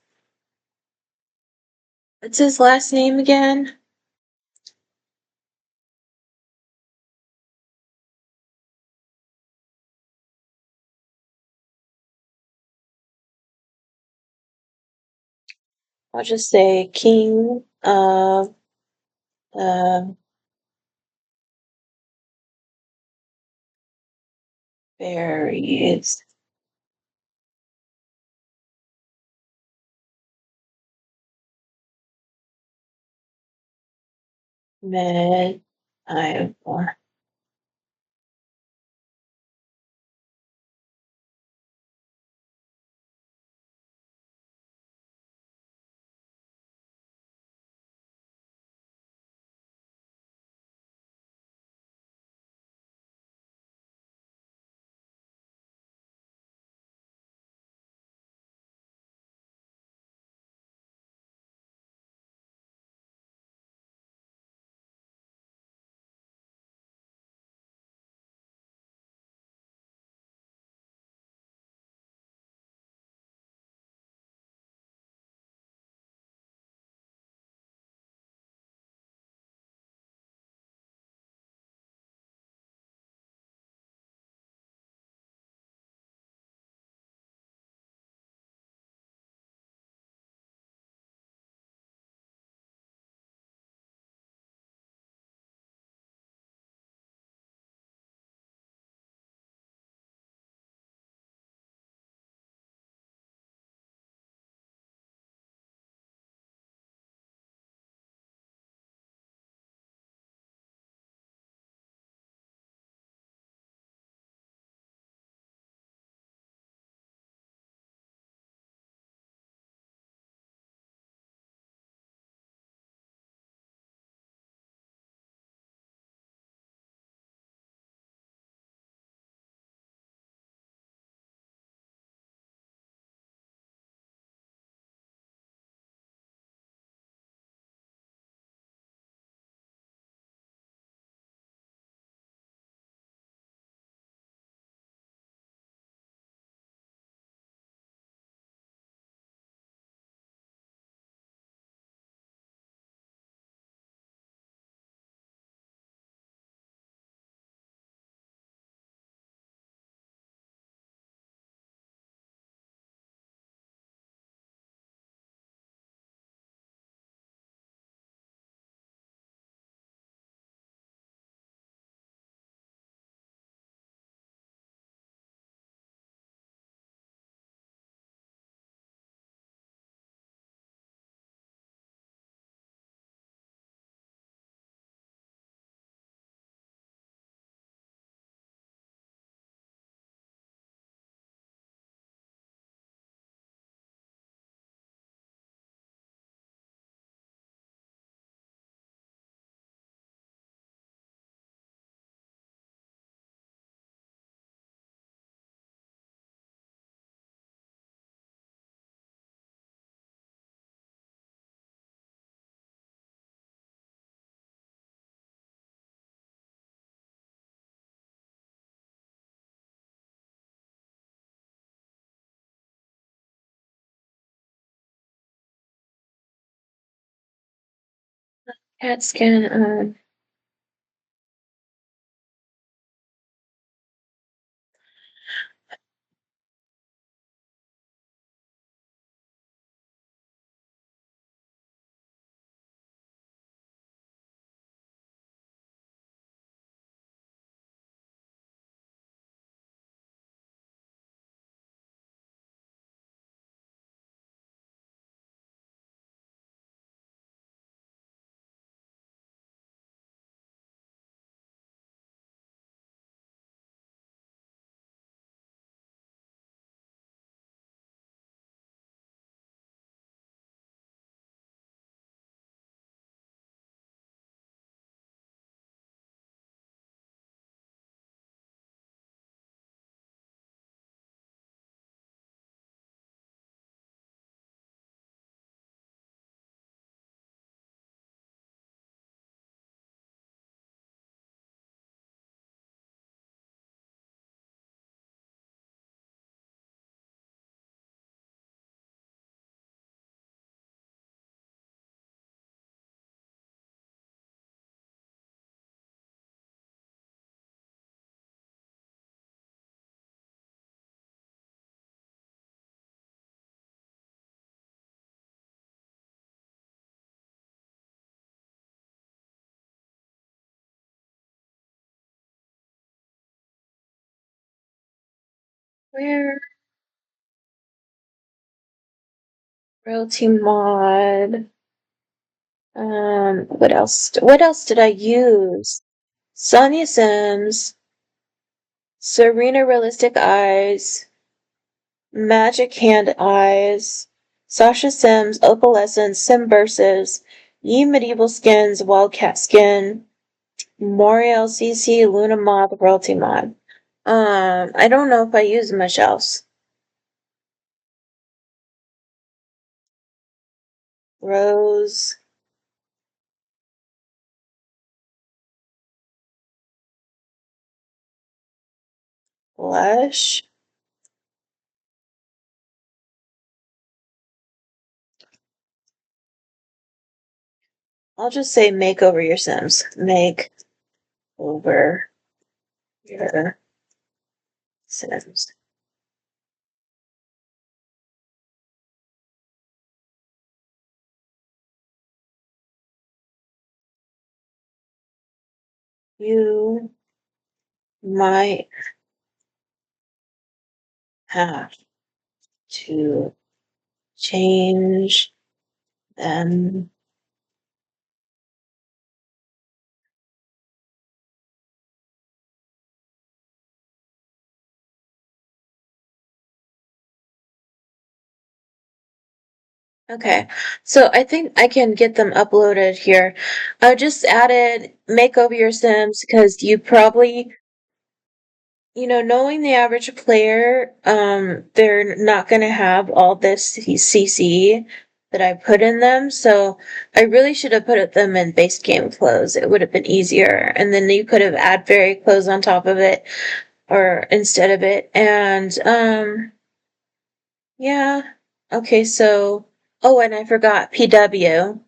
[SPEAKER 1] What's his last name again? I'll just say King of the Fairies. Med Iowa. Cat skin. Where? Royalty mod. What else? What else did I use? Sonia Sims, Serena Realistic Eyes, Magic Hand Eyes, Sasha Sims, Opalescence, Sim Versus, Ye Medieval Skins, Wildcat Skin, Moriel CC, Luna Moth, Royalty Mod. I don't know if I use much else. Rose, Blush. I'll just say make over your Sims. Make over your Sims. You might have to change them. Okay, so I think I can get them uploaded here. I just added make over your Sims because you probably, knowing the average player, they're not going to have all this CC that I put in them. So I really should have put them in base game clothes. It would have been easier. And then you could have add fairy clothes on top of it or instead of it. And, yeah. Okay, so, oh, and I forgot PW.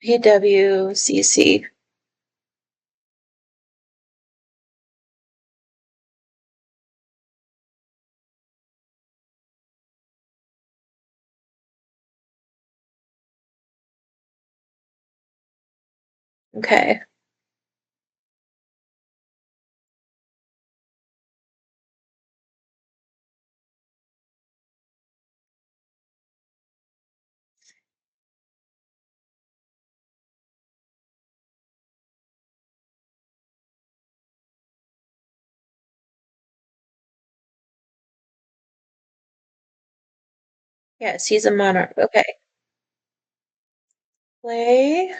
[SPEAKER 1] PWCC. Okay. Yes, he's a monarch. Okay. Play.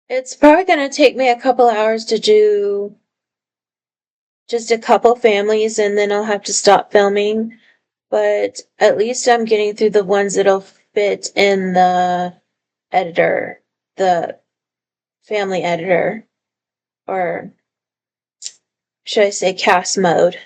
[SPEAKER 1] It's probably going to take me a couple hours to do just a couple families and then I'll have to stop filming. But at least I'm getting through the ones that'll fit in the editor, the family editor. or should I say cast mode.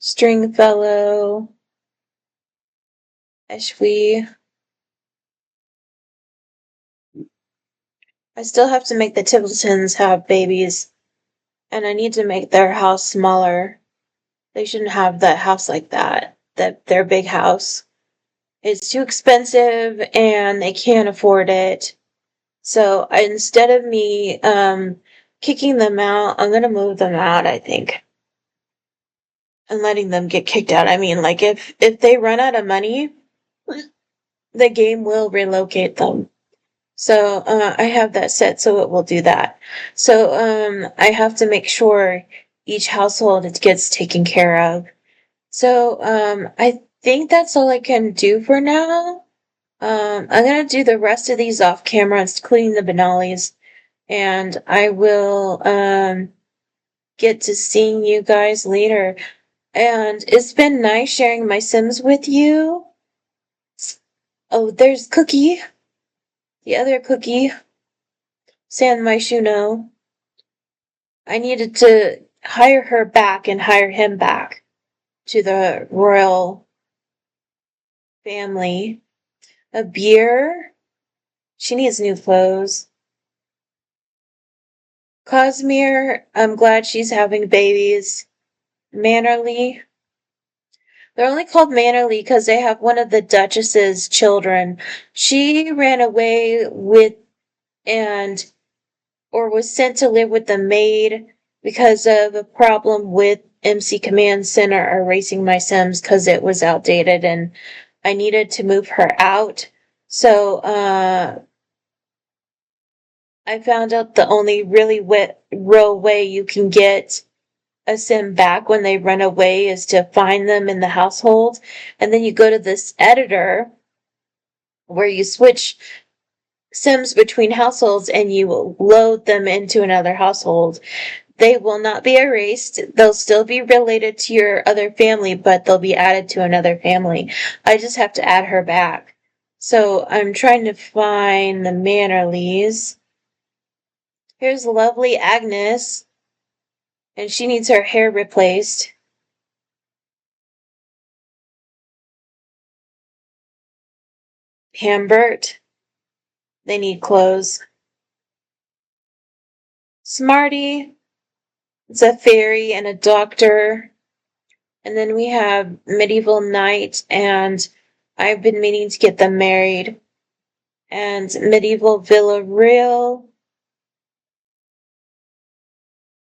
[SPEAKER 1] Stringfellow, Eshwi. I still have to make the Tippletons have babies, and I need to make their house smaller. They shouldn't have that house like that, their big house. It's too expensive and they can't afford it. So instead of me kicking them out, I'm gonna move them out, I think. And letting them get kicked out. I mean, like if they run out of money, the game will relocate them. So I have that set so it will do that. So I have to make sure each household it gets taken care of. So I think that's all I can do for now. I'm gonna do the rest of these off camera, including the Benali's, and I will get to seeing you guys later. And it's been nice sharing my Sims with you. Oh, there's Cookie, the other Cookie, San Maishuno. I needed to hire her back and hire him back to the royal family. A beer. She needs new clothes. Cosmere, I'm glad she's having babies. Mannerly. They're only called Mannerly because they have one of the Duchess's children. She ran away with and or was sent to live with the maid because of a problem with MC Command Center erasing my Sims because it was outdated and I needed to move her out. So I found out the only really real way you can get a sim back when they run away is to find them in the household. And then you go to this editor where you switch sims between households and you load them into another household. They will not be erased. They'll still be related to your other family, but they'll be added to another family. I just have to add her back. So I'm trying to find the Mannerleys. Here's lovely Agnes, and she needs her hair replaced. Hambert, they need clothes. Smarty, it's a fairy and a doctor. And then we have Medieval Knight, and I've been meaning to get them married. And Medieval Villa Real.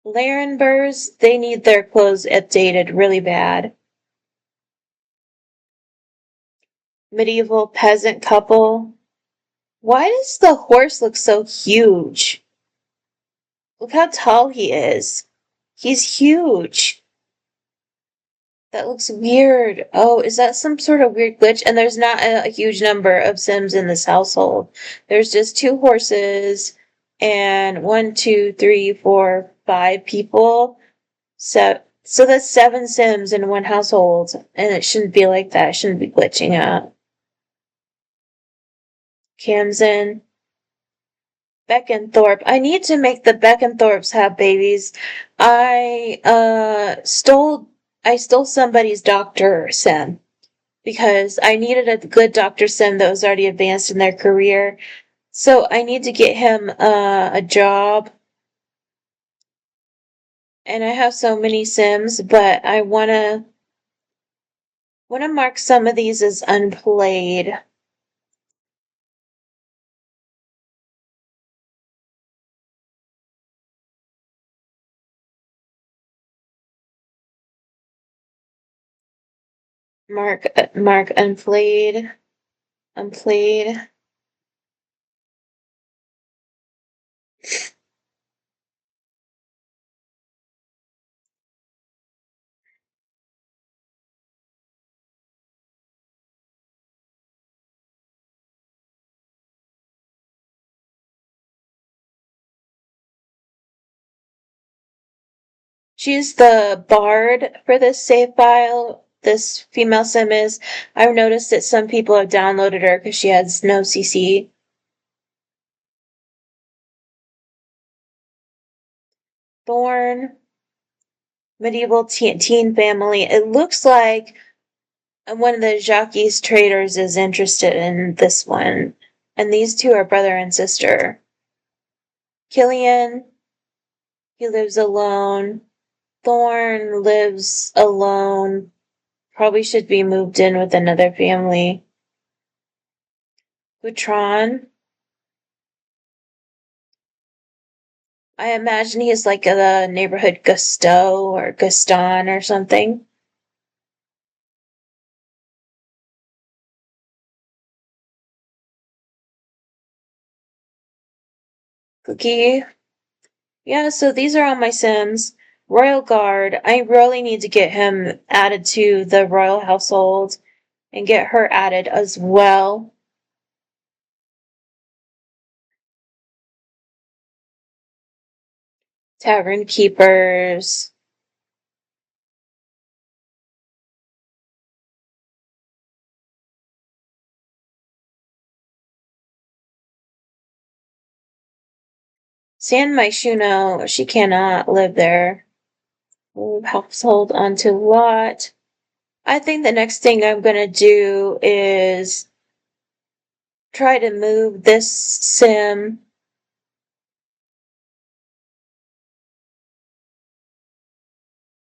[SPEAKER 1] Larenburs, they need their clothes updated really bad. Medieval Peasant Couple. Why does the horse look so huge? Look how tall he is. He's huge. That looks weird. Oh, is that some sort of weird glitch? And there's not a huge number of Sims in this household. There's just 2 horses and 1, 2, 3, 4, 5 people. So that's 7 Sims in one household. And it shouldn't be like that. It shouldn't be glitching out. Camden. Beckenthorpe. I need to make the Beckenthorpes have babies. I stole somebody's doctor sim because I needed a good doctor sim that was already advanced in their career. So I need to get him a job. And I have so many sims, but I wanna mark some of these as unplayed. Mark unplayed. Unplayed. She's the bard for this save file. This female sim is. I've noticed that some people have downloaded her because she has no CC. Thorn, medieval teen family. It looks like one of the Jacques traders is interested in this one. And these two are brother and sister. Killian, he lives alone. Thorn lives alone. Probably should be moved in with another family. Gutron, I imagine he's like a neighborhood Gusteau or Gaston or something. Cookie. Yeah, so these are all my Sims. Royal Guard. I really need to get him added to the royal household and get her added as well. Tavern Keepers. San Myshuno, she cannot live there. Household onto lot. I think the next thing I'm gonna do is try to move this sim.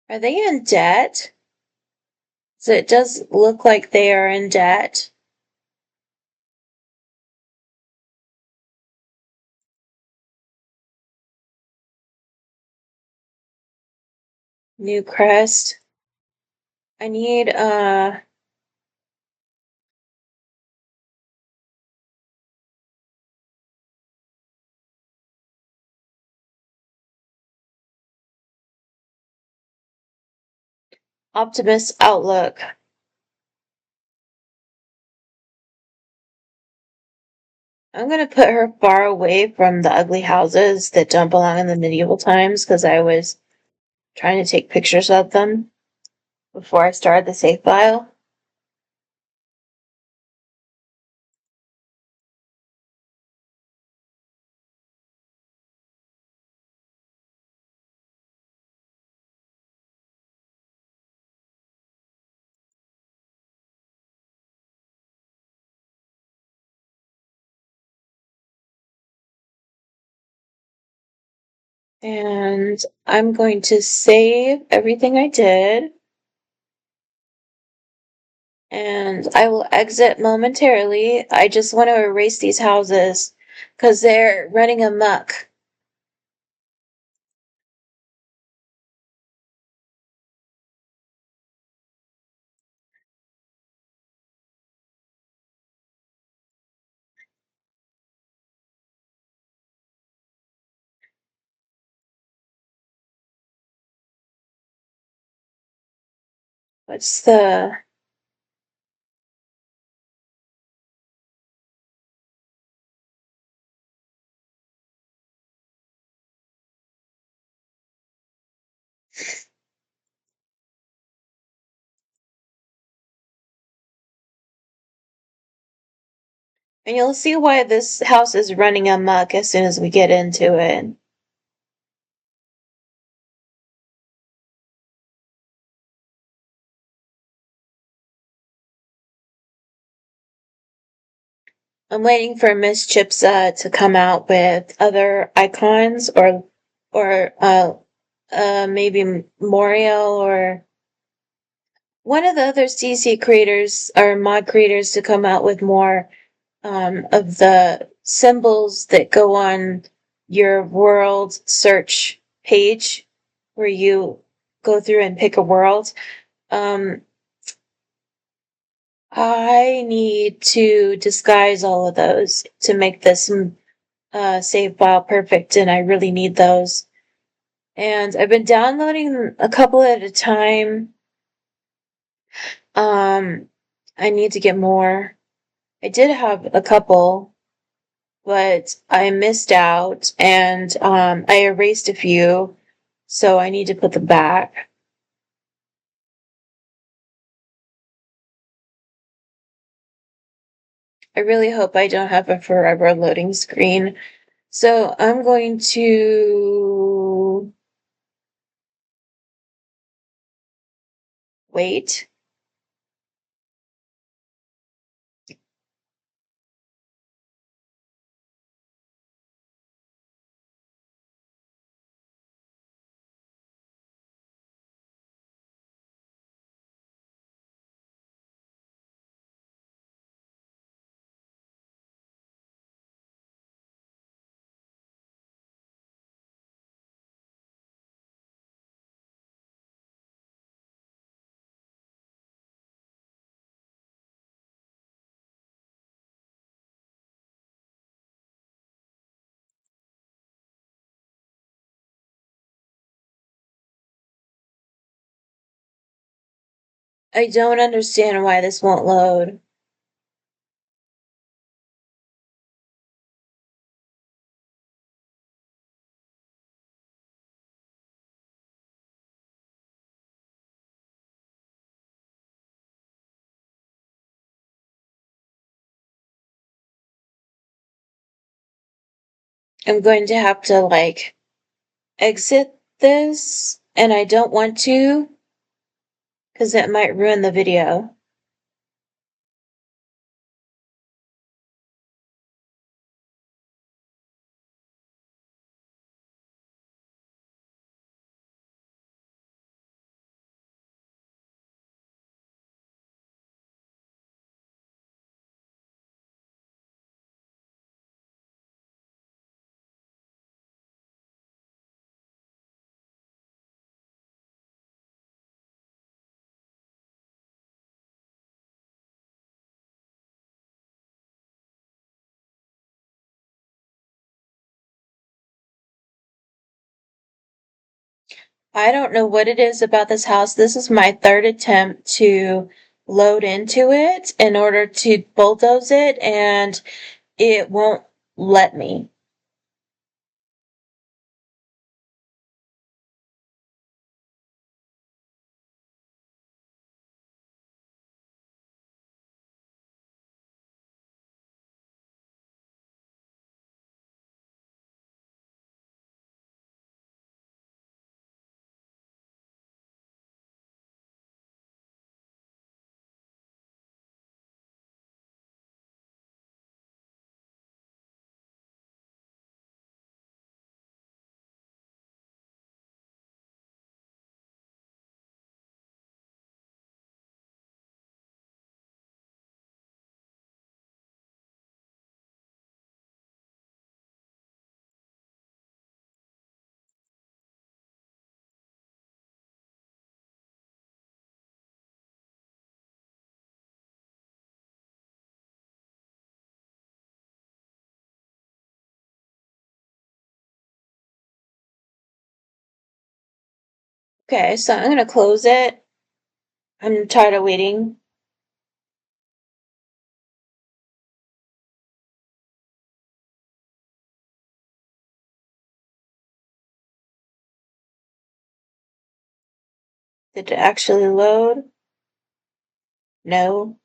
[SPEAKER 1] Are they in debt? So it does look like they are in debt. New crest. I need optimist outlook. I'm gonna put her far away from the ugly houses that don't belong in the medieval times because I was trying to take pictures of them before I started the save file. And I'm going to save everything I did. And I will exit momentarily. I just want to erase these houses because they're running amok. What's the... And you'll see why this house is running amok as soon as we get into it. I'm waiting for Miss Chipsa to come out with other icons or maybe Moriel or one of the other CC creators or mod creators to come out with more of the symbols that go on your world search page where you go through and pick a world. Um, I need to disguise all of those to make this save file perfect, and I really need those. And I've been downloading a couple at a time. Um, I need to get more. I did have a couple, but I missed out, and I erased a few. So I need to put them back. I really hope I don't have a forever loading screen. So I'm going to wait. I don't understand why this won't load. I'm going to have to like exit this, and I don't want to because it might ruin the video. I don't know what it is about this house. This is my third attempt to load into it in order to bulldoze it, and it won't let me. Okay, so I'm gonna close it. I'm tired of waiting. Did it actually load? No.